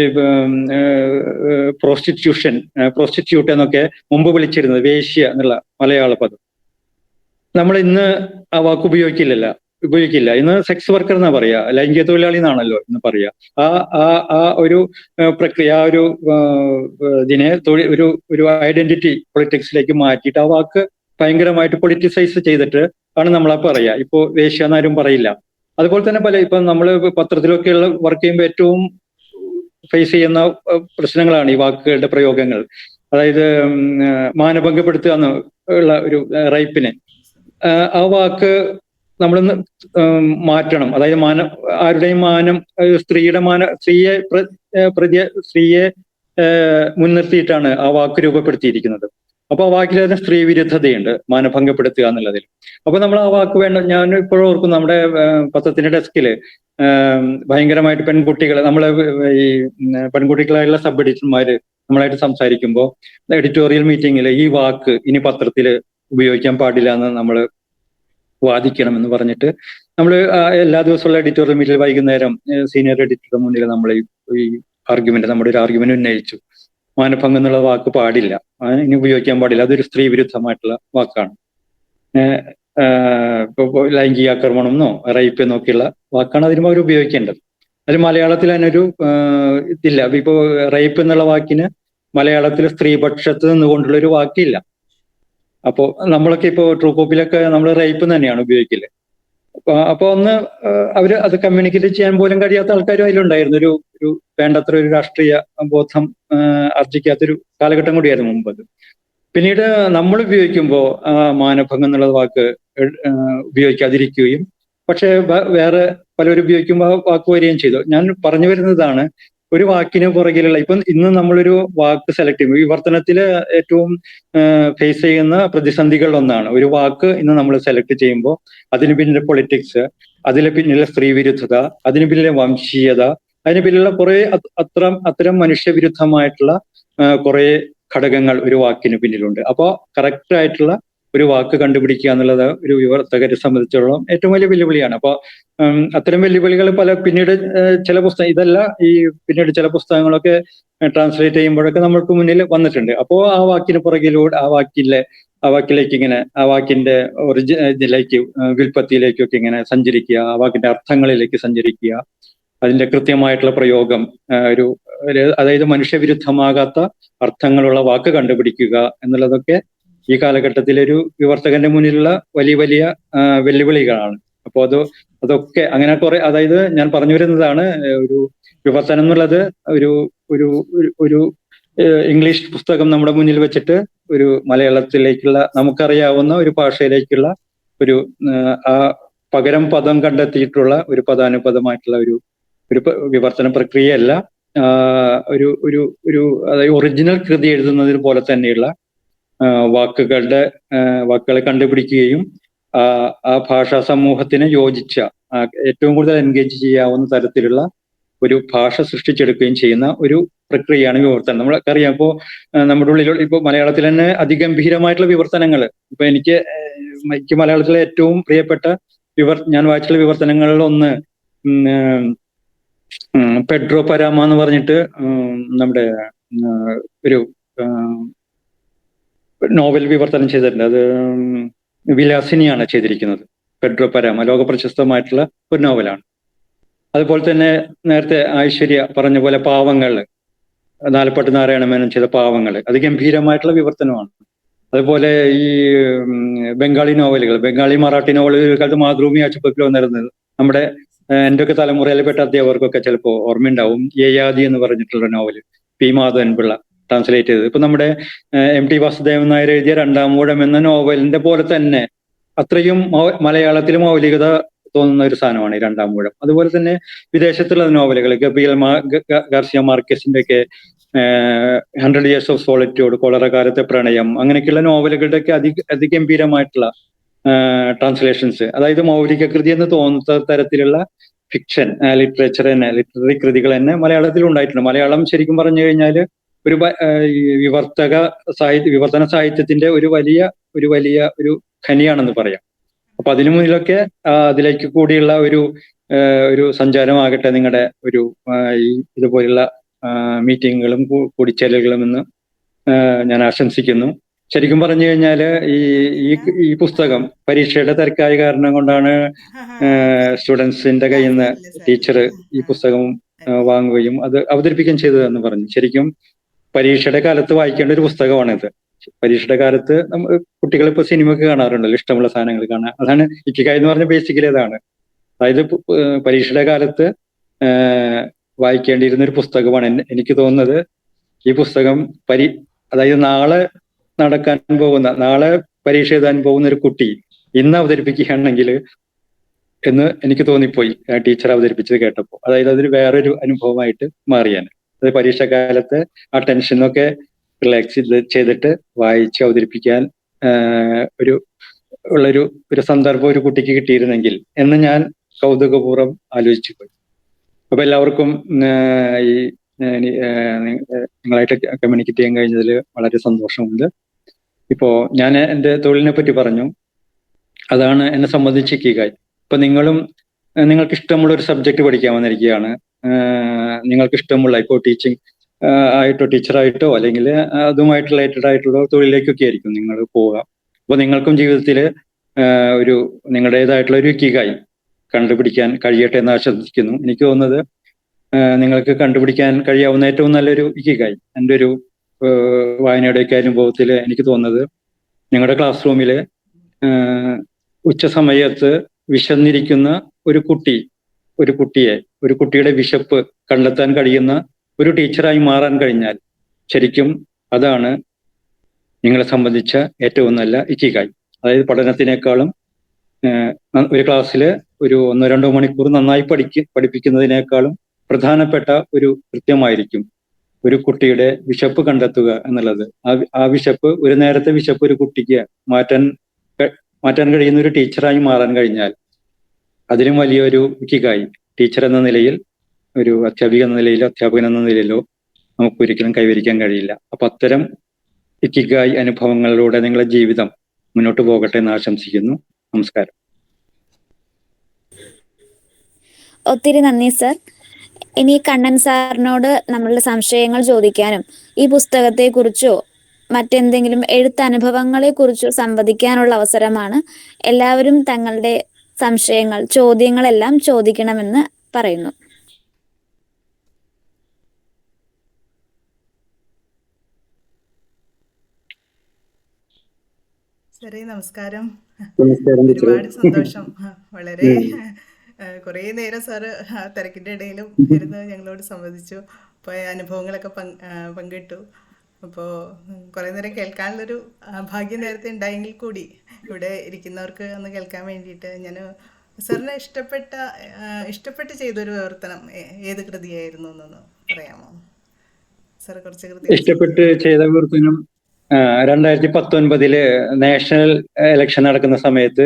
പ്രോസ്റ്റിറ്റ്യൂട്ട് എന്നൊക്കെ മുമ്പ് വിളിച്ചിരുന്നത് വേശ്യ എന്നുള്ള മലയാള പദം നമ്മൾ ഇന്ന് ആ വാക്ക് ഉപയോഗിക്കില്ല. ഇന്ന് സെക്സ് വർക്കർ എന്നാ പറയാ, ലൈംഗിക തൊഴിലാളി എന്നാണല്ലോ ഇന്ന് പറയാ. ആ ഒരു പ്രക്രിയ, ആ ഒരു ഇതിനെ ഒരു ഐഡന്റിറ്റി പൊളിറ്റിക്സിലേക്ക് മാറ്റിയിട്ട് ആ വാക്ക് ഭയങ്കരമായിട്ട് പൊളിറ്റിസൈസ് ചെയ്തിട്ട് ആണ് നമ്മളാ പറയാ. ഇപ്പോ വേശ്യ എന്നാരും പറയില്ല. അതുപോലെ തന്നെ ഇപ്പൊ നമ്മള് പത്രത്തിലൊക്കെയുള്ള വർക്ക് ചെയ്യുമ്പോൾ ഏറ്റവും ഫേസ് ചെയ്യുന്ന പ്രശ്നങ്ങളാണ് ഈ വാക്കുകളുടെ പ്രയോഗങ്ങൾ. അതായത് മാനഭംഗപ്പെടുത്തുക എന്നുള്ള ഒരു റൈപ്പിന് ആ വാക്ക് നമ്മളൊന്ന് മാറ്റണം. അതായത് ആരുടെയും മാനം, സ്ത്രീയെ മുൻനിർത്തിയിട്ടാണ് ആ വാക്ക് രൂപപ്പെടുത്തിയിരിക്കുന്നത്. അപ്പൊ ആ വാക്കിൽ തന്നെ സ്ത്രീ വിരുദ്ധതയുണ്ട്, മാനഭംഗപ്പെടുത്തുക എന്നുള്ളതിൽ. അപ്പൊ നമ്മൾ ആ വാക്ക് വേണ്ട. ഞാൻ ഇപ്പോഴും ഓർക്കും, നമ്മുടെ പത്രത്തിന്റെ ഡെസ്കില് ഭയങ്കരമായിട്ട് ഈ പെൺകുട്ടികളായിട്ടുള്ള സബ് എഡിറ്റർമാര് നമ്മളായിട്ട് സംസാരിക്കുമ്പോൾ എഡിറ്റോറിയൽ മീറ്റിങ്ങിൽ ഈ വാക്ക് ഇനി പത്രത്തിൽ ഉപയോഗിക്കാൻ പാടില്ല എന്ന് നമ്മൾ വാദിക്കണം എന്ന് പറഞ്ഞിട്ട് നമ്മൾ എല്ലാ ദിവസമുള്ള എഡിറ്റോറിയൽ മീറ്റിൽ വൈകുന്നേരം സീനിയർ എഡിറ്ററുടെ മുന്നിൽ നമ്മൾ ഈ നമ്മുടെ ഒരു ആർഗ്യുമെന്റ് ഉന്നയിച്ചു. മാനഭംഗം എന്നുള്ള വാക്ക് പാടില്ല, ഇനി ഉപയോഗിക്കാൻ പാടില്ല, അതൊരു സ്ത്രീ വിരുദ്ധമായിട്ടുള്ള വാക്കാണ്. ഇപ്പൊ ലൈംഗികാക്രമണം എന്നോ റേപ്പ് എന്നൊക്കെയുള്ള വാക്കാണ് അതിന് അവർ ഉപയോഗിക്കേണ്ടത്. അതിൽ മലയാളത്തിൽ അതിനൊരു ഇതില്ല. ഇപ്പൊ റേപ്പ് എന്നുള്ള വാക്കിന് മലയാളത്തിൽ സ്ത്രീപക്ഷത്ത് നിന്നുകൊണ്ടുള്ള ഒരു വാക്കില്ല. അപ്പോ നമ്മളൊക്കെ ഇപ്പോ ട്രൂ കോപ്പിലൊക്കെ നമ്മൾ റേപ്പ് തന്നെയാണ് ഉപയോഗിക്കല്. അപ്പൊ ഒന്ന് അവര് അത് കമ്മ്യൂണിക്കേറ്റ് ചെയ്യാൻ പോലും കഴിയാത്ത ആൾക്കാരും അതിലുണ്ടായിരുന്നു. ഒരു വേണ്ടത്ര ഒരു രാഷ്ട്രീയ ബോധം ആർജിക്കാത്തൊരു കാലഘട്ടം കൂടിയായിരുന്നു മുമ്പ്. പിന്നീട് നമ്മൾ ഉപയോഗിക്കുമ്പോൾ മാനഭംഗം എന്നുള്ള വാക്ക് ഉപയോഗിക്കാതിരിക്കുകയും, പക്ഷെ വേറെ പലരും ഉപയോഗിക്കുമ്പോൾ വാക്ക് വരികയും ചെയ്തു. ഞാൻ പറഞ്ഞു വരുന്നതാണ്, ഒരു വാക്കിന് പുറകിലുള്ള ഇന്ന് നമ്മളൊരു വാക്ക് സെലക്ട് ചെയ്യുമ്പോൾ വിവർത്തനത്തില് ഏറ്റവും ഫേസ് ചെയ്യുന്ന പ്രതിസന്ധികളിലൊന്നാണ് ഒരു വാക്ക് ഇന്ന് നമ്മൾ സെലക്ട് ചെയ്യുമ്പോൾ അതിന് പിന്നിലെ പൊളിറ്റിക്സ്, അതിന് പിന്നിലെ സ്ത്രീ വിരുദ്ധത, അതിന് പിന്നിലെ വംശീയത, അതിന് പിന്നിലുള്ള കുറെ അത്തരം മനുഷ്യവിരുദ്ധമായിട്ടുള്ള കുറെ ഘടകങ്ങൾ ഒരു വാക്കിന് പിന്നിലുണ്ട്. അപ്പോൾ കറക്റ്റ് ആയിട്ടുള്ള ഒരു വാക്ക് കണ്ടുപിടിക്കുക എന്നുള്ളത് ഒരു വിവർത്തകരെ സംബന്ധിച്ചിടത്തോളം ഏറ്റവും വലിയ വെല്ലുവിളിയാണ്. അപ്പോൾ അത്തരം വെല്ലുവിളികൾ പിന്നീട് ചില പിന്നീട് ചില പുസ്തകങ്ങളൊക്കെ ട്രാൻസ്ലേറ്റ് ചെയ്യുമ്പോഴൊക്കെ നമ്മൾക്ക് മുന്നിൽ വന്നിട്ടുണ്ട്. അപ്പോൾ ആ വാക്കിന് പുറകിലൂടെ ആ വാക്കിലേക്ക് ഇങ്ങനെ ആ വാക്കിന്റെ ഇതിലേക്ക് വ്യുൽപ്പത്തിയിലേക്കൊക്കെ ഇങ്ങനെ സഞ്ചരിക്കുക, ആ വാക്കിന്റെ അർത്ഥങ്ങളിലേക്ക് സഞ്ചരിക്കുക, അതിന്റെ കൃത്യമായിട്ടുള്ള പ്രയോഗം, ഒരു അതായത് മനുഷ്യവിരുദ്ധമാകാത്ത അർത്ഥങ്ങളുള്ള വാക്ക് കണ്ടുപിടിക്കുക എന്നുള്ളതൊക്കെ ഈ കാലഘട്ടത്തിലൊരു വിവർത്തകന്റെ മുന്നിലുള്ള വലിയ വലിയ വെല്ലുവിളികളാണ്. അപ്പോൾ അതൊക്കെ അങ്ങനെ കുറെ, അതായത് ഞാൻ പറഞ്ഞു വരുന്നതാണ്, ഒരു വിവർത്തനം എന്നുള്ളത് ഒരു ഒരു ഒരു ഇംഗ്ലീഷ് പുസ്തകം നമ്മുടെ മുന്നിൽ വെച്ചിട്ട് ഒരു മലയാളത്തിലേക്കുള്ള നമുക്കറിയാവുന്ന ഒരു ഭാഷയിലേക്കുള്ള ഒരു ആ പകരം പദം കണ്ടെത്തിയിട്ടുള്ള ഒരു പദാനുപദമായിട്ടുള്ള ഒരു വിവർത്തന പ്രക്രിയയല്ല. ഒരു ഒരു ഒരു അതായത് ഒറിജിനൽ കൃതി എഴുതുന്നതിന് പോലെ തന്നെയുള്ള വാക്കുകളെ കണ്ടുപിടിക്കുകയും ആ ഭാഷാ സമൂഹത്തിന് യോജിച്ച ഏറ്റവും കൂടുതൽ എൻഗേജ് ചെയ്യാവുന്ന തരത്തിലുള്ള ഒരു ഭാഷ സൃഷ്ടിച്ചെടുക്കുകയും ചെയ്യുന്ന ഒരു പ്രക്രിയയാണ് വിവർത്തനം. നമ്മൾക്കറിയാം, ഇപ്പോ നമ്മുടെ ഉള്ളിൽ ഇപ്പൊ മലയാളത്തിൽ തന്നെ അതിഗംഭീരമായിട്ടുള്ള വിവർത്തനങ്ങൾ, ഇപ്പൊ എനിക്ക് മലയാളത്തിലെ ഏറ്റവും പ്രിയപ്പെട്ട ഞാൻ വായിച്ചുള്ള വിവർത്തനങ്ങളിൽ ഒന്ന് പെഡ്രോ പരാമ എന്ന് പറഞ്ഞിട്ട് നമ്മുടെ ഒരു നോവൽ വിവർത്തനം ചെയ്തിട്ടുണ്ട്. അത് വിലാസിനിയാണ് ചെയ്തിരിക്കുന്നത്. പെഡ്രോ പരാമ ലോക പ്രശസ്തമായിട്ടുള്ള ഒരു നോവലാണ്. അതുപോലെ തന്നെ നേരത്തെ ഐശ്വര്യ പറഞ്ഞ പോലെ പാവങ്ങൾ, നാലപ്പാട്ട് നാരായണ മേനോൻ ചെയ്ത പാവങ്ങൾ, അത് ഗംഭീരമായിട്ടുള്ള വിവർത്തനമാണ്. അതുപോലെ ഈ ബംഗാളി നോവലുകൾ, ബംഗാളി മറാഠി നോവലുകൾക്ക് മാതൃഭൂമി ആശുപത്രിയിൽ വന്നിരുന്നത് നമ്മുടെ എൻ്റെ ഒക്കെ തലമുറയിൽ പെട്ട അധ്യാപകർക്കൊക്കെ ചിലപ്പോൾ ഓർമ്മയുണ്ടാവും. യയാതി എന്ന് പറഞ്ഞിട്ടുള്ള novel P Madhavan Pillai translate ചെയ്തത്. ഇപ്പൊ നമ്മുടെ MT വാസുദേവൻ നായർ എഴുതിയ രണ്ടാമൂഴം എന്ന നോവലിന്റെ പോലെ തന്നെ അത്രയും മലയാളത്തിൽ മൗലികത തോന്നുന്ന ഒരു സാധനമാണ് ഈ രണ്ടാമൂഴം. അതുപോലെ തന്നെ വിദേശത്തുള്ള നോവലുകൾ, ഗബ്രിയൽ ഗാർസിയ മാർക്കസിന്റെ ഒക്കെ 100 Years of Solitude, കൊളറക്കാലത്തെ പ്രണയം, അങ്ങനെയൊക്കെയുള്ള നോവലുകളുടെയൊക്കെ അതിഗംഭീരമായിട്ടുള്ള ട്രാൻസ്ലേഷൻസ്, അതായത് മൗലിക കൃതി എന്ന് തോന്നുന്ന തരത്തിലുള്ള ഫിക്ഷൻ ലിറ്ററേച്ചർ തന്നെ, ലിറ്റററി കൃതികൾ തന്നെ മലയാളത്തിൽ ഉണ്ടായിട്ടുണ്ട്. മലയാളം ശരിക്കും പറഞ്ഞു കഴിഞ്ഞാൽ ഒരു വിവർത്തന സാഹിത്യത്തിന്റെ ഒരു വലിയ ഖനിയാണെന്ന് പറയാം. അപ്പൊ അതിനു മുന്നിലൊക്കെ അതിലേക്ക് കൂടിയുള്ള ഒരു സഞ്ചാരമാകട്ടെ നിങ്ങളുടെ ഇതുപോലുള്ള മീറ്റിങ്ങുകളും കൂടിച്ചേരലുകളും എന്ന് ഞാൻ ആശംസിക്കുന്നു. ശരിക്കും പറഞ്ഞു കഴിഞ്ഞാൽ ഈ പുസ്തകം പരീക്ഷയുടെ തിരക്കായ കാരണം കൊണ്ടാണ് സ്റ്റുഡൻസിന്റെ കയ്യിൽ നിന്ന് ടീച്ചർ ഈ പുസ്തകം വാങ്ങുകയും അത് അവതരിപ്പിക്കുകയും ചെയ്തതെന്ന് പറഞ്ഞു. ശരിക്കും പരീക്ഷയുടെ കാലത്ത് വായിക്കേണ്ട ഒരു പുസ്തകമാണിത്. പരീക്ഷയുടെ കാലത്ത് കുട്ടികൾ ഇപ്പൊ സിനിമയൊക്കെ കാണാറുണ്ടല്ലോ, ഇഷ്ടമുള്ള സാധനങ്ങൾ കാണാൻ. അതാണ് ഇക്കിഗായ് എന്ന് പറഞ്ഞ ബേസിക്കലി അതാണ്. അതായത് പരീക്ഷയുടെ കാലത്ത് വായിക്കേണ്ടിയിരുന്ന ഒരു പുസ്തകമാണ്. എനിക്ക് തോന്നുന്നത് ഈ പുസ്തകം അതായത് നാളെ പരീക്ഷ എഴുതാൻ പോകുന്ന ഒരു കുട്ടി ഇന്ന് അവതരിപ്പിക്കുകയാണെങ്കിൽ എന്ന് എനിക്ക് തോന്നിപ്പോയി ടീച്ചർ അവതരിപ്പിച്ചത് കേട്ടപ്പോൾ. അതായത് അതൊരു വേറൊരു അനുഭവമായിട്ട് മാറിയാണ്. അത് പരീക്ഷാകാലത്ത് ആ ടെൻഷനൊക്കെ റിലാക്സ് ചെയ്തിട്ട് വായിച്ച് അവതരിപ്പിക്കാൻ ഒരു സന്ദർഭം ഒരു കുട്ടിക്ക് കിട്ടിയിരുന്നെങ്കിൽ എന്ന് ഞാൻ കൗതുകപൂർവ്വം ആലോചിച്ചു പോയി. അപ്പൊ എല്ലാവർക്കും നിങ്ങളായിട്ട് കമ്മ്യൂണിക്കേറ്റ് ചെയ്യാൻ കഴിഞ്ഞതിൽ വളരെ സന്തോഷമുണ്ട്. ഇപ്പോ ഞാൻ എൻ്റെ തൊഴിലിനെ പറ്റി പറഞ്ഞു. അതാണ് എന്നെ സംബന്ധിച്ച് ഇക്കിഗായ്. ഇപ്പൊ നിങ്ങൾക്ക് ഇഷ്ടമുള്ള ഒരു സബ്ജക്ട് പഠിക്കാൻ വന്നിരിക്കുകയാണ്. നിങ്ങൾക്ക് ഇഷ്ടമുള്ള ഇപ്പോൾ ടീച്ചിങ് ആയിട്ടോ ടീച്ചറായിട്ടോ അല്ലെങ്കിൽ അതുമായിട്ട് റിലേറ്റഡ് ആയിട്ടുള്ള തൊഴിലേക്കൊക്കെ ആയിരിക്കും നിങ്ങൾ പോവുക. അപ്പൊ നിങ്ങൾക്കും ജീവിതത്തിൽ നിങ്ങളുടേതായിട്ടുള്ള ഒരു ഇക്കിഗായ് കണ്ടുപിടിക്കാൻ കഴിയട്ടെ എന്ന് ആശംസിക്കുന്നു. എനിക്ക് തോന്നുന്നത് നിങ്ങൾക്ക് കണ്ടുപിടിക്കാൻ കഴിയാവുന്ന ഏറ്റവും നല്ലൊരു ഇക്കിഗായ്, എൻ്റെ ഒരു വായനയുടെയൊക്കെ അനുഭവത്തിൽ എനിക്ക് തോന്നുന്നത്, നിങ്ങളുടെ ക്ലാസ് റൂമിൽ ഉച്ച സമയത്ത് വിശന്നിരിക്കുന്ന ഒരു കുട്ടിയുടെ വിശപ്പ് കണ്ടെത്താൻ കഴിയുന്ന ഒരു ടീച്ചറായി മാറാൻ കഴിഞ്ഞാൽ ശരിക്കും അതാണ് നിങ്ങളെ സംബന്ധിച്ച ഏറ്റവും നല്ല ഇക്കിഗായ്. അതായത് പഠനത്തിനേക്കാളും ഒരു ക്ലാസ്സിൽ ഒരു 1-2 മണിക്കൂർ നന്നായി പഠിപ്പിക്കുന്നതിനേക്കാളും പ്രധാനപ്പെട്ട ഒരു കൃത്യമായിരിക്കും ഒരു കുട്ടിയുടെ വിശപ്പ് കണ്ടെത്തുക എന്നുള്ളത്. ആ വിശപ്പ്, ഒരു നേരത്തെ വിശപ്പ് ഒരു കുട്ടിക്ക് മാറ്റാൻ കഴിയുന്ന ഒരു ടീച്ചറായി മാറാൻ കഴിഞ്ഞാൽ അതിലും വലിയൊരു ഇക്കിഗായ് ടീച്ചർ എന്ന നിലയിൽ, ഒരു അധ്യാപിക എന്ന നിലയിലോ അധ്യാപകൻ എന്ന നിലയിലോ നമുക്ക് ഒരിക്കലും കൈവരിക്കാൻ കഴിയില്ല. അപ്പൊ അത്തരം ഇക്കിഗായ് അനുഭവങ്ങളിലൂടെ നിങ്ങളുടെ ജീവിതം മുന്നോട്ട് പോകട്ടെ എന്ന് ആശംസിക്കുന്നു. നമസ്കാരം. ഒത്തിരി നന്ദി സർ. ഇനി കണ്ണൻ സാറിനോട് നമ്മളുടെ സംശയങ്ങൾ ചോദിക്കാനും ഈ പുസ്തകത്തെക്കുറിച്ചോ മറ്റെന്തെങ്കിലും എഴുത്തനുഭവങ്ങളെ കുറിച്ചോ സംവദിക്കാനുള്ള അവസരമാണ്. എല്ലാവരും തങ്ങളുടെ സംശയങ്ങൾ, ചോദ്യങ്ങളെല്ലാം ചോദിക്കണമെന്ന് പറയുന്നു. സാറേ നമസ്കാരം. നമസ്കാരം ടീച്ചറെ. ഒരുപാട് സന്തോഷം. വളരെ ഉം. കുറേ നേരം സാറ് തിരക്കിൻ്റെ ഇടയിലും ഇരുന്ന് ഞങ്ങളോട് സംവദിച്ചു. പോയ അനുഭവങ്ങളൊക്കെ പങ്കിട്ടു. അപ്പോൾ കുറേ നേരം കേൾക്കാനുള്ളൊരു ഭാഗ്യം നേരത്തെ ഉണ്ടായെങ്കിൽ കൂടി ഇവിടെ ഇരിക്കുന്നവർക്ക് ഒന്ന് കേൾക്കാൻ വേണ്ടിയിട്ട് ഞാൻ സാറിന് ഇഷ്ടപ്പെട്ട് ചെയ്തൊരു വിവർത്തനം ഏത് കൃതിയായിരുന്നു എന്നൊന്ന് പറയാമോ? സാർ കുറച്ച് കൃതികൾ ഇഷ്ടപ്പെട്ട് ചെയ്ത വിവർത്തനം 2019 നാഷണൽ ഇലക്ഷൻ നടക്കുന്ന സമയത്ത്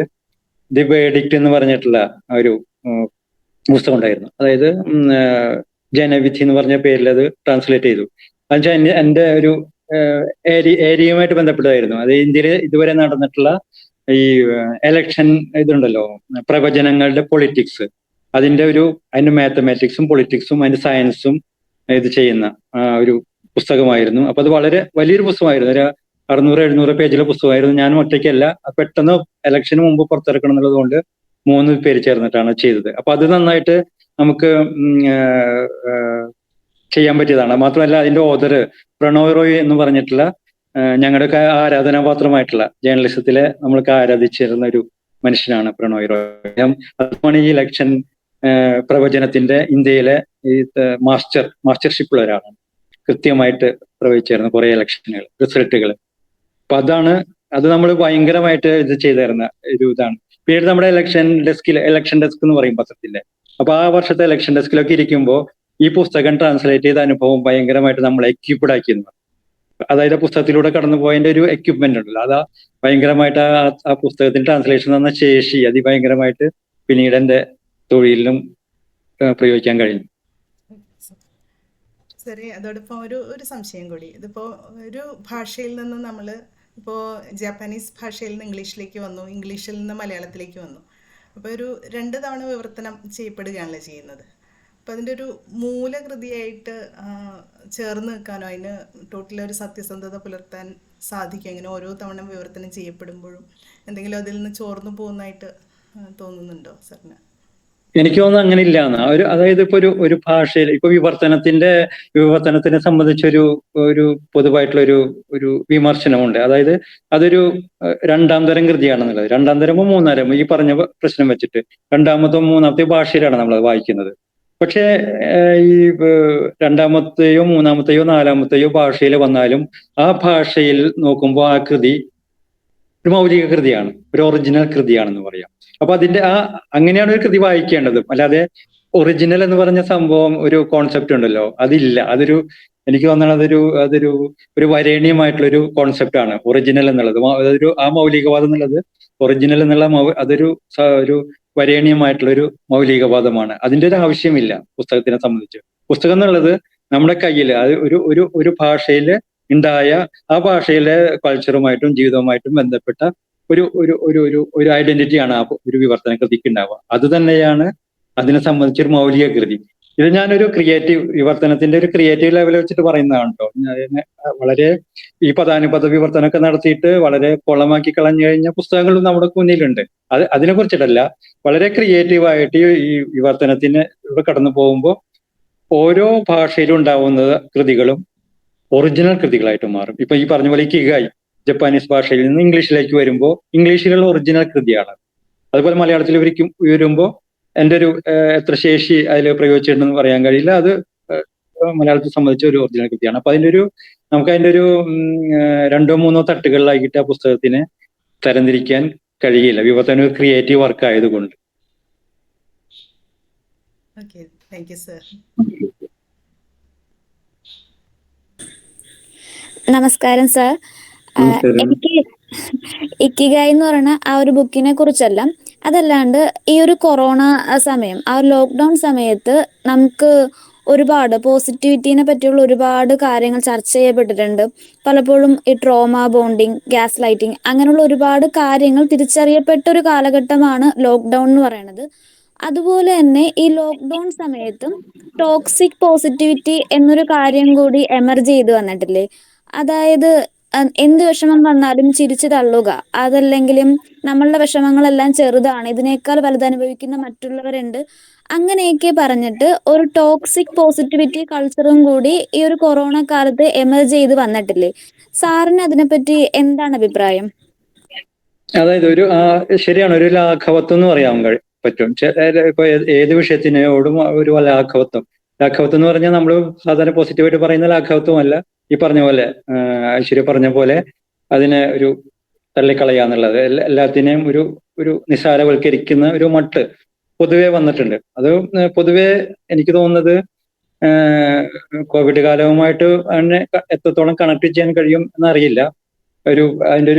ദി വേർഡിക്റ്റ് എന്ന് പറഞ്ഞിട്ടുള്ള ഒരു പുസ്തകം ഉണ്ടായിരുന്നു. അതായത് ജനവിധി എന്ന് പറഞ്ഞ പേരിൽ അത് ട്രാൻസ്ലേറ്റ് ചെയ്തു. എന്നുവെച്ചാൽ എൻ്റെ ഒരു ഏരിയയുമായിട്ട് ബന്ധപ്പെട്ടതായിരുന്നു. അത് ഇന്ത്യയിൽ ഇതുവരെ നടന്നിട്ടുള്ള ഈ എലക്ഷൻ ഇതുണ്ടല്ലോ, പ്രവചനങ്ങളുടെ പൊളിറ്റിക്സ്, അതിന്റെ മാത്തമാറ്റിക്സും പൊളിറ്റിക്സും അതിന്റെ സയൻസും ഇത് ചെയ്യുന്ന ഒരു പുസ്തകമായിരുന്നു. അപ്പൊ അത് വളരെ വലിയൊരു പുസ്തകമായിരുന്നു. ഒരു 600-700 പേജിലെ പുസ്തകമായിരുന്നു. ഞാൻ ഒറ്റയ്ക്കല്ല, പെട്ടെന്ന് ഇലക്ഷന് മുമ്പ് പുറത്തിറക്കണം എന്നുള്ളത് കൊണ്ട് 3 പേര് ചേർന്നിട്ടാണ് ചെയ്തത്. അപ്പൊ അത് നന്നായിട്ട് നമുക്ക് ചെയ്യാൻ പറ്റിയതാണ്. മാത്രമല്ല അതിന്റെ ഓതർ പ്രണോയ് റോയ് എന്ന് പറഞ്ഞിട്ടുള്ള ഞങ്ങളുടെയൊക്കെ ആരാധനാപാത്രമായിട്ടുള്ള ജേർണലിസത്തിലെ നമ്മൾക്ക് ആരാധിച്ചിരുന്ന ഒരു മനുഷ്യനാണ് പ്രണോയ് റോയ്. അതുമാണ് ഈ ഇലക്ഷൻ പ്രവചനത്തിന്റെ ഇന്ത്യയിലെ ഈ മാസ്റ്റർഷിപ്പുള്ള ഒരാളാണ്. കൃത്യമായിട്ട് പ്രവചിച്ചിരുന്ന കുറെ ഇലക്ഷനുകൾ, റിസൾട്ടുകൾ. അപ്പൊ അത് നമ്മൾ ഭയങ്കരമായിട്ട് ഇത് ചെയ്തിരുന്ന ഒരു ഇതാണ്. പിന്നീട് നമ്മുടെ ഇലക്ഷൻ ഡെസ്ക് എന്ന് പറയും പത്രത്തിന്റെ. അപ്പൊ ആ വർഷത്തെ ഇലക്ഷൻ ഡെസ്കിലൊക്കെ ഇരിക്കുമ്പോൾ ഈ പുസ്തകം ട്രാൻസ്ലേറ്റ് ചെയ്ത അനുഭവം ഭയങ്കരമായിട്ട് നമ്മളെ എക്യുപ്ഡ് ആക്കിയിരുന്നു. അതായത് പുസ്തകത്തിലൂടെ കടന്നുപോയതിന്റെ ഒരു എക്യുപ്മെന്റ് ഉണ്ടല്ലോ, അതാ ഭയങ്കരമായിട്ട് ആ പുസ്തകത്തിന്റെ ട്രാൻസ്ലേഷൻ തന്ന ശേഷി ഭയങ്കരമായിട്ട് പിന്നീട് എന്റെ തൊഴിലിലും പ്രയോഗിക്കാൻ കഴിഞ്ഞു. സാറേ അതോടൊപ്പം ഒരു സംശയം കൂടി. ഇതിപ്പോൾ ഒരു ഭാഷയിൽ നിന്ന് നമ്മൾ ഇപ്പോൾ ജാപ്പാനീസ് ഭാഷയിൽ നിന്ന് ഇംഗ്ലീഷിലേക്ക് വന്നു, ഇംഗ്ലീഷിൽ നിന്ന് മലയാളത്തിലേക്ക് വന്നു. അപ്പോൾ ഒരു 2 തവണ വിവർത്തനം ചെയ്യപ്പെടുകയാണല്ലോ ചെയ്യുന്നത്. അപ്പോൾ അതിൻ്റെ ഒരു മൂലകൃതിയായിട്ട് ചേർന്ന് നിൽക്കാനോ അതിന് ടോട്ടലൊരു സത്യസന്ധത പുലർത്താൻ സാധിക്കും? അങ്ങനെ ഓരോ തവണ വിവർത്തനം ചെയ്യപ്പെടുമ്പോഴും എന്തെങ്കിലും അതിൽ നിന്ന് ചോർന്നു പോകുന്നതായിട്ട് തോന്നുന്നുണ്ടോ സാറിന്? എനിക്ക് തോന്നുന്നു അങ്ങനെ ഇല്ലാന്ന്. അതായത് ഇപ്പൊ ഒരു ഭാഷയിൽ ഇപ്പൊ വിവർത്തനത്തിനെ സംബന്ധിച്ചൊരു പൊതുവായിട്ടുള്ള ഒരു വിമർശനമുണ്ട്. അതായത് അതൊരു 2ാം തരം കൃതിയാണെന്നുള്ളത്. 2ാം തരമോ 3ാം തരമോ ഈ പറഞ്ഞ പ്രശ്നം വെച്ചിട്ട് 2ാമത്തോ 3ാമത്തെയോ ഭാഷയിലാണ് നമ്മളത് വായിക്കുന്നത്. പക്ഷേ ഈ 2ാമത്തെയോ 3ാമത്തെയോ 4ാമത്തെയോ ഭാഷയിൽ വന്നാലും ആ ഭാഷയിൽ നോക്കുമ്പോൾ ആ കൃതി ഒരു മൗലിക കൃതിയാണ്, ഒരു ഒറിജിനൽ കൃതിയാണെന്ന് പറയാം. അപ്പൊ അതിന്റെ അങ്ങനെയാണ് ഒരു കൃതി വായിക്കേണ്ടത്. അല്ലാതെ ഒറിജിനൽ എന്ന് പറഞ്ഞ സംഭവം ഒരു കോൺസെപ്റ്റ് ഉണ്ടല്ലോ, അതില്ല. എനിക്ക് തോന്നുന്നത് ഒരു വരേണ്യമായിട്ടുള്ളൊരു കോൺസെപ്റ്റ് ആണ് ഒറിജിനൽ എന്നുള്ളത്. ആ മൗലികവാദം എന്നുള്ളത്, ഒറിജിനൽ എന്നുള്ള ഒരു വരേണ്യമായിട്ടുള്ളൊരു മൗലികവാദമാണ്. അതിന്റെ ഒരു ആവശ്യമില്ല പുസ്തകത്തിനെ സംബന്ധിച്ച്. പുസ്തകം എന്നുള്ളത് നമ്മുടെ കയ്യിൽ അത് ഒരു ഭാഷയിൽ ഉണ്ടായ ആ ഭാഷയിലെ കൾച്ചറുമായിട്ടും ജീവിതവുമായിട്ടും ബന്ധപ്പെട്ട ഒരു ഐഡന്റിറ്റിയാണ് ആ ഒരു വിവർത്തന കൃതിക്ക് ഉണ്ടാവുക. അത് തന്നെയാണ് അതിനെ സംബന്ധിച്ചൊരു മൗലിക കൃതി. ഇത് ഞാനൊരു വിവർത്തനത്തിന്റെ ഒരു ക്രിയേറ്റീവ് ലെവൽ വെച്ചിട്ട് പറയുന്നതാണ് കേട്ടോ. വളരെ ഈ പദാനുപദ വിവർത്തനമൊക്കെ നടത്തിയിട്ട് വളരെ കൊളമാക്കി കളഞ്ഞു കഴിഞ്ഞ പുസ്തകങ്ങളും നമ്മുടെ മുന്നിലുണ്ട്. അതിനെ കുറിച്ചിട്ടല്ല, വളരെ ക്രിയേറ്റീവായിട്ട് ഈ വിവർത്തനത്തിന് ഇവിടെ കടന്നു പോകുമ്പോൾ ഓരോ ഭാഷയിലും ഉണ്ടാവുന്ന കൃതികളും ഒറിജിനൽ കൃതികളായിട്ട് മാറും. ഇപ്പൊ ഈ പറഞ്ഞ പോലെ ഇക്കിഗായ് ജപ്പാനീസ് ഭാഷയിൽ നിന്ന് ഇംഗ്ലീഷിലേക്ക് വരുമ്പോൾ ഇംഗ്ലീഷിലുള്ള ഒറിജിനൽ കൃതിയാണ്. അതുപോലെ മലയാളത്തിൽ വരുമ്പോൾ എൻ്റെ എത്ര ശേഷി അതിൽ പ്രയോഗിച്ചിട്ടുണ്ടെന്ന് പറയാൻ കഴിയില്ല. അത് മലയാളത്തെ സംബന്ധിച്ച ഒരു ഒറിജിനൽ കൃതിയാണ്. അപ്പൊ നമുക്ക് അതിൻ്റെ ഒരു 2ഓ 3ഓ തട്ടുകളിലാക്കിയിട്ട് ആ പുസ്തകത്തിനെ തരംതിരിക്കാൻ കഴിയില്ല, വിവർത്തനം ഒരു ക്രിയേറ്റീവ് വർക്ക് ആയതുകൊണ്ട്. Okay, thank you sir. നമസ്കാരം സാർ. എനിക്ക് ഇക്കിഗായ് എന്ന് പറയുന്ന ആ ഒരു ബുക്കിനെ കുറിച്ചല്ല, അതല്ലാണ്ട് ഈ ഒരു കൊറോണ സമയം, ആ ഒരു ലോക്ക്ഡൗൺ സമയത്ത് നമുക്ക് ഒരുപാട് പോസിറ്റിവിറ്റീനെ പറ്റിയുള്ള ഒരുപാട് കാര്യങ്ങൾ ചർച്ച ചെയ്യപ്പെട്ടിട്ടുണ്ട്. പലപ്പോഴും ഈ ട്രോമ ബോണ്ടിങ്, ഗ്യാസ് ലൈറ്റിങ്, അങ്ങനെയുള്ള ഒരുപാട് കാര്യങ്ങൾ തിരിച്ചറിയപ്പെട്ട ഒരു കാലഘട്ടമാണ് ലോക്ക്ഡൗൺ എന്ന് പറയുന്നത്. അതുപോലെ തന്നെ ഈ ലോക്ക്ഡൗൺ സമയത്തും ടോക്സിക് പോസിറ്റിവിറ്റി എന്നൊരു കാര്യം കൂടി എമർജ് ചെയ്ത് വന്നിട്ടില്ലേ? അതായത് എന്ത് വിഷമം വന്നാലും ചിരിച്ചു തള്ളുക, അതല്ലെങ്കിലും നമ്മളുടെ വിഷമങ്ങളെല്ലാം ചെറുതാണ്, ഇതിനേക്കാൾ വലുതനുഭവിക്കുന്ന മറ്റുള്ളവരുണ്ട്, അങ്ങനെയൊക്കെ പറഞ്ഞിട്ട് ഒരു ടോക്സിക് പോസിറ്റിവിറ്റി കൾച്ചറും കൂടി ഈ ഒരു കൊറോണ കാലത്ത് എമർജ് ചെയ്ത് വന്നിട്ടില്ലേ? സാറിന് അതിനെപ്പറ്റി എന്താണ് അഭിപ്രായം? അതായത് ശരിയാണ്, ഒരു ലാഘവത്വം എന്ന് പറയാൻ പറ്റും. ഇപ്പൊ ഏത് വിഷയത്തിനോടും ഒരു ലാഘവത്വം എന്ന് പറഞ്ഞാൽ നമ്മൾ സാധാരണ പോസിറ്റീവായിട്ട് പറയുന്ന ലാഘവത്വമല്ല, ഈ പറഞ്ഞ പോലെ ഐശ്വര്യ പറഞ്ഞ പോലെ അതിനെ ഒരു തള്ളിക്കളയാന്നുള്ളത്, എല്ലാത്തിനെയും ഒരു നിസ്സാരവൽക്കരിക്കുന്ന ഒരു മട്ട് പൊതുവെ വന്നിട്ടുണ്ട്. അത് പൊതുവെ എനിക്ക് തോന്നുന്നത് കോവിഡ് കാലവുമായിട്ട് അതിനെ എത്രത്തോളം കണക്ട് ചെയ്യാൻ കഴിയും എന്നറിയില്ല. അതിന്റെ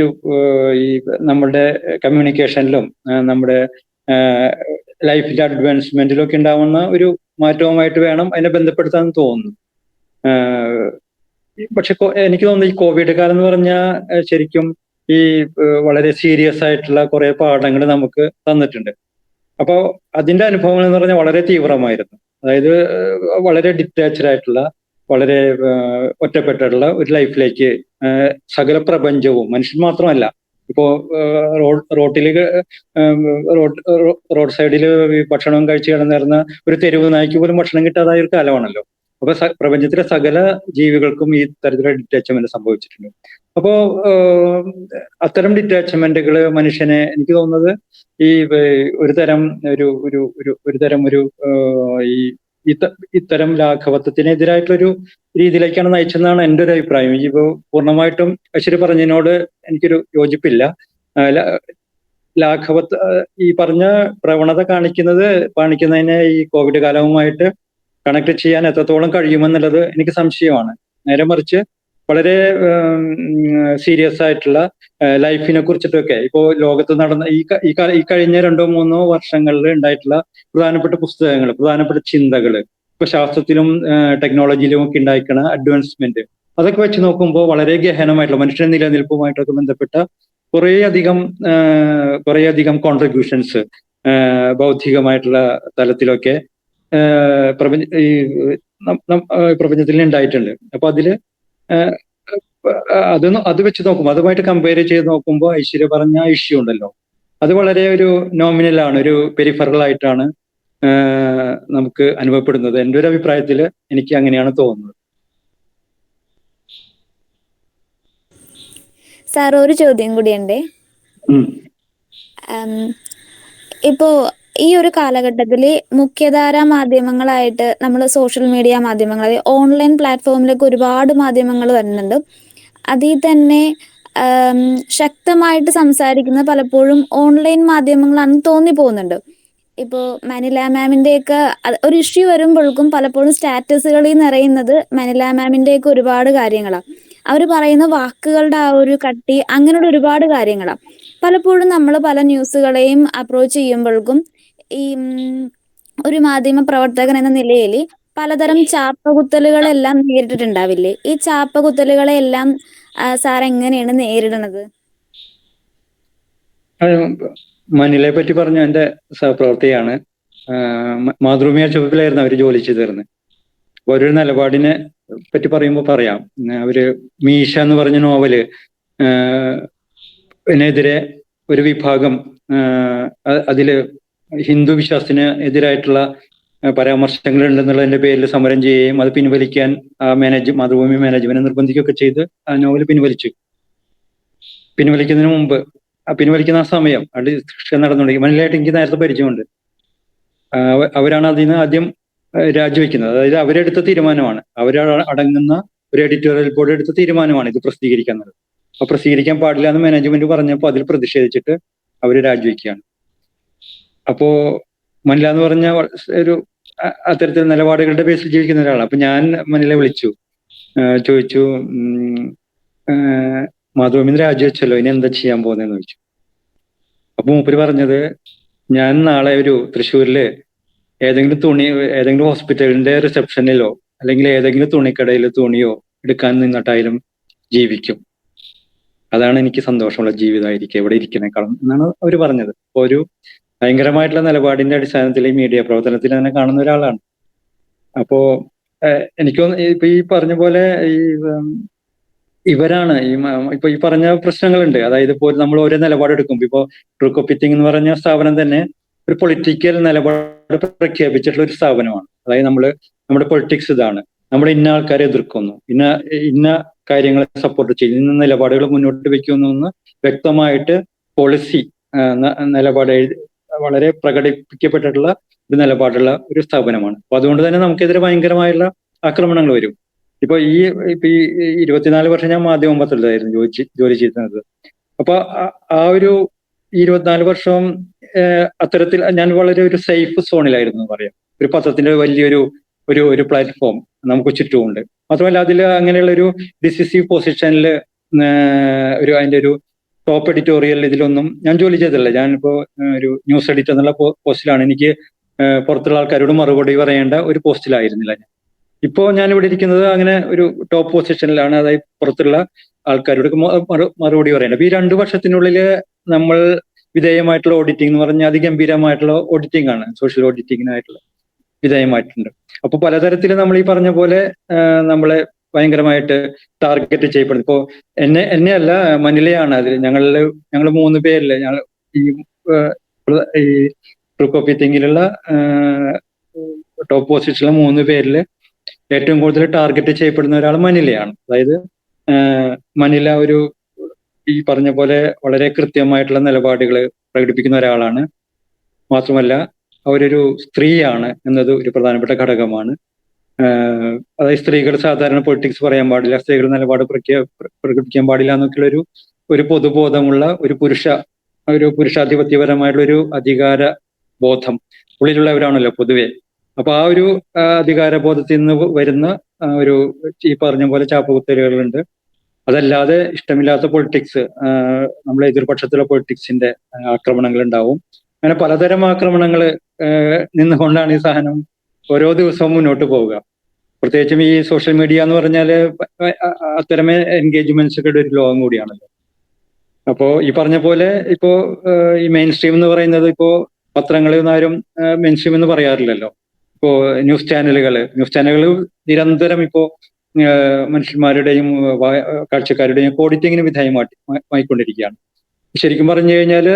ഈ നമ്മളുടെ കമ്മ്യൂണിക്കേഷനിലും നമ്മുടെ ലൈഫിന്റെ അഡ്വാൻസ്മെന്റിലും ഒക്കെ ഉണ്ടാവുന്ന ഒരു മാറ്റവുമായിട്ട് വേണം അതിനെ ബന്ധപ്പെടുത്താൻ തോന്നുന്നു. പക്ഷെ എനിക്ക് തോന്നുന്നു ഈ കോവിഡ് കാലം എന്ന് പറഞ്ഞാൽ ശരിക്കും ഈ വളരെ സീരിയസ് ആയിട്ടുള്ള കുറെ പാഠങ്ങൾ നമുക്ക് തന്നിട്ടുണ്ട്. അപ്പോൾ അതിന്റെ അനുഭവങ്ങൾ എന്ന് പറഞ്ഞാൽ വളരെ തീവ്രമായിരുന്നു. അതായത് വളരെ ഡിറ്റാച്ച്ഡ് ആയിട്ടുള്ള, വളരെ ഒറ്റപ്പെട്ടിട്ടുള്ള ഒരു ലൈഫിലേക്ക് സകല പ്രപഞ്ചവും, മനുഷ്യൻ മാത്രമല്ല, ഇപ്പോ റോഡ് സൈഡിൽ ഭക്ഷണം കഴിച്ച് കിടന്നിരുന്ന ഒരു തെരുവ് നായ്ക്ക് പോലും ഭക്ഷണം കിട്ടാതായ ഒരു കാലമാണല്ലോ. അപ്പൊ പ്രപഞ്ചത്തിലെ സകല ജീവികൾക്കും ഈ തരത്തിലുള്ള ഡിറ്റാച്ച്മെന്റ് സംഭവിച്ചിട്ടുണ്ട്. അപ്പോ അത്തരം ഡിറ്റാച്ച്മെന്റുകൾ മനുഷ്യനെ, എനിക്ക് തോന്നുന്നത് ഈ ഇത്തരം ലാഘവത്വത്തിനെതിരായിട്ടുള്ളൊരു രീതിയിലേക്കാണ് നയിച്ചതെന്നാണ് എൻ്റെ ഒരു അഭിപ്രായം. ഇപ്പോ പൂർണ്ണമായിട്ടും അശ്വരി പറഞ്ഞതിനോട് എനിക്കൊരു യോജിപ്പില്ല. ഈ പറഞ്ഞ പ്രവണത കാണിക്കുന്നതിനെ ഈ കോവിഡ് കാലവുമായിട്ട് കണക്ട് ചെയ്യാൻ എത്രത്തോളം കഴിയുമെന്നുള്ളത് എനിക്ക് സംശയമാണ്. നേരെ മറിച്ച് വളരെ സീരിയസ് ആയിട്ടുള്ള ലൈഫിനെ കുറിച്ചിട്ടൊക്കെ ഇപ്പോ ലോകത്ത് നടന്ന ഈ കഴിഞ്ഞ 2-3 വർഷങ്ങളിൽ ഉണ്ടായിട്ടുള്ള പ്രധാനപ്പെട്ട പുസ്തകങ്ങൾ, പ്രധാനപ്പെട്ട ചിന്തകൾ, ഇപ്പൊ ശാസ്ത്രത്തിലും ടെക്നോളജിയിലും ഒക്കെ ഉണ്ടായിരിക്കുന്ന അഡ്വാൻസ്മെന്റ്, അതൊക്കെ വെച്ച് നോക്കുമ്പോൾ വളരെ ഗഹനമായിട്ടുള്ള മനുഷ്യന്റെ നിലനിൽപ്പുമായിട്ടൊക്കെ ബന്ധപ്പെട്ട കുറേയധികം കോൺട്രിബ്യൂഷൻസ് ബൗദ്ധികമായിട്ടുള്ള തലത്തിലൊക്കെ പ്രപഞ്ചത്തിൽ ഉണ്ടായിട്ടുണ്ട്. അപ്പൊ അതില് അത് വെച്ച് നോക്കുമ്പോൾ, അതുമായിട്ട് കമ്പയർ ചെയ്ത് നോക്കുമ്പോൾ ഐശ്വര്യ പറഞ്ഞ ഇഷ്യൂ ഉണ്ടല്ലോ, അത് വളരെ ഒരു നോമിനലാണ്, ഒരു പെരിഫറൽ ആയിട്ടാണ് നമുക്ക് അനുഭവപ്പെടുന്നത്. എൻ്റെ ഒരു അഭിപ്രായത്തിൽ എനിക്ക് അങ്ങനെയാണ് തോന്നുന്നത്. സാർ, ഒരു ചോദ്യം കൂടിയുണ്ട്. ഇപ്പോ ഈ ഒരു കാലഘട്ടത്തിൽ മുഖ്യധാരാ മാധ്യമങ്ങളായിട്ട് നമ്മൾ സോഷ്യൽ മീഡിയ മാധ്യമങ്ങൾ, ഓൺലൈൻ പ്ലാറ്റ്ഫോമിലൊക്കെ ഒരുപാട് മാധ്യമങ്ങൾ വരുന്നുണ്ട്. അതിൽ തന്നെ ശക്തമായിട്ട് സംസാരിക്കുന്ന പലപ്പോഴും ഓൺലൈൻ മാധ്യമങ്ങളാണെന്ന് തോന്നിപ്പോകുന്നുണ്ട്. ഇപ്പോൾ മനില മാമിൻ്റെയൊക്കെ ഒരു ഇഷ്യൂ വരുമ്പോഴേക്കും പലപ്പോഴും സ്റ്റാറ്റസുകളിൽ നിറയുന്നത് മനില മാമിൻ്റെയൊക്കെ ഒരുപാട് കാര്യങ്ങളാണ്. അവർ പറയുന്ന വാക്കുകളുടെ ആ ഒരു കട്ടി, അങ്ങനെയുള്ള ഒരുപാട് കാര്യങ്ങളാണ്. പലപ്പോഴും നമ്മൾ പല ന്യൂസുകളെയും അപ്രോച്ച് ചെയ്യുമ്പോഴേക്കും ഈ ഒരു മാധ്യമ പ്രവർത്തകൻ എന്ന നിലയിൽ പലതരം ചാപ്പകുത്തലുകളെല്ലാം നേരിട്ടിട്ടുണ്ടാവില്ലേ? ഈ ചാപ്പകുത്തലുകളെല്ലാം സാർ എങ്ങനെയാണ് നേരിടുന്നത്? മനിലയെ പറ്റി പറഞ്ഞ എൻ്റെ സഹപ്രവർത്തകയാണ്. മാതൃഭൂമി ആശുപത്രിയിലായിരുന്നു അവർ ജോലി ചെയ്തിരുന്നത്. അപ്പൊ ഒരു നിലപാടിനെ പറ്റി പറയുമ്പോൾ പറയാം. അവര് മീശ എന്ന് പറഞ്ഞ നോവല് നെതിരെ ഒരു വിഭാഗം അതില് ഹിന്ദു വിശ്വാസത്തിന് എതിരായിട്ടുള്ള പരാമർശങ്ങൾ ഉണ്ടെന്നുള്ളതിന്റെ പേരിൽ സമരം ചെയ്യുകയും അത് പിൻവലിക്കാൻ മാതൃഭൂമി മാനേജ്മെന്റ് നിർബന്ധിക്കുകയൊക്കെ ചെയ്ത് ആ നോവൽ പിൻവലിക്കുന്നതിന് മുമ്പ്, പിൻവലിക്കുന്ന ആ സമയം ഡിസ്കഷൻ നടന്നുകൊണ്ടിരിക്കും. മനസ്സിലായിട്ട് എനിക്ക് നേരത്തെ പരിചയമുണ്ട്. അവരാണ് അതിൽ നിന്ന് ആദ്യം രാജിവെക്കുന്നത്. അതായത് അവരെടുത്ത തീരുമാനമാണ്, അവരടങ്ങുന്ന ഒരു എഡിറ്റോറിയൽ ബോർഡ് എടുത്ത തീരുമാനമാണ് ഇത് പ്രസിദ്ധീകരിക്കാൻ. അപ്പൊ പ്രസിദ്ധീകരിക്കാൻ പാടില്ല എന്ന് മാനേജ്മെന്റ് പറഞ്ഞപ്പോൾ അതിൽ പ്രതിഷേധിച്ചിട്ട് അവർ രാജിവെക്കുകയാണ്. അപ്പോ മനില എന്ന് പറഞ്ഞ ഒരു അത്തരത്തിൽ നിലപാടുകളുടെ ബേസിൽ ജീവിക്കുന്ന ഒരാളാണ്. അപ്പൊ ഞാൻ മനിലെ വിളിച്ചു, ചോദിച്ചു, മാതൃഭൂമി രാജിവെച്ചല്ലോ, ഇനി എന്താ ചെയ്യാൻ പോകുന്നതെന്ന് ചോദിച്ചു. അപ്പൊ മൂപ്പര് പറഞ്ഞത്, ഞാൻ നാളെ തൃശ്ശൂരില് ഏതെങ്കിലും ഹോസ്പിറ്റലിന്റെ റിസപ്ഷനിലോ അല്ലെങ്കിൽ ഏതെങ്കിലും തുണിക്കടയിൽ തുണിയോ എടുക്കാൻ നിന്നിട്ടായാലും ജീവിക്കും. അതാണ് എനിക്ക് സന്തോഷമുള്ള ജീവിതമായിരിക്കും ഇവിടെ ഇരിക്കുന്നേക്കാളും എന്നാണ് അവർ പറഞ്ഞത്. അപ്പൊ ഒരു ഭയങ്കരമായിട്ടുള്ള നിലപാടിന്റെ അടിസ്ഥാനത്തിൽ ഈ മീഡിയ പ്രവർത്തനത്തിൽ തന്നെ കാണുന്ന ഒരാളാണ്. അപ്പോ എനിക്ക് ഇപ്പൊ ഈ പറഞ്ഞ പോലെ ഇവരാണ് ഇപ്പൊ ഈ പറഞ്ഞ പ്രശ്നങ്ങളുണ്ട്. അതായത് ഇപ്പോൾ നമ്മൾ ഓരോ നിലപാടെടുക്കും. ഇപ്പോ ട്രൂക്കോപ്പിറ്റിംഗ് എന്ന് പറഞ്ഞ സ്ഥാപനം തന്നെ ഒരു പൊളിറ്റിക്കൽ നിലപാട് പ്രഖ്യാപിച്ചിട്ടുള്ള ഒരു സ്ഥാപനമാണ്. അതായത് നമ്മുടെ പൊളിറ്റിക്സ് ഇതാണ്, നമ്മൾ ഇന്ന ആൾക്കാരെ എതിർക്കുന്നു, ഇന്ന കാര്യങ്ങളെ സപ്പോർട്ട് ചെയ്യുന്നു, ഇന്ന നിലപാടുകൾ മുന്നോട്ട് വെക്കുന്നു എന്ന് വ്യക്തമായിട്ട് പോളിസി നിലപാട് വളരെ പ്രകടിപ്പിക്കപ്പെട്ടിട്ടുള്ള ഒരു നിലപാടുള്ള ഒരു സ്ഥാപനമാണ്. അപ്പൊ അതുകൊണ്ട് തന്നെ നമുക്കെതിരെ ഭയങ്കരമായുള്ള ആക്രമണങ്ങൾ വരും. ഇപ്പൊ ഈ 24 വർഷം ഞാൻ മാധ്യമ പത്രത്തിലായിരുന്നു ജോലി ചെയ്തിരുന്നത്. അപ്പൊ ആ ഒരു 24 വർഷവും അത്തരത്തിൽ ഞാൻ വളരെ ഒരു സേഫ് സോണിലായിരുന്നു എന്ന് പറയാം. ഒരു പത്രത്തിന്റെ വലിയൊരു ഒരു പ്ലാറ്റ്ഫോം നമുക്ക് ചുറ്റുമുണ്ട്. മാത്രമല്ല അതിൽ അങ്ങനെയുള്ള ഒരു ഡിസിസീവ് പൊസിഷനിൽ അതിന്റെ ഒരു ടോപ്പ് എഡിറ്റോറിയൽ ഇതിലൊന്നും ഞാൻ ജോലി ചെയ്തില്ല. ഞാനിപ്പോ ഒരു ന്യൂസ് എഡിറ്റർ എന്നുള്ള പോസ്റ്റിലാണ്. എനിക്ക് പുറത്തുള്ള ആൾക്കാരോട് മറുപടി പറയേണ്ട ഒരു പോസ്റ്റിലായിരുന്നില്ല ഞാൻ. ഇപ്പോ ഞാൻ ഇവിടെ ഇരിക്കുന്നത് അങ്ങനെ ഒരു ടോപ്പ് പൊസിഷനിലാണ്. അതായത് പുറത്തുള്ള ആൾക്കാരോട് മറുപടി പറയേണ്ടത്. അപ്പൊ ഈ 2 വർഷത്തിനുള്ളിൽ നമ്മൾ വിധേയമായിട്ടുള്ള ഓഡിറ്റിംഗ് എന്ന് പറഞ്ഞാൽ അതിഗംഭീരമായിട്ടുള്ള ഓഡിറ്റിംഗ് ആണ്. സോഷ്യൽ ഓഡിറ്റിങ്ങിനായിട്ടുള്ള വിധേയമായിട്ടുണ്ട്. അപ്പൊ പലതരത്തിൽ നമ്മൾ ഈ പറഞ്ഞ പോലെ ഭയങ്കരമായിട്ട് ടാർഗറ്റ് ചെയ്യപ്പെടുന്നു. ഇപ്പോ എന്നെ അല്ല, മനിലയാണ് അതിൽ. ഞങ്ങൾ 3 പേരില് ഈ പ്രിക്കോപ്പിത്തിങ്ങിലുള്ള ടോപ്പ് പൊസിഷനിലെ 3 പേരില് ഏറ്റവും കൂടുതൽ ടാർഗറ്റ് ചെയ്യപ്പെടുന്ന ഒരാൾ മനിലയാണ്. അതായത് മനില ഈ പറഞ്ഞ പോലെ വളരെ കൃത്യമായിട്ടുള്ള നിലപാടുകൾ പ്രകടിപ്പിക്കുന്ന ഒരാളാണ്. മാത്രമല്ല അവരൊരു സ്ത്രീയാണ് എന്നത് ഒരു പ്രധാനപ്പെട്ട ഘടകമാണ്. അതായത് സ്ത്രീകൾ സാധാരണ പൊളിറ്റിക്സ് പറയാൻ പാടില്ല, സ്ത്രീകൾ നിലപാട് പ്രകടിപ്പിക്കാൻ പാടില്ല എന്നൊക്കെയുള്ള ഒരു പൊതുബോധമുള്ള ഒരു പുരുഷാധിപത്യപരമായിട്ടുള്ള ഒരു അധികാര ബോധം ഉള്ളിലുള്ളവരാണല്ലോ പൊതുവെ. അപ്പൊ ആ ഒരു അധികാരബോധത്തിൽ നിന്ന് വരുന്ന ഈ പറഞ്ഞ പോലെ ചാപ്പകുത്തലുകളുണ്ട്. അതല്ലാതെ ഇഷ്ടമില്ലാത്ത പൊളിറ്റിക്സ്, നമ്മളെ എതിർപക്ഷത്തുള്ള പൊളിറ്റിക്സിന്റെ ആക്രമണങ്ങൾ ഉണ്ടാവും. അങ്ങനെ പലതരം ആക്രമണങ്ങൾ നിന്നുകൊണ്ടാണ് ഈ സാധനം ഓരോ ദിവസവും മുന്നോട്ട് പോവുക. പ്രത്യേകിച്ചും ഈ സോഷ്യൽ മീഡിയ എന്ന് പറഞ്ഞാല് അത്തരമേ എൻഗേജ്മെന്റ്സുകളുടെ ഒരു ലോകം കൂടിയാണല്ലോ. അപ്പോ ഈ പറഞ്ഞ പോലെ ഇപ്പോ ഈ മെയിൻ സ്ട്രീം എന്ന് പറയുന്നത് ഇപ്പോ പത്രങ്ങളിൽ ആരും മെയിൻ സ്ട്രീം എന്ന് പറയാറില്ലല്ലോ. ഇപ്പോ ന്യൂസ് ചാനലുകൾ നിരന്തരം ഇപ്പോ മനുഷ്യന്മാരുടെയും കാഴ്ചക്കാരുടെയും ഓഡിറ്റിങ്ങിന് വിധേയമായിക്കൊണ്ടിരിക്കുകയാണ്. ശരിക്കും പറഞ്ഞു കഴിഞ്ഞാൽ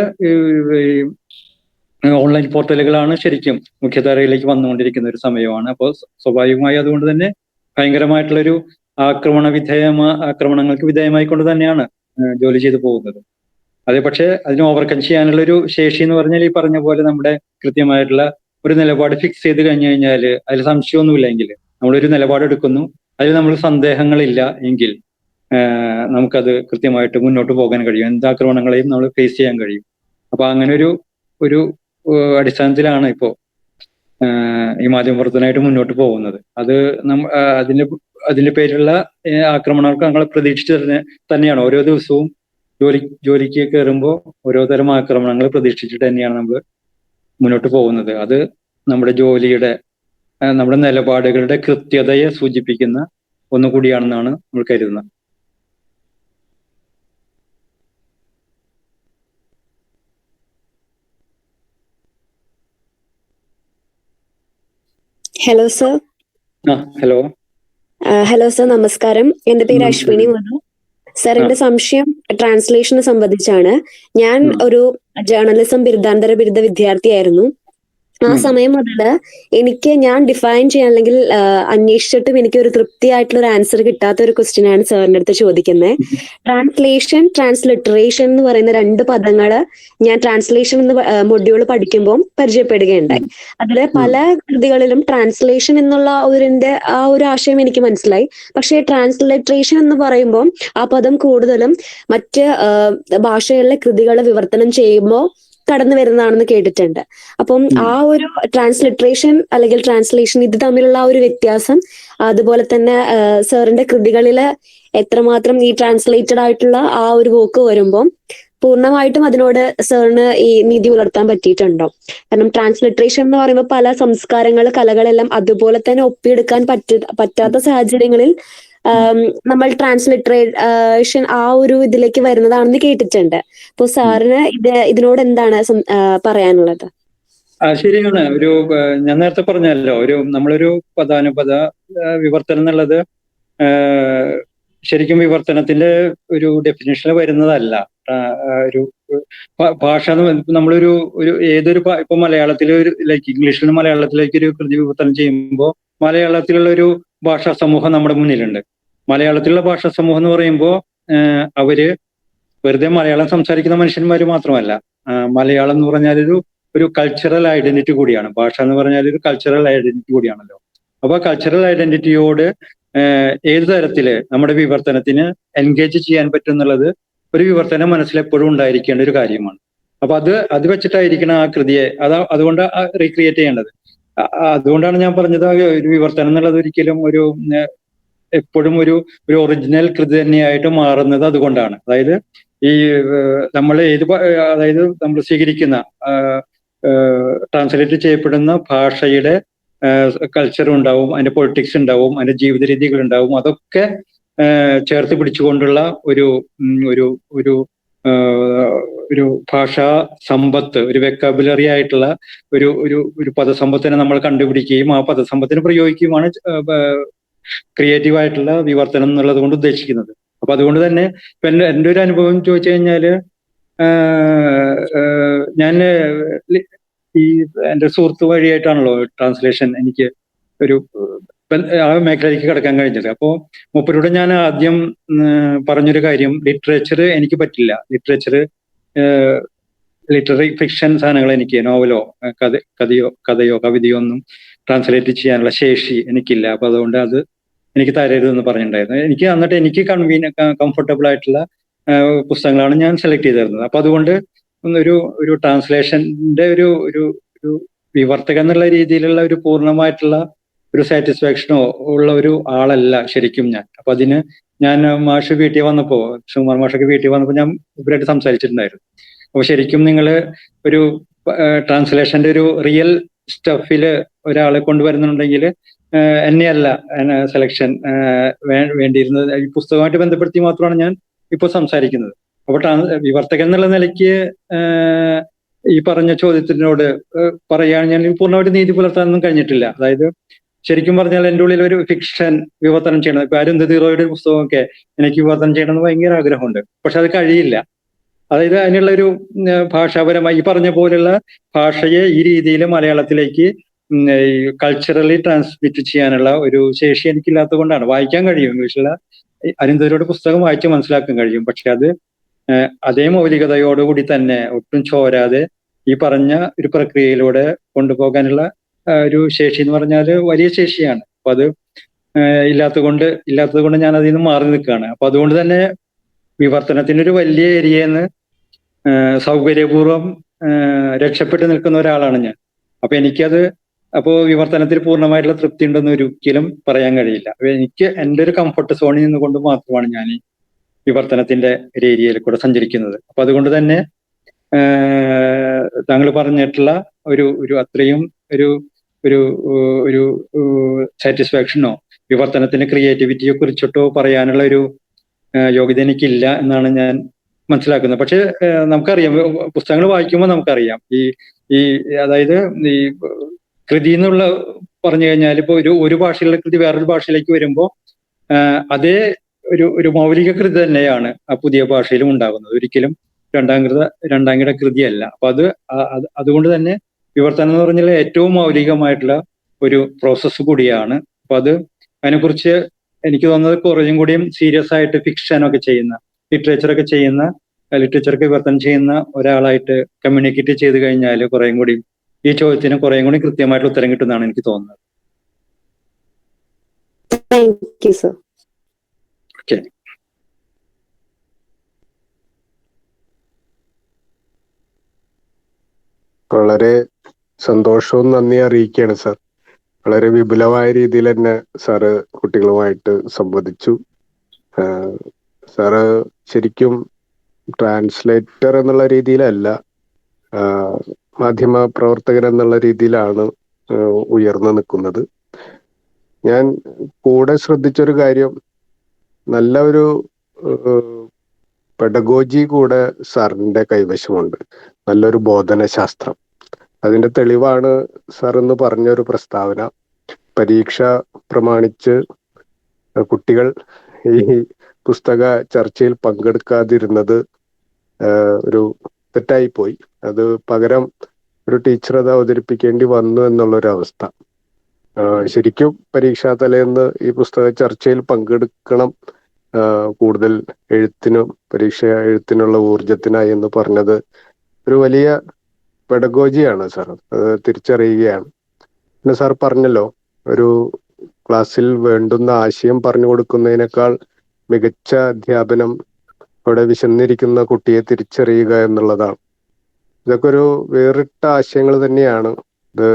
ഓൺലൈൻ പോർട്ടലുകളാണ് ശരിക്കും മുഖ്യധാരയിലേക്ക് വന്നുകൊണ്ടിരിക്കുന്ന ഒരു സമയമാണ്. അപ്പോൾ സ്വാഭാവികമായി അതുകൊണ്ട് തന്നെ ഭയങ്കരമായിട്ടുള്ളൊരു ആക്രമണങ്ങൾക്ക് വിധേയമായിക്കൊണ്ട് തന്നെയാണ് ജോലി ചെയ്തു പോകുന്നത്. അതേ പക്ഷേ അതിനെ ഓവർകം ചെയ്യാനുള്ള ഒരു ശേഷി എന്ന് പറഞ്ഞാൽ ഈ പറഞ്ഞ പോലെ നമ്മുടെ കൃത്യമായിട്ടുള്ള ഒരു നിലപാട് ഫിക്സ് ചെയ്ത് കഴിഞ്ഞു കഴിഞ്ഞാൽ അതിൽ സംശയമൊന്നുമില്ലെങ്കിൽ നമ്മളൊരു നിലപാടെടുക്കുന്നു, അതിൽ നമ്മൾ സന്ദേഹങ്ങളില്ല എങ്കിൽ നമുക്കത് കൃത്യമായിട്ട് മുന്നോട്ട് പോകാൻ കഴിയും. എന്ത് ആക്രമണങ്ങളെയും നമ്മൾ ഫേസ് ചെയ്യാൻ കഴിയും. അപ്പൊ അങ്ങനെ ഒരു അടിസ്ഥാനത്തിലാണ് ഇപ്പോ ഈ മാധ്യമപ്രവർത്തനമായിട്ട് മുന്നോട്ട് പോകുന്നത്. അത് അതിന്റെ പേരിലുള്ള ആക്രമണങ്ങൾക്ക് ഞങ്ങൾ പ്രതീക്ഷിച്ച് തന്നെയാണ് ഓരോ ദിവസവും ജോലിക്ക് കയറുമ്പോൾ ഓരോ തരം ആക്രമണങ്ങൾ പ്രതീക്ഷിച്ചിട്ട് തന്നെയാണ് നമ്മൾ മുന്നോട്ട് പോകുന്നത്. അത് നമ്മുടെ നമ്മുടെ നിലപാടുകളുടെ കൃത്യതയെ സൂചിപ്പിക്കുന്ന ഒന്നുകൂടിയാണെന്നാണ് നമ്മൾ കരുതുന്നത്. Hello sir. ഹലോ സർ, നമസ്കാരം. എന്റെ പേര് അശ്വിനി മധു. സർ, എന്റെ സംശയം ട്രാൻസ്ലേഷനെ സംബന്ധിച്ചാണ്. ഞാൻ ഒരു ജേർണലിസം ബിരുദാനന്തര ബിരുദ വിദ്യാർത്ഥിയായിരുന്നു. ആ സമയം മുതൽ ഞാൻ ഡിഫൈൻ ചെയ്യാൻ അല്ലെങ്കിൽ അന്വേഷിച്ചിട്ടും എനിക്ക് ഒരു തൃപ്തിയായിട്ടുള്ള ഒരു ആൻസർ കിട്ടാത്ത ഒരു ക്വസ്റ്റ്യൻ ആണ് സാറിന്റെ അടുത്ത് ചോദിക്കുന്നത്. ട്രാൻസ്ലേഷൻ, ട്രാൻസ്ലിറ്ററേഷൻ എന്ന് പറയുന്ന 2 പദങ്ങള് ഞാൻ ട്രാൻസ്ലേഷൻ എന്ന മൊഡ്യൂൾ പഠിക്കുമ്പോൾ പരിചയപ്പെടുകയുണ്ടായി. അതില് പല കൃതികളിലും ട്രാൻസ്ലേഷൻ എന്നുള്ള ആ ഒരു ആശയം എനിക്ക് മനസ്സിലായി. പക്ഷേ ട്രാൻസ്ലിറ്ററേഷൻ എന്ന് പറയുമ്പോൾ ആ പദം കൂടുതലും മറ്റ് ഭാഷകളിലെ കൃതികളെ വിവർത്തനം ചെയ്യുമ്പോൾ കടന്നു വരുന്നതാണെന്ന് കേട്ടിട്ടുണ്ട്. അപ്പം ആ ഒരു ട്രാൻസ്ലിറ്ററേഷൻ അല്ലെങ്കിൽ ട്രാൻസ്ലേഷൻ ഇത് തമ്മിലുള്ള ആ ഒരു വ്യത്യാസം, അതുപോലെ തന്നെ സാറിന്റെ കൃതികളിൽ എത്രമാത്രം ഈ ട്രാൻസ്ലേറ്റഡ് ആയിട്ടുള്ള ആ ഒരു വോക്ക് വരുമ്പോൾ പൂർണ്ണമായിട്ടും അതിനോട് സാറിന് ഈ നീതി പുലർത്താൻ പറ്റിയിട്ടുണ്ടോ? കാരണം ട്രാൻസ്ലിറ്ററേഷൻ എന്ന് പറയുമ്പോൾ പല കലകളെല്ലാം അതുപോലെ തന്നെ ഒപ്പിയെടുക്കാൻ പറ്റാത്ത സാഹചര്യങ്ങളിൽ നമ്മൾ ട്രാൻസ്ലിറ്ററേഷൻ ആ ഒരു ഇതിലേക്ക് വരുന്നതാണെന്ന് കേട്ടിട്ടുണ്ട്. അപ്പൊ സാറിന് ഇതിനോട് എന്താണ് പറയാനുള്ളത്? ശരിയാണ്. ഞാൻ നേരത്തെ പറഞ്ഞല്ലോ, നമ്മളൊരു പദാനുപദ വിവർത്തനം എന്നുള്ളത് ശരിക്കും വിവർത്തനത്തിന്റെ ഒരു ഡെഫിനേഷനിൽ വരുന്നതല്ല. ഒരു ഭാഷ നമ്മളൊരു ഏതൊരു ഇപ്പൊ മലയാളത്തിലെ ഇംഗ്ലീഷിൽ നിന്ന് മലയാളത്തിലേക്ക് ഒരു കൃതി വിവർത്തനം ചെയ്യുമ്പോൾ മലയാളത്തിലുള്ള ഒരു ഭാഷാ സമൂഹം നമ്മുടെ മുന്നിലുണ്ട്. മലയാളത്തിലുള്ള ഭാഷാ സമൂഹം എന്ന് പറയുമ്പോൾ അവര് വെറുതെ മലയാളം സംസാരിക്കുന്ന മനുഷ്യന്മാർ മാത്രമല്ല. മലയാളം എന്ന് പറഞ്ഞാൽ ഒരു കൾച്ചറൽ ഐഡന്റിറ്റി കൂടിയാണ്. ഭാഷ എന്ന് പറഞ്ഞാൽ ഒരു കൾച്ചറൽ ഐഡന്റിറ്റി കൂടിയാണല്ലോ. അപ്പൊ ആ കൾച്ചറൽ ഐഡന്റിറ്റിയോട് ഏത് തരത്തില് നമ്മുടെ വിവർത്തനത്തിന് എൻഗേജ് ചെയ്യാൻ പറ്റും എന്നുള്ളത് ഒരു വിവർത്തനം മനസ്സിലെപ്പോഴും ഉണ്ടായിരിക്കേണ്ട ഒരു കാര്യമാണ്. അപ്പൊ അത് വെച്ചിട്ടായിരിക്കണം ആ കൃതിയെ അതുകൊണ്ട് റീക്രിയേറ്റ് ചെയ്യേണ്ടത്. അതുകൊണ്ടാണ് ഞാൻ പറഞ്ഞത് ഒരു വിവർത്തനം എന്നുള്ളത് ഒരിക്കലും എപ്പോഴും ഒരു ഒറിജിനൽ കൃതി തന്നെയായിട്ട് മാറുന്നത് അതുകൊണ്ടാണ്. അതായത് ഈ നമ്മൾ അതായത് നമ്മൾ സ്വീകരിക്കുന്ന ട്രാൻസ്ലേറ്റ് ചെയ്യപ്പെടുന്ന ഭാഷയുടെ കൾച്ചർ ഉണ്ടാവും, അതിന്റെ പൊളിറ്റിക്സ് ഉണ്ടാവും, അതിന്റെ ജീവിത രീതികൾ ഉണ്ടാവും. അതൊക്കെ ചേർത്ത് പിടിച്ചുകൊണ്ടുള്ള ഒരു ഒരു ഭാഷാ സമ്പത്ത്, ഒരു വെക്കാബുലറി ആയിട്ടുള്ള ഒരു പദസമ്പത്തിനെ നമ്മൾ കണ്ടുപിടിക്കുകയും ആ പദസമ്പത്തിനെ പ്രയോഗിക്കുകയുമാണ് ക്രിയേറ്റീവ് ആയിട്ടുള്ള വിവർത്തനം എന്നുള്ളത് കൊണ്ട് ഉദ്ദേശിക്കുന്നത്. അപ്പൊ അതുകൊണ്ട് തന്നെ ഇപ്പൊ എൻ്റെ ഒരു അനുഭവം ചോദിച്ചു കഴിഞ്ഞാല്, ഞാൻ ഈ എൻ്റെ സുഹൃത്ത് വഴിയായിട്ടാണല്ലോ ട്രാൻസ്ലേഷൻ എനിക്ക് ആ മേഖലയിലേക്ക് കടക്കാൻ കഴിഞ്ഞത്. അപ്പോൾ മൂപ്പരോട് ഞാൻ ആദ്യം പറഞ്ഞൊരു കാര്യം, ലിറ്ററേച്ചർ എനിക്ക് പറ്റില്ല. ലിറ്റററി ഫിക്ഷൻ സാധനങ്ങൾ എനിക്ക്, നോവലോ കഥയോ കവിതയോ ഒന്നും ട്രാൻസ്ലേറ്റ് ചെയ്യാനുള്ള ശേഷി എനിക്കില്ല. അപ്പൊ അതുകൊണ്ട് അത് എനിക്ക് തരരുതെന്ന് പറഞ്ഞിട്ടുണ്ടായിരുന്നു. എനിക്ക് കംഫർട്ടബിൾ ആയിട്ടുള്ള പുസ്തകങ്ങളാണ് ഞാൻ സെലക്ട് ചെയ്തിരുന്നത്. അപ്പൊ അതുകൊണ്ട് ഒരു ട്രാൻസ്ലേഷന്റെ ഒരു വിവർത്തകൻ എന്നുള്ള രീതിയിലുള്ള ഒരു പൂർണ്ണമായിട്ടുള്ള ഒരു സാറ്റിസ്ഫാക്ഷനോ ഉള്ള ഒരു ആളല്ല ശരിക്കും ഞാൻ. അപ്പൊ അതിന് ഞാൻ മാഷ് വീട്ടിൽ വന്നപ്പോ, സുകുമാർ മാഷൊക്കെ വീട്ടിൽ വന്നപ്പോ ഞാൻ ഇവരായിട്ട് സംസാരിച്ചിട്ടുണ്ടായിരുന്നു. അപ്പൊ ശരിക്കും നിങ്ങൾ ഒരു ട്രാൻസ്ലേഷന്റെ ഒരു റിയൽ സ്റ്റഫില് ഒരാളെ കൊണ്ടുവരുന്നുണ്ടെങ്കിൽ എന്നെയല്ല സെലക്ഷൻ വേണ്ടിയിരുന്നത്. ഈ പുസ്തകമായിട്ട് ബന്ധപ്പെടുത്തി മാത്രമാണ് ഞാൻ ഇപ്പോൾ സംസാരിക്കുന്നത്. അപ്പൊ വിവർത്തകൻ എന്നുള്ള നിലയ്ക്ക് ഈ പറഞ്ഞ ചോദ്യത്തിനോട് പറയുകയാണ്, ഞാൻ പൂർണ്ണമായിട്ട് നീതി പുലർത്താനൊന്നും കഴിഞ്ഞിട്ടില്ല. അതായത് ശരിക്കും പറഞ്ഞാൽ എൻ്റെ ഉള്ളിൽ ഒരു ഫിക്ഷൻ വിവർത്തനം ചെയ്യണം. ഇപ്പൊ അരുന്ധതി റോയുടെ പുസ്തകമൊക്കെ എനിക്ക് വിവർത്തനം ചെയ്യണമെന്ന് ഭയങ്കര ആഗ്രഹമുണ്ട്. പക്ഷെ അത് കഴിയില്ല. അതായത് അതിനുള്ള ഒരു ഭാഷാപരമായി ഈ പറഞ്ഞ പോലുള്ള ഭാഷയെ ഈ രീതിയിൽ മലയാളത്തിലേക്ക് കൾച്ചറലി ട്രാൻസ്മിറ്റ് ചെയ്യാനുള്ള ഒരു ശേഷി എനിക്കില്ലാത്തത് കൊണ്ടാണ്. വായിക്കാൻ കഴിയും, ഇംഗ്ലീഷിലുള്ള അരുന്ധതിയുടെ പുസ്തകം വായിച്ച് മനസ്സിലാക്കാൻ കഴിയും. പക്ഷെ അത് അതേ മൗലികതയോടുകൂടി തന്നെ ഒട്ടും ചോരാതെ ഈ പറഞ്ഞ ഒരു പ്രക്രിയയിലൂടെ കൊണ്ടുപോകാനുള്ള ഒരു ശേഷി എന്ന് പറഞ്ഞാൽ വലിയ ശേഷിയാണ്. അപ്പൊ അത് ഇല്ലാത്തത് കൊണ്ട് ഞാൻ അതിൽ നിന്ന് മാറി നിൽക്കുകയാണ്. അപ്പൊ അതുകൊണ്ട് തന്നെ വിവർത്തനത്തിന്റെ ഒരു വലിയ ഏരിയന്ന് സൗകര്യപൂർവ്വം രക്ഷപ്പെട്ടു നിൽക്കുന്ന ഒരാളാണ് ഞാൻ. അപ്പോ വിവർത്തനത്തിൽ പൂർണ്ണമായിട്ടുള്ള തൃപ്തി ഉണ്ടെന്ന് ഒരിക്കലും പറയാൻ കഴിയില്ല. എനിക്ക് എൻ്റെ ഒരു കംഫർട്ട് സോണിൽ നിന്നുകൊണ്ട് മാത്രമാണ് ഞാൻ ഈ വിവർത്തനത്തിന്റെ ഒരു ഏരിയയിൽ കൂടെ സഞ്ചരിക്കുന്നത്. അപ്പൊ അതുകൊണ്ട് തന്നെ താങ്കൾ പറഞ്ഞിട്ടുള്ള ഒരു അത്രയും ഒരു സാറ്റിസ്ഫാക്ഷനോ വിവർത്തനത്തിന്റെ ക്രിയേറ്റിവിറ്റിയെ കുറിച്ചിട്ടോ പറയാനുള്ള ഒരു യോഗ്യത എനിക്കില്ല എന്നാണ് ഞാൻ മനസ്സിലാക്കുന്നത്. പക്ഷെ നമുക്കറിയാം, പുസ്തകങ്ങൾ വായിക്കുമ്പോൾ നമുക്കറിയാം അതായത് ഈ കൃതി എന്നുള്ള പറഞ്ഞു കഴിഞ്ഞാൽ ഇപ്പൊ ഒരു ഭാഷയിലുള്ള കൃതി വേറൊരു ഭാഷയിലേക്ക് വരുമ്പോൾ അതേ ഒരു മൗലിക കൃതി തന്നെയാണ് ആ പുതിയ ഭാഷയിലും ഉണ്ടാകുന്നത്. ഒരിക്കലും രണ്ടാംകിട കൃതിയല്ല. അപ്പൊ അതുകൊണ്ട് തന്നെ വിവർത്തനം എന്ന് പറഞ്ഞാൽ ഏറ്റവും മൗലികമായിട്ടുള്ള ഒരു പ്രോസസ്സ് കൂടിയാണ്. അപ്പൊ അതിനെക്കുറിച്ച് എനിക്ക് തോന്നുന്നത് കുറേയും കൂടിയും സീരിയസ് ആയിട്ട് ഫിക്ഷനൊക്കെ ചെയ്യുന്ന, ലിറ്ററേച്ചർക്ക് വിവർത്തനം ചെയ്യുന്ന ഒരാളായിട്ട് കമ്മ്യൂണിക്കേറ്റ് ചെയ്ത് കഴിഞ്ഞാൽ കുറേയും കൂടി ഈ ചോദ്യത്തിന് കുറേയും കൂടി കൃത്യമായിട്ടുള്ള ഉത്തരം കിട്ടുന്നതാണ് എനിക്ക് തോന്നുന്നത്. Thank you sir. ഓക്കെ. വളരെ സന്തോഷവും നന്ദി അറിയിക്കുകയാണ് സാർ. വളരെ വിപുലമായ രീതിയിൽ തന്നെ സാറ് കുട്ടികളുമായിട്ട് സംവദിച്ചു. സാറ് ശരിക്കും ട്രാൻസ്ലേറ്റർ എന്നുള്ള രീതിയിലല്ല, മാധ്യമ പ്രവർത്തകൻ എന്നുള്ള രീതിയിലാണ് ഉയർന്നു നിൽക്കുന്നത്. ഞാൻ കൂടെ ശ്രദ്ധിച്ചൊരു കാര്യം, നല്ല ഒരു പെഡഗോജി കൂടെ സാറിന്റെ കൈവശമുണ്ട്, നല്ലൊരു ബോധനശാസ്ത്രം. അതിന്റെ തെളിവാണ് സാർ എന്ന് പറഞ്ഞൊരു പ്രസ്താവന. പരീക്ഷ പ്രമാണിച്ച് കുട്ടികൾ ഈ പുസ്തക ചർച്ചയിൽ പങ്കെടുക്കാതിരുന്നത് ഒരു തെറ്റായിപ്പോയി. അത് പകരം ഒരു ടീച്ചർ അത് അവതരിപ്പിക്കേണ്ടി വന്നു എന്നുള്ളൊരവസ്ഥ. ശരിക്കും പരീക്ഷാ തലേന്ന് ഈ പുസ്തക ചർച്ചയിൽ പങ്കെടുക്കണം കൂടുതൽ പരീക്ഷ എഴുത്തിനുള്ള ഊർജത്തിനായി എന്ന് പറഞ്ഞത് ഒരു വലിയ പെഡഗോജിയാണ് സാർ. അത് തിരിച്ചറിയുകയാണ്. പിന്നെ സാർ പറഞ്ഞല്ലോ, ഒരു ക്ലാസ്സിൽ വേണ്ടുന്ന ആശയം പറഞ്ഞു കൊടുക്കുന്നതിനേക്കാൾ മികച്ച അധ്യാപനം അവിടെ വിശന്നിരിക്കുന്ന കുട്ടിയെ തിരിച്ചറിയുക എന്നുള്ളതാണ്. ഇതൊക്കെ ഒരു വേറിട്ട ആശയങ്ങൾ തന്നെയാണ്. ഇത്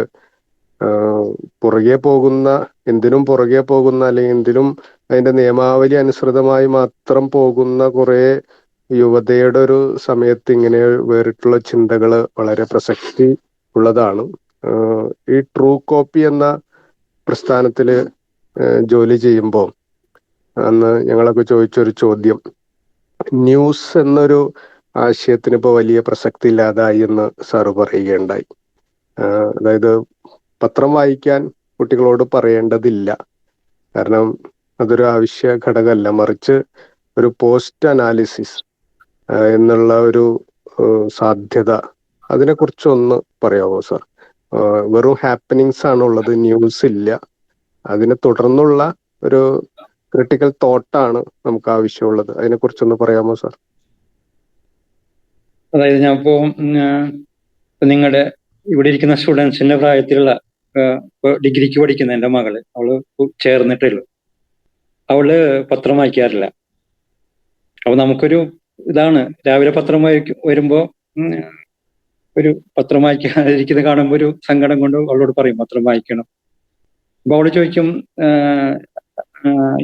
എന്തിനും പുറകെ പോകുന്ന അല്ലെങ്കിൽ എന്തിനും അതിന്റെ നിയമാവലി അനുസൃതമായി മാത്രം പോകുന്ന കുറെ യുവതയുടെ ഒരു സമയത്ത് ഇങ്ങനെ വേറിട്ടുള്ള ചിന്തകൾ വളരെ പ്രസക്തി ഉള്ളതാണ്. ഈ ട്രൂ കോപ്പി എന്ന പ്രസ്ഥാനത്തില് ജോലി ചെയ്യുമ്പോൾ അന്ന് ഞങ്ങളൊക്കെ ചോദിച്ചൊരു ചോദ്യം, ന്യൂസ് എന്നൊരു ആശയത്തിന് ഇപ്പോൾ വലിയ പ്രസക്തി ഇല്ലാതായി എന്ന് സാറ് പറയുകയുണ്ടായി. അതായത് പത്രം വായിക്കാൻ കുട്ടികളോട് പറയേണ്ടതില്ല, കാരണം അതൊരു ആവശ്യ ഘടകമല്ല. മറിച്ച് ഒരു പോസ്റ്റ് അനാലിസിസ് എന്നുള്ള ഒരു സാധ്യത, അതിനെക്കുറിച്ച് ഒന്ന് പറയാമോ സാർ? വെറും ഹാപ്പനിങ്സ് ആണുള്ളത്, ന്യൂസ് ഇല്ല. അതിനെ തുടർന്നുള്ള ഒരു ക്രിട്ടിക്കൽ തോട്ടാണ് നമുക്ക് ആവശ്യമുള്ളത്. അതിനെക്കുറിച്ചൊന്ന് പറയാമോ സാർ? അതായത് ഞാൻ ഇപ്പോ നിങ്ങളുടെ ഇവിടെ ഇരിക്കുന്ന സ്റ്റുഡൻസിന്റെ പ്രായത്തിലുള്ള ഡിഗ്രിക്ക് പഠിക്കുന്ന എൻ്റെ മകള്, അവള് ചേർന്നിട്ടുള്ളൂ. അവള് പത്രം വായിക്കാറില്ല. അപ്പൊ നമുക്കൊരു ഇതാണ്, രാവിലെ പത്രം വരുമ്പോ ഒരു പത്രം വായിക്കാതിരിക്കുന്നത് കാണുമ്പോൾ ഒരു സങ്കടം കൊണ്ട് അവളോട് പറയും പത്രം വായിക്കണം. അപ്പൊ അവള് ചോദിക്കും,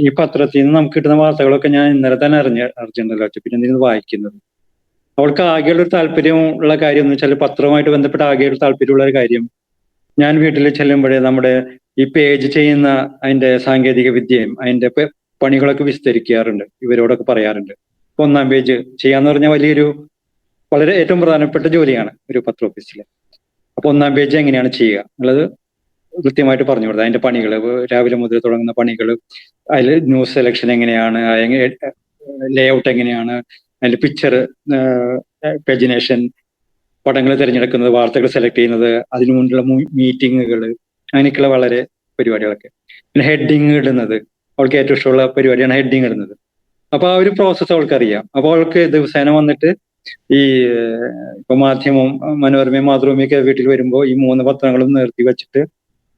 ഈ പത്രത്തിൽ നിന്ന് നമുക്ക് കിട്ടുന്ന വാർത്തകളൊക്കെ ഞാൻ ഇന്നലെ തന്നെ അറിഞ്ഞിട്ടുണ്ടല്ലോ, പിന്നെ എന്തിനാണ് വായിക്കുന്നത്? അവൾക്ക് ആകെയുള്ള ഒരു താല്പര്യമുള്ള കാര്യം എന്ന് വെച്ചാൽ, പത്രവുമായിട്ട് ബന്ധപ്പെട്ട ആകെയുള്ള താല്പര്യമുള്ള ഒരു കാര്യം, ഞാൻ വീട്ടിൽ ചെല്ലുമ്പോഴേ നമ്മുടെ ഈ പേജ് ചെയ്യുന്ന അതിന്റെ സാങ്കേതിക വിദ്യയും അതിന്റെ പണികളൊക്കെ വിസ്തരിക്കാറുണ്ട്, ഇവരോടൊക്കെ പറയാറുണ്ട്. ഇപ്പൊ 1-ാം പേജ് ചെയ്യാന്ന് പറഞ്ഞാൽ വളരെ ഏറ്റവും പ്രധാനപ്പെട്ട ജോലിയാണ് ഒരു പത്ര ഓഫീസിലെ. അപ്പൊ 1-ാം പേജ് എങ്ങനെയാണ് ചെയ്യുക എന്നുള്ളത് കൃത്യമായിട്ട് പറഞ്ഞു കൊടുത്തത്. അതിന്റെ പണികൾ, രാവിലെ മുതൽ തുടങ്ങുന്ന പണികൾ, അതിൽ ന്യൂസ് സെലക്ഷൻ എങ്ങനെയാണ്, ലേഔട്ട് എങ്ങനെയാണ്, അതിന്റെ പിക്ചർ, പെജിനേഷൻ, പടങ്ങൾ തിരഞ്ഞെടുക്കുന്നത്, വാർത്തകൾ സെലക്ട് ചെയ്യുന്നത്, അതിനു മുന്നിലുള്ള മീറ്റിങ്ങുകൾ, അങ്ങനെയൊക്കെയുള്ള വളരെ പരിപാടികളൊക്കെ. പിന്നെ ഹെഡിങ് ഇടുന്നത്, അവൾക്ക് ഏറ്റവും ഇഷ്ടമുള്ള പരിപാടിയാണ് ഹെഡിങ് ഇടുന്നത്. അപ്പൊ ആ ഒരു പ്രോസസ്സ് അവൾക്കറിയാം. അപ്പൊ അവൾക്ക് ദിവസേന വന്നിട്ട് ഈ ഇപ്പൊ മാധ്യമവും മനോരമയും മാതൃഭൂമിയൊക്കെ വീട്ടിൽ വരുമ്പോൾ ഈ 3 പത്രങ്ങളും നിർത്തി വെച്ചിട്ട്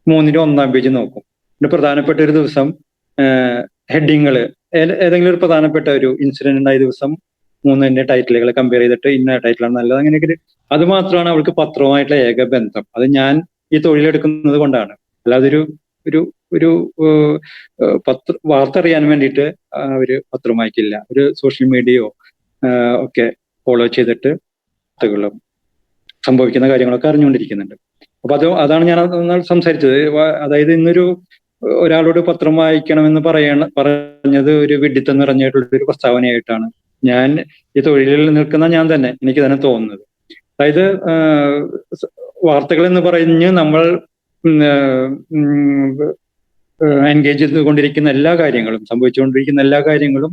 3-ന്റെ 1-ാം പേജ് നോക്കും. പിന്നെ പ്രധാനപ്പെട്ട ഒരു ദിവസം ഹെഡിങ്ങൾ, ഏതെങ്കിലും ഒരു പ്രധാനപ്പെട്ട ഒരു ഇൻസിഡന്റ് ഉണ്ടായ ദിവസം 3-ന്റെ ടൈറ്റിലുകൾ കമ്പയർ ചെയ്തിട്ട് ഇന്ന ടൈറ്റിലാണ് നല്ലത്, അങ്ങനെയൊക്കെ. അത് മാത്രമാണ് അവൾക്ക് പത്രവുമായിട്ടുള്ള ഏക ബന്ധം. അത് ഞാൻ ഈ തൊഴിലെടുക്കുന്നത് കൊണ്ടാണ്. അല്ലാതെ ഒരു വാർത്ത അറിയാൻ വേണ്ടിയിട്ട് അവര് പത്രം വായിക്കില്ല. ഒരു സോഷ്യൽ മീഡിയയോ ഒക്കെ ഫോളോ ചെയ്തിട്ട് വാർത്തകളും സംഭവിക്കുന്ന കാര്യങ്ങളൊക്കെ അറിഞ്ഞുകൊണ്ടിരിക്കുന്നുണ്ട്. അപ്പൊ അതാണ് ഞാൻ സംസാരിച്ചത്. അതായത് ഇന്നൊരു ഒരാളോട് പത്രം വായിക്കണമെന്ന് പറഞ്ഞത് ഒരു വിഡ്ഢിത്തം നിറഞ്ഞിട്ടുള്ള ഒരു പ്രസ്താവനയായിട്ടാണ് ഞാൻ ഈ തൊഴിലിൽ നിൽക്കുന്ന ഞാൻ തന്നെ എനിക്ക് തന്നെ തോന്നുന്നത്. അതായത് വാർത്തകൾ എന്ന് പറഞ്ഞ് നമ്മൾ എൻഗേജ് ചെയ്തുകൊണ്ടിരിക്കുന്ന എല്ലാ കാര്യങ്ങളും, സംഭവിച്ചുകൊണ്ടിരിക്കുന്ന എല്ലാ കാര്യങ്ങളും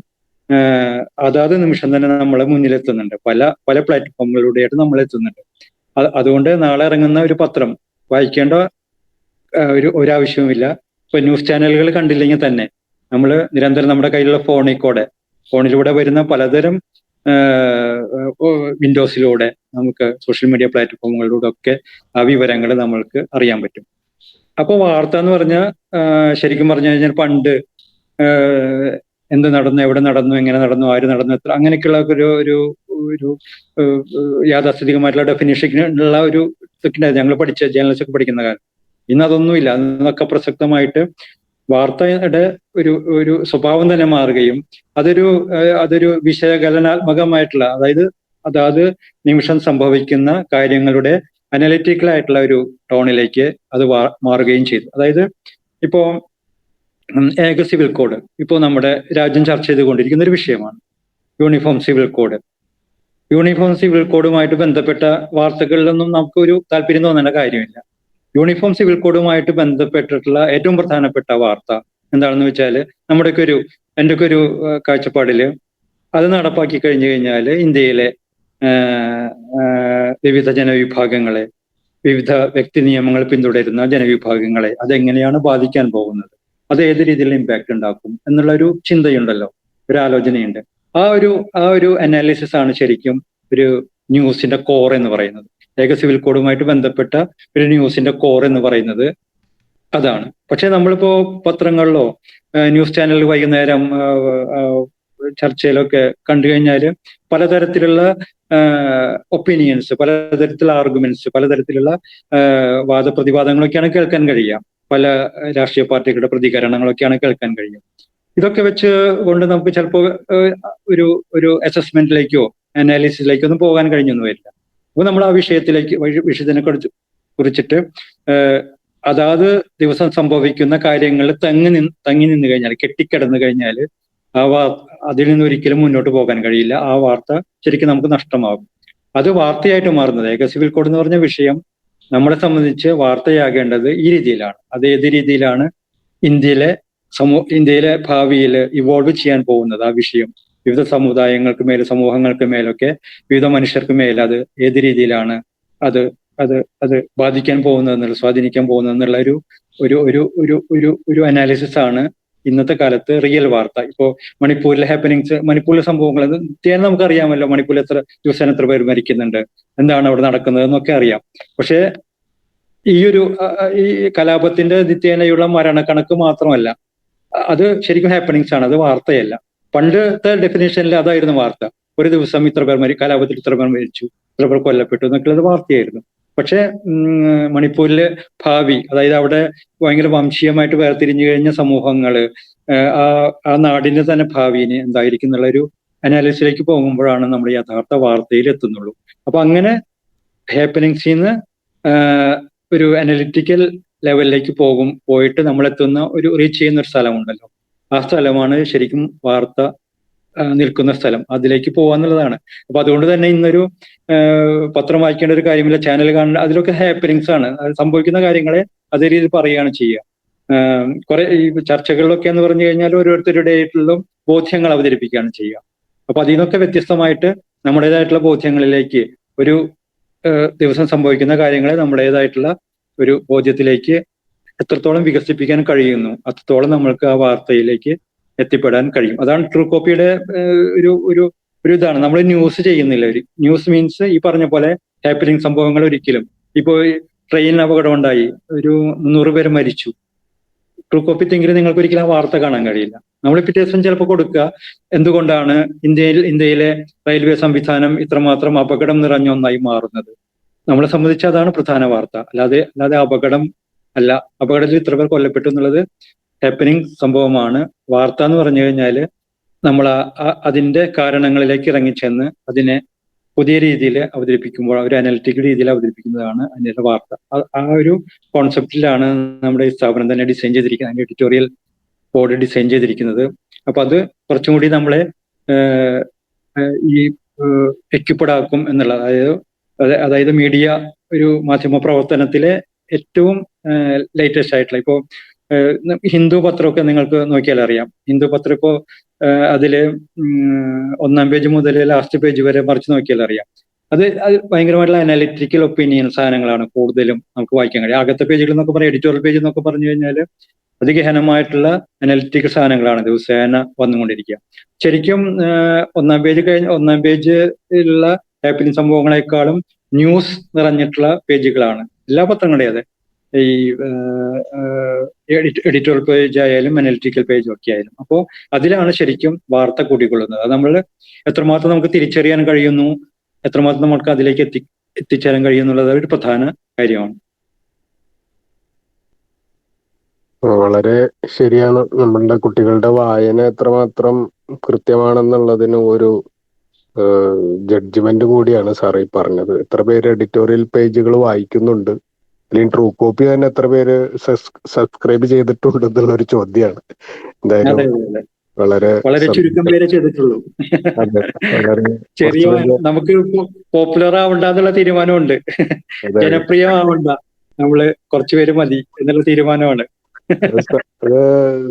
അതാത് നിമിഷം തന്നെ നമ്മളെ മുന്നിലെത്തുന്നുണ്ട്. പല പ്ലാറ്റ്ഫോമുകളിലൂടെയായിട്ട് നമ്മൾ എത്തുന്നുണ്ട്. അതുകൊണ്ട് നാളെ ഇറങ്ങുന്ന ഒരു പത്രം വായിക്കേണ്ട ഒരാവശ്യവുമില്ല. ഇപ്പൊ ന്യൂസ് ചാനലുകൾ കണ്ടില്ലെങ്കിൽ തന്നെ നമ്മൾ നിരന്തരം നമ്മുടെ കയ്യിലുള്ള ഫോണിലൂടെ വരുന്ന പലതരം വിൻഡോസിലൂടെ നമുക്ക് സോഷ്യൽ മീഡിയ പ്ലാറ്റ്ഫോമുകളിലൂടെ ഒക്കെ ആ വിവരങ്ങൾ നമ്മൾക്ക് അറിയാൻ പറ്റും. അപ്പൊ വാർത്ത എന്ന് പറഞ്ഞാൽ ശരിക്കും പറഞ്ഞു കഴിഞ്ഞാൽ പണ്ട് എന്ത് നടന്നു, എവിടെ നടന്നു, എങ്ങനെ നടന്നു, ആര് നടന്നു, എത്ര, അങ്ങനെയൊക്കെയുള്ള ഒരു യാഥാസ്ഥിതികമായിട്ടുള്ള ഡെഫിനിഷനുള്ള ഒരു ഇതൊക്കെ ഞങ്ങൾ പഠിച്ച ജേർണലിസ്റ്റ് ഒക്കെ പഠിക്കുന്ന കാലം. ഇന്ന് അതൊന്നുമില്ല. അന്നൊക്കെ പ്രസക്തമായിട്ട് വാർത്തയുടെ ഒരു സ്വഭാവം തന്നെ മാറുകയും അതൊരു വിശകലനാത്മകമായിട്ടുള്ള, അതായത് നിമിഷം സംഭവിക്കുന്ന കാര്യങ്ങളുടെ അനലിറ്റിക്കൽ ആയിട്ടുള്ള ഒരു ടോണിലേക്ക് അത് മാറുകയും ചെയ്തു. അതായത് ഇപ്പോ ഏക സിവിൽ കോഡ് ഇപ്പോൾ നമ്മുടെ രാജ്യം ചർച്ച ചെയ്തുകൊണ്ടിരിക്കുന്ന ഒരു വിഷയമാണ് uniform civil code. Uniform civil കോഡുമായിട്ട് ബന്ധപ്പെട്ട വാർത്തകളിലൊന്നും നമുക്ക് ഒരു താല്പര്യം തോന്നേണ്ട കാര്യമില്ല. യൂണിഫോം സിവിൽ കോഡുമായിട്ട് ബന്ധപ്പെട്ടിട്ടുള്ള ഏറ്റവും പ്രധാനപ്പെട്ട വാർത്ത എന്താണെന്ന് വെച്ചാൽ, എന്റെയൊക്കെ ഒരു കാഴ്ചപ്പാടില് അത് നടപ്പാക്കി കഴിഞ്ഞു കഴിഞ്ഞാൽ ഇന്ത്യയിലെ വിവിധ ജനവിഭാഗങ്ങളെ, വിവിധ വ്യക്തി നിയമങ്ങൾ പിന്തുടരുന്ന ജനവിഭാഗങ്ങളെ അതെങ്ങനെയാണ് ബാധിക്കാൻ പോകുന്നത്, അത് ഏത് രീതിയിൽ ഇമ്പാക്ട് ഉണ്ടാക്കും എന്നുള്ള ഒരു ചിന്തയുണ്ടല്ലോ. ഒരു ആലോചനയുണ്ട്. ആ ഒരു അനാലിസിസ് ആണ് ശരിക്കും ഒരു ന്യൂസിന്റെ കോർ എന്ന് പറയുന്നത്. ഏക സിവിൽ കോഡുമായിട്ട് ബന്ധപ്പെട്ട ഒരു ന്യൂസിന്റെ കോർ എന്ന് പറയുന്നത് അതാണ്. പക്ഷെ നമ്മളിപ്പോ പത്രങ്ങളിലോ ന്യൂസ് ചാനലിൽ വൈകുന്നേരം ചർച്ചയിലൊക്കെ കണ്ടു കഴിഞ്ഞാൽ പലതരത്തിലുള്ള ഒപ്പീനിയൻസ്, പലതരത്തിലുള്ള ആർഗ്യുമെന്റ്സ്, പലതരത്തിലുള്ള വാദപ്രതിവാദങ്ങളൊക്കെയാണ് കേൾക്കാൻ കഴിയുക. പല രാഷ്ട്രീയ പാർട്ടികളുടെ പ്രതികരണങ്ങളൊക്കെയാണ് കേൾക്കാൻ കഴിയുക. ഇതൊക്കെ വെച്ച് കൊണ്ട് നമുക്ക് ചിലപ്പോൾ ഒരു അസസ്മെന്റിലേക്കോ അനാലിസിസിലേക്കോ ഒന്നും പോകാൻ കഴിഞ്ഞൊന്നും വരില്ല. അപ്പൊ നമ്മൾ ആ വിഷയത്തിനെ കുറിച്ചിട്ട് അതാത് ദിവസം സംഭവിക്കുന്ന കാര്യങ്ങളിൽ തങ്ങി നിന്ന് കഴിഞ്ഞാൽ, കെട്ടിക്കിടന്നു കഴിഞ്ഞാൽ അതിൽ നിന്ന് ഒരിക്കലും മുന്നോട്ട് പോകാൻ കഴിയില്ല. ആ വാർത്ത ശരിക്കും നമുക്ക് നഷ്ടമാകും. അത് വാർത്തയായിട്ട് മാറുന്നത്, ഏക സിവിൽ കോഡ് എന്ന് പറഞ്ഞ വിഷയം നമ്മളെ സംബന്ധിച്ച് വാർത്തയാകേണ്ടത് ഈ രീതിയിലാണ്. അത് ഏത് രീതിയിലാണ് ഇന്ത്യയിലെ ഭാവിയിൽ ഇവോൾവ് ചെയ്യാൻ പോകുന്നത് ആ വിഷയം, വിവിധ സമുദായങ്ങൾക്ക് മേൽ, സമൂഹങ്ങൾക്ക് മേലൊക്കെ, വിവിധ മനുഷ്യർക്ക് മേൽ അത് ഏത് രീതിയിലാണ് അത് അത് അത് ബാധിക്കാൻ പോകുന്നതെന്നുള്ള, സ്വാധീനിക്കാൻ പോകുന്നതെന്നുള്ള ഒരു അനാലിസിസ് ആണ് ഇന്നത്തെ കാലത്ത് റിയൽ വാർത്ത. ഇപ്പോ മണിപ്പൂരിലെ ഹാപ്പനിങ്സ്, മണിപ്പൂരിലെ സംഭവങ്ങൾ നിത്യേന നമുക്കറിയാമല്ലോ. മണിപ്പൂരിൽ ദിവസേന എത്ര പേര് മരിക്കുന്നുണ്ട്, എന്താണ് അവിടെ നടക്കുന്നത് എന്നൊക്കെ അറിയാം. പക്ഷേ ഈ കലാപത്തിന്റെ നിത്യേനയുള്ള മരണക്കണക്ക് മാത്രമല്ല, അത് ശരിക്കും ഹാപ്പനിങ്സ് ആണ്, അത് വാർത്തയല്ല. പണ്ടത്തെ ഡെഫിനേഷനിൽ അതായിരുന്നു വാർത്ത. ഒരു ദിവസം ഇത്ര പേർ കലാപത്തിൽ ഇത്ര പേർ മരിച്ചു, ഇത്ര പേർ കൊല്ലപ്പെട്ടു എന്നൊക്കെയുള്ളത് വാർത്തയായിരുന്നു. പക്ഷെ മണിപ്പൂരിലെ ഭാവി, അതായത് അവിടെ ഭയങ്കര വംശീയമായിട്ട് വേർതിരിഞ്ഞു കഴിഞ്ഞ സമൂഹങ്ങള്, ആ നാടിന്റെ തന്നെ ഭാവിനെ എന്തായിരിക്കും എന്നുള്ള അനാലിസിലേക്ക് പോകുമ്പോഴാണ് നമ്മൾ യഥാർത്ഥ വാർത്തയിൽ എത്തുന്നുള്ളൂ. അപ്പൊ അങ്ങനെ ഹാപ്പനിങ്സിന്ന് ഒരു അനലിറ്റിക്കൽ ലെവലിലേക്ക് പോയിട്ട് നമ്മൾ എത്തുന്ന റീച്ച് ചെയ്യുന്ന ഒരു സ്ഥലമുണ്ടല്ലോ, ആ സ്ഥലമാണ് ശരിക്കും വാർത്ത നിൽക്കുന്ന സ്ഥലം. അതിലേക്ക് പോവാന്നുള്ളതാണ്. അപ്പൊ അതുകൊണ്ട് തന്നെ ഇന്നൊരു പത്രം വായിക്കേണ്ട ഒരു കാര്യമില്ല, ചാനൽ കാണേണ്ട, അതിലൊക്കെ ഹാപ്പനിങ്സ് ആണ്. അത് സംഭവിക്കുന്ന കാര്യങ്ങളെ അതേ രീതിയിൽ പറയുകയാണ് ചെയ്യുക. കുറെ ഈ ചർച്ചകളിലൊക്കെ എന്ന് പറഞ്ഞു കഴിഞ്ഞാൽ ഓരോരുത്തരുടെയായിട്ടുള്ള ബോധ്യങ്ങൾ അവതരിപ്പിക്കുകയാണ് ചെയ്യുക. അപ്പൊ അതിൽ നിന്നൊക്കെ വ്യത്യസ്തമായിട്ട് നമ്മുടേതായിട്ടുള്ള ബോധ്യങ്ങളിലേക്ക്, ഒരു ദിവസം സംഭവിക്കുന്ന കാര്യങ്ങളെ നമ്മുടേതായിട്ടുള്ള ഒരു ബോധ്യത്തിലേക്ക് എത്രത്തോളം വികസിപ്പിക്കാൻ കഴിയുന്നു, അത്രത്തോളം നമ്മൾക്ക് ആ വാർത്തയിലേക്ക് എത്തിപ്പെടാൻ കഴിയും. അതാണ് ട്രൂ കോപ്പിയുടെ ഒരു ഇതാണ്. നമ്മൾ ന്യൂസ് ചെയ്യുന്നില്ല. ന്യൂസ് മീൻസ് ഈ പറഞ്ഞ പോലെ ഹാപ്പനിങ് സംഭവങ്ങൾ ഒരിക്കലും, ഇപ്പോ ട്രെയിനിൽ അപകടം ഉണ്ടായി, 100 പേര് മരിച്ചു, ട്രൂ കോപ്പി തിങ്കിൽ നിങ്ങൾക്ക് ഒരിക്കലും ആ വാർത്ത കാണാൻ കഴിയില്ല. നമ്മൾ പിറ്റേ ദിവസം ചിലപ്പോൾ കൊടുക്കുക, എന്തുകൊണ്ടാണ് ഇന്ത്യയിലെ റെയിൽവേ സംവിധാനം ഇത്രമാത്രം അപകടം നിറഞ്ഞ ഒന്നായി മാറുന്നത്. നമ്മളെ സംബന്ധിച്ച് അതാണ് പ്രധാന വാർത്ത. അല്ലാതെ അപകടം അല്ല. അപകടത്തിൽ ഇത്ര പേർ കൊല്ലപ്പെട്ടു എന്നുള്ളത് ഹാപ്പനിങ് സംഭവമാണ്. വാർത്ത എന്ന് പറഞ്ഞു കഴിഞ്ഞാല് നമ്മൾ അതിന്റെ കാരണങ്ങളിലേക്ക് ഇറങ്ങിച്ചെന്ന് അതിനെ പുതിയ രീതിയിൽ അവതരിപ്പിക്കുമ്പോൾ, ഒരു അനലിറ്റിക്കൽ രീതിയിൽ അവതരിപ്പിക്കുന്നതാണ് അതിന്റെ വാർത്ത. ആ ഒരു കോൺസെപ്റ്റിലാണ് നമ്മുടെ ഈ സ്ഥാപനം തന്നെ ഡിസൈൻ ചെയ്തിരിക്കുന്നത്, അതിന്റെ എഡിറ്റോറിയൽ ബോർഡ് ഡിസൈൻ ചെയ്തിരിക്കുന്നത്. അപ്പൊ അത് കുറച്ചും കൂടി നമ്മളെ ഈ എക്യുപ്പഡ് ആക്കും എന്നുള്ള, അതായത് മീഡിയ, ഒരു മാധ്യമ പ്രവർത്തനത്തിലെ ഏറ്റവും ലേറ്റസ്റ്റ് ആയിട്ടുള്ള, ഇപ്പോ ഹിന്ദു പത്രമൊക്കെ നിങ്ങൾക്ക് നോക്കിയാൽ അറിയാം. ഹിന്ദു പത്രം ഇപ്പോ അതില് 1-ാം പേജ് മുതൽ ലാസ്റ്റ് പേജ് വരെ മറിച്ച് നോക്കിയാൽ അറിയാം. അത് ഭയങ്കരമായിട്ടുള്ള അനാലിറ്റിക്കൽ ഒപ്പീനിയൻ സാധനങ്ങളാണ് കൂടുതലും നമുക്ക് വായിക്കാൻ കഴിയും. അകത്തെ പേജുകൾ എന്നൊക്കെ പറയാം, എഡിറ്റോറിയൽ പേജ് എന്നൊക്കെ പറഞ്ഞു കഴിഞ്ഞാൽ അതിഗഹനമായിട്ടുള്ള അനലിറ്റിക്കൽ സാധനങ്ങളാണ് ദിവസേന വന്നുകൊണ്ടിരിക്കുക. ശരിക്കും 1-ാം പേജിലുള്ള ഹാപ്പനിങ് സംഭവങ്ങളെക്കാളും ന്യൂസ് നിറഞ്ഞിട്ടുള്ള പേജുകളാണ് എല്ലാ പത്രങ്ങളുടെയും. അതെ, ഈ എഡിറ്റോറിയൽ പേജ് ആയാലും അനലിറ്റിക്കൽ പേജും ഒക്കെ ആയാലും. അപ്പോൾ അതിലാണ് ശരിക്കും വാർത്ത കൂടിക്കൊള്ളുന്നത്. അത് നമ്മൾ എത്രമാത്രം നമുക്ക് തിരിച്ചറിയാൻ കഴിയുന്നു, എത്രമാത്രം നമുക്ക് അതിലേക്ക് എത്തിച്ചേരാൻ കഴിയുന്നുള്ളത് ഒരു പ്രധാന കാര്യമാണ്. വളരെ ശരിയാണ്. നമ്മളുടെ കുട്ടികളുടെ വായന എത്രമാത്രം കൃത്യമാണെന്നുള്ളതിന് ഒരു ജഡ്ജ്മെന്റ് കൂടിയാണ് സാർ ഈ പറഞ്ഞത്. എത്ര പേര് എഡിറ്റോറിയൽ പേജുകൾ വായിക്കുന്നുണ്ട്, അല്ലെങ്കിൽ ട്രൂ കോപ്പി തന്നെ എത്ര പേര് സബ്സ്ക്രൈബ് ചെയ്തിട്ടുണ്ട് എന്നുള്ള ഒരു ചോദ്യമാണ്. എന്തായാലും വളരെ ചുരുക്കം പേരെ ചെയ്തിട്ടുള്ളൂ. ചെറിയ നമുക്ക് പോപ്പുലർ ആവണ്ടെന്നുള്ള തീരുമാനമുണ്ട്, ജനപ്രിയമാവണ്ട, നമ്മള് കുറച്ചുപേര് മതി എന്നുള്ള തീരുമാനമാണ്.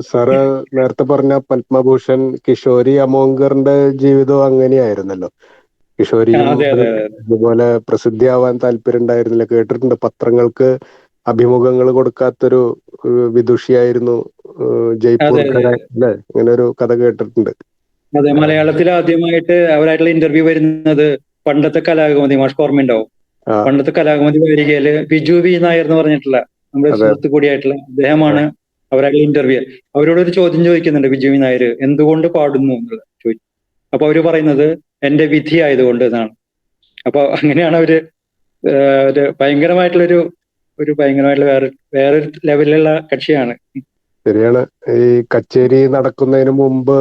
സാറ് നേരത്തെ പറഞ്ഞ പത്മഭൂഷൺ കിഷോരി അമോങ്കറിന്റെ ജീവിതം അങ്ങനെയായിരുന്നല്ലോ. കിഷോരി ഇതുപോലെ പ്രസിദ്ധിയാവാൻ താല്പര്യം ഉണ്ടായിരുന്നില്ല, കേട്ടിട്ടുണ്ട്. പത്രങ്ങൾക്ക് അഭിമുഖങ്ങൾ കൊടുക്കാത്തൊരു വിദുഷിയായിരുന്നു ജയ്പൂർക്കര, അല്ലെ? ഇങ്ങനെ ഒരു കഥ കേട്ടിട്ടുണ്ട്. അതെ, മലയാളത്തിൽ ആദ്യമായിട്ട് അവരായിട്ടുള്ള ഇന്റർവ്യൂ വരുന്നത് പണ്ടത്തെ കലാകൗമുദി, മാഷ്ക്ക് ഓർമ്മയുണ്ടാവും. ആ പണ്ടത്തെ കലാകൗമുദി വാരികയില് ബിജു വി നായർ എന്ന് പറഞ്ഞിട്ടുള്ള നമ്മുടെ അതെ. സുഹൃത്ത് കൂടിയായിട്ടുള്ള അദ്ദേഹമാണ് അവരായിട്ടുള്ള ഇന്റർവ്യൂ. അവരോട് ഒരു ചോദ്യം ചോദിക്കുന്നുണ്ട് ബിജു വി നായർ, എന്തുകൊണ്ട് പാടുന്നു എന്നുള്ളത് ചോദിച്ചു. അപ്പൊ അവര് പറയുന്നത് എന്റെ വിധി ആയതുകൊണ്ട് എന്നാണ്. അപ്പൊ അങ്ങനെയാണ് അവര് ഒരു ഭയങ്കരമായിട്ടുള്ളൊരു ഭയങ്കരമായിട്ടുള്ള വേറൊരു ലെവലിലുള്ള കക്ഷിയാണ്. ശരിയാണ്. ഈ കച്ചേരി നടക്കുന്നതിന് മുമ്പ്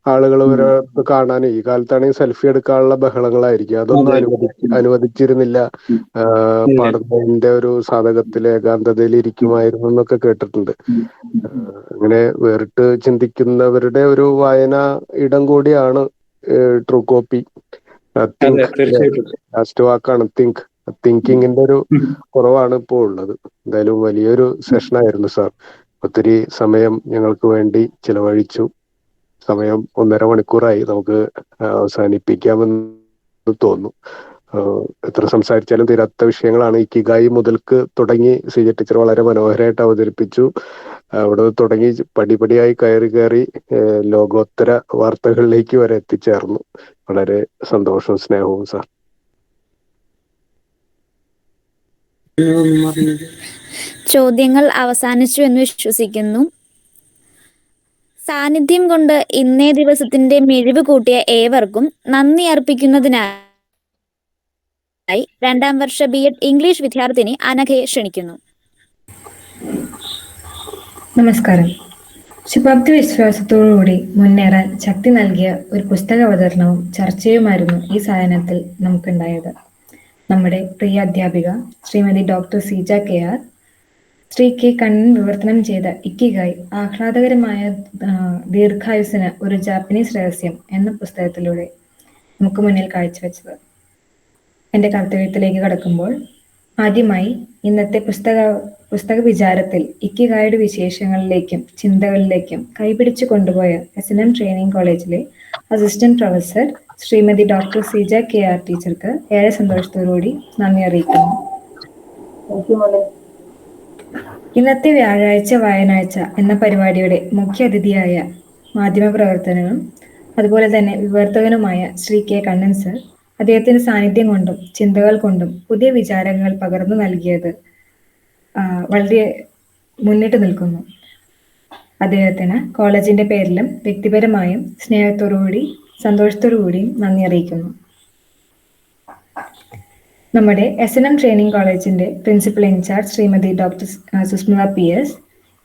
ആളുകൾ ഇവരെ കാണാൻ, ഈ കാലത്താണെങ്കിൽ സെൽഫി എടുക്കാനുള്ള ബഹളങ്ങളായിരിക്കും. അതൊന്നും അതെ. അനുവദിച്ചിരുന്നില്ല. ഇല്ല. പാടുന്നതിന്റെ ഒരു സാധകത്തിൽ ഏകാന്തതയിൽ ഇരിക്കുമായിരുന്നു എന്നൊക്കെ കേട്ടിട്ടുണ്ട്. അങ്ങനെ വേറിട്ട് ചിന്തിക്കുന്നവരുടെ ഒരു വായന ഇടം കൂടിയാണ് ട്രൂ കോപ്പി. അതെ, തിങ്ക് തീർച്ചയായിട്ടും. ലാസ്റ്റ് വാക്കാണ് തിങ്ക്. തിങ്കിങ്ങിന്റെ ഒരു കുറവാണ് ഇപ്പോൾ ഉള്ളത്. എന്തായാലും വലിയൊരു സെഷനായിരുന്നു സാർ. ഒത്തിരി സമയം ഞങ്ങൾക്ക് വേണ്ടി ചിലവഴിച്ചു. സമയം 1.5 മണിക്കൂറായി. നമുക്ക് അവസാനിപ്പിക്കാമെന്ന് തോന്നുന്നു. എത്ര സംസാരിച്ചാലും തീരാത്ത വിഷയങ്ങളാണ്. ഇക്കിഗായി മുതൽക്ക് തുടങ്ങി സിജ ടീച്ചർ വളരെ മനോഹരമായിട്ട് അവതരിപ്പിച്ചു. അവിടെ തുടങ്ങി പടിപടിയായി കയറി ലോകോത്തര വാർത്തകളിലേക്ക് വരെ എത്തിച്ചേർന്നു. വളരെ സന്തോഷവും സ്നേഹവും സാർ. ചോദ്യങ്ങൾ അവസാനിച്ചു എന്ന് വിശ്വസിക്കുന്നു. സാന്നിധ്യം കൊണ്ട് ഇന്നേ ദിവസത്തിന്റെ മിഴിവ് കൂട്ടിയ ഏവർക്കും നന്ദി അർപ്പിക്കുന്നതിനായി 2ാം വർഷ B.Ed ഇംഗ്ലീഷ് വിദ്യാർത്ഥിനി അനഘയെ ക്ഷണിക്കുന്നു. നമസ്കാരം. ശുഭാപ്തി വിശ്വാസത്തോടുകൂടി മുന്നേറാൻ ശക്തി നൽകിയ ഒരു പുസ്തക അവതരണവും ചർച്ചയുമായിരുന്നു ഈ സായാഹ്നത്തിൽ നമുക്കുണ്ടായത്. നമ്മുടെ പ്രിയ അധ്യാപിക Shrimati doctor Seeja KR, Shri K. Kannan വിവർത്തനം ചെയ്ത ഇക്കിഗായ് ആഹ്ലാദകരമായ ദീർഘായുസിന് ഒരു ജാപ്പനീസ് രഹസ്യം എന്ന പുസ്തകത്തിലൂടെ നമുക്ക് മുന്നിൽ കാഴ്ചവെച്ചത്. എൻ്റെ കർത്തവ്യത്തിലേക്ക് കടക്കുമ്പോൾ ആദ്യമായി ഇന്നത്തെ പുസ്തക വിചാരത്തിൽ ഇക്കിഗായുടെ വിശേഷങ്ങളിലേക്കും ചിന്തകളിലേക്കും കൈപിടിച്ചു കൊണ്ടുപോയ SNM ട്രെയിനിങ് കോളേജിലെ assistant professor Shrimati doctor Seeja KR ടീച്ചർക്ക് ഏറെ സന്തോഷത്തോടുകൂടി നന്ദി അറിയിക്കുന്നു. ഇന്നത്തെ വ്യാഴാഴ്ച വായനാഴ്ച എന്ന പരിപാടിയുടെ മുഖ്യ അതിഥിയായ മാധ്യമപ്രവർത്തകനും അതുപോലെ തന്നെ വിവർത്തകനുമായ ശ്രീ K. കണ്ണൻ സർ, അദ്ദേഹത്തിന്റെ സാന്നിധ്യം കൊണ്ടും ചിന്തകൾ കൊണ്ടും പുതിയ വിചാരങ്ങൾ പകർന്നു നൽകിയത് വളരെ മുന്നിട്ട് നിൽക്കുന്നു. അദ്ദേഹത്തിന് കോളേജിന്റെ പേരിലും വ്യക്തിപരമായും സ്നേഹത്തോടുകൂടി സന്തോഷത്തോടുകൂടിയും നന്ദി അറിയിക്കുന്നു. നമ്മുടെ SNM ട്രെയിനിങ് കോളേജിന്റെ principal in charge Shrimati doctor Susmita PS,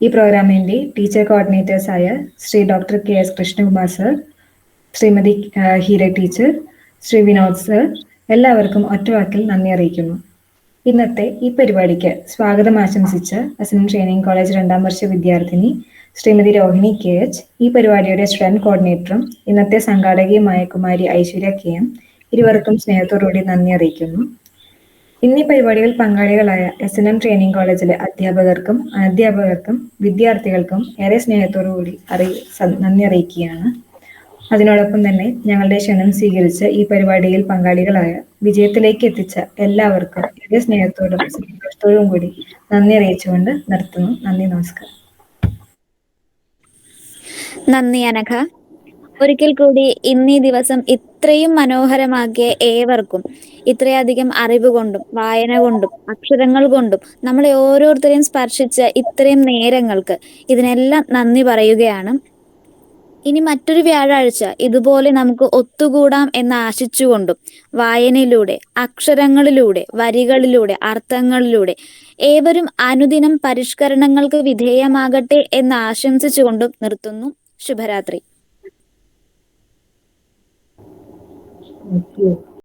ഈ പ്രോഗ്രാമിന്റെ ടീച്ചർ കോർഡിനേറ്റേഴ്സായ Shri doctor KS Krishnakumar sir, Shrimati Heera teacher, Shri Vinod sir, എല്ലാവർക്കും ഒറ്റവാക്കിൽ നന്ദി അറിയിക്കുന്നു. ഇന്നത്തെ ഈ പരിപാടിക്ക് സ്വാഗതം ആശംസിച്ച് SNM ട്രെയിനിങ് കോളേജ് 2ാം വർഷ വിദ്യാർത്ഥിനി ശ്രീമതി രോഹിണി KH, ഈ പരിപാടിയുടെ സ്റ്റുഡന്റ് കോർഡിനേറ്ററും ഇന്നത്തെ സംഘാടകയുമായ കുമാരി ഐശ്വര്യ KM, ഇരുവർക്കും സ്നേഹത്തോടുകൂടി നന്ദി അറിയിക്കുന്നു. ഇന്നീ പരിപാടിയിൽ പങ്കാളികളായ SNM ട്രെയിനിങ് കോളേജിലെ അധ്യാപകർക്കും അനധ്യാപകർക്കും വിദ്യാർത്ഥികൾക്കും ഏറെ സ്നേഹത്തോടുകൂടി നന്ദി അറിയിക്കുകയാണ്. അതിനോടൊപ്പം തന്നെ ഞങ്ങളുടെ ക്ഷണം സ്വീകരിച്ച് ഈ പരിപാടിയിൽ പങ്കാളികളായ വിജയത്തിലേക്ക് എത്തിച്ച എല്ലാവർക്കും ഏറെ സ്നേഹത്തോടും സന്തോഷത്തോടും കൂടി നന്ദി അറിയിച്ചുകൊണ്ട് നിർത്തുന്നു. നന്ദി, നമസ്കാരം. നന്ദി അനഘ. ഒരിക്കൽ കൂടി ഇന്നീ ദിവസം ഇത്രയും മനോഹരമാക്കിയ ഏവർക്കും ഇത്രയധികം അറിവ് കൊണ്ടും വായന കൊണ്ടും അക്ഷരങ്ങൾ കൊണ്ടും നമ്മളെ ഓരോരുത്തരെയും സ്പർശിച്ച ഇത്രയും നേരങ്ങൾക്ക് ഇതിനെല്ലാം നന്ദി പറയുകയാണ്. ഇനി മറ്റൊരു വ്യാഴാഴ്ച ഇതുപോലെ നമുക്ക് ഒത്തുകൂടാം എന്ന് ആശിച്ചുകൊണ്ടും വായനയിലൂടെ, അക്ഷരങ്ങളിലൂടെ, വരികളിലൂടെ, അർത്ഥങ്ങളിലൂടെ ഏവരും അനുദിനം പരിഷ്കരണങ്ങൾക്ക് വിധേയമാകട്ടെ എന്ന് ആശംസിച്ചുകൊണ്ടും നിർത്തുന്നു. ശുഭരാത്രി.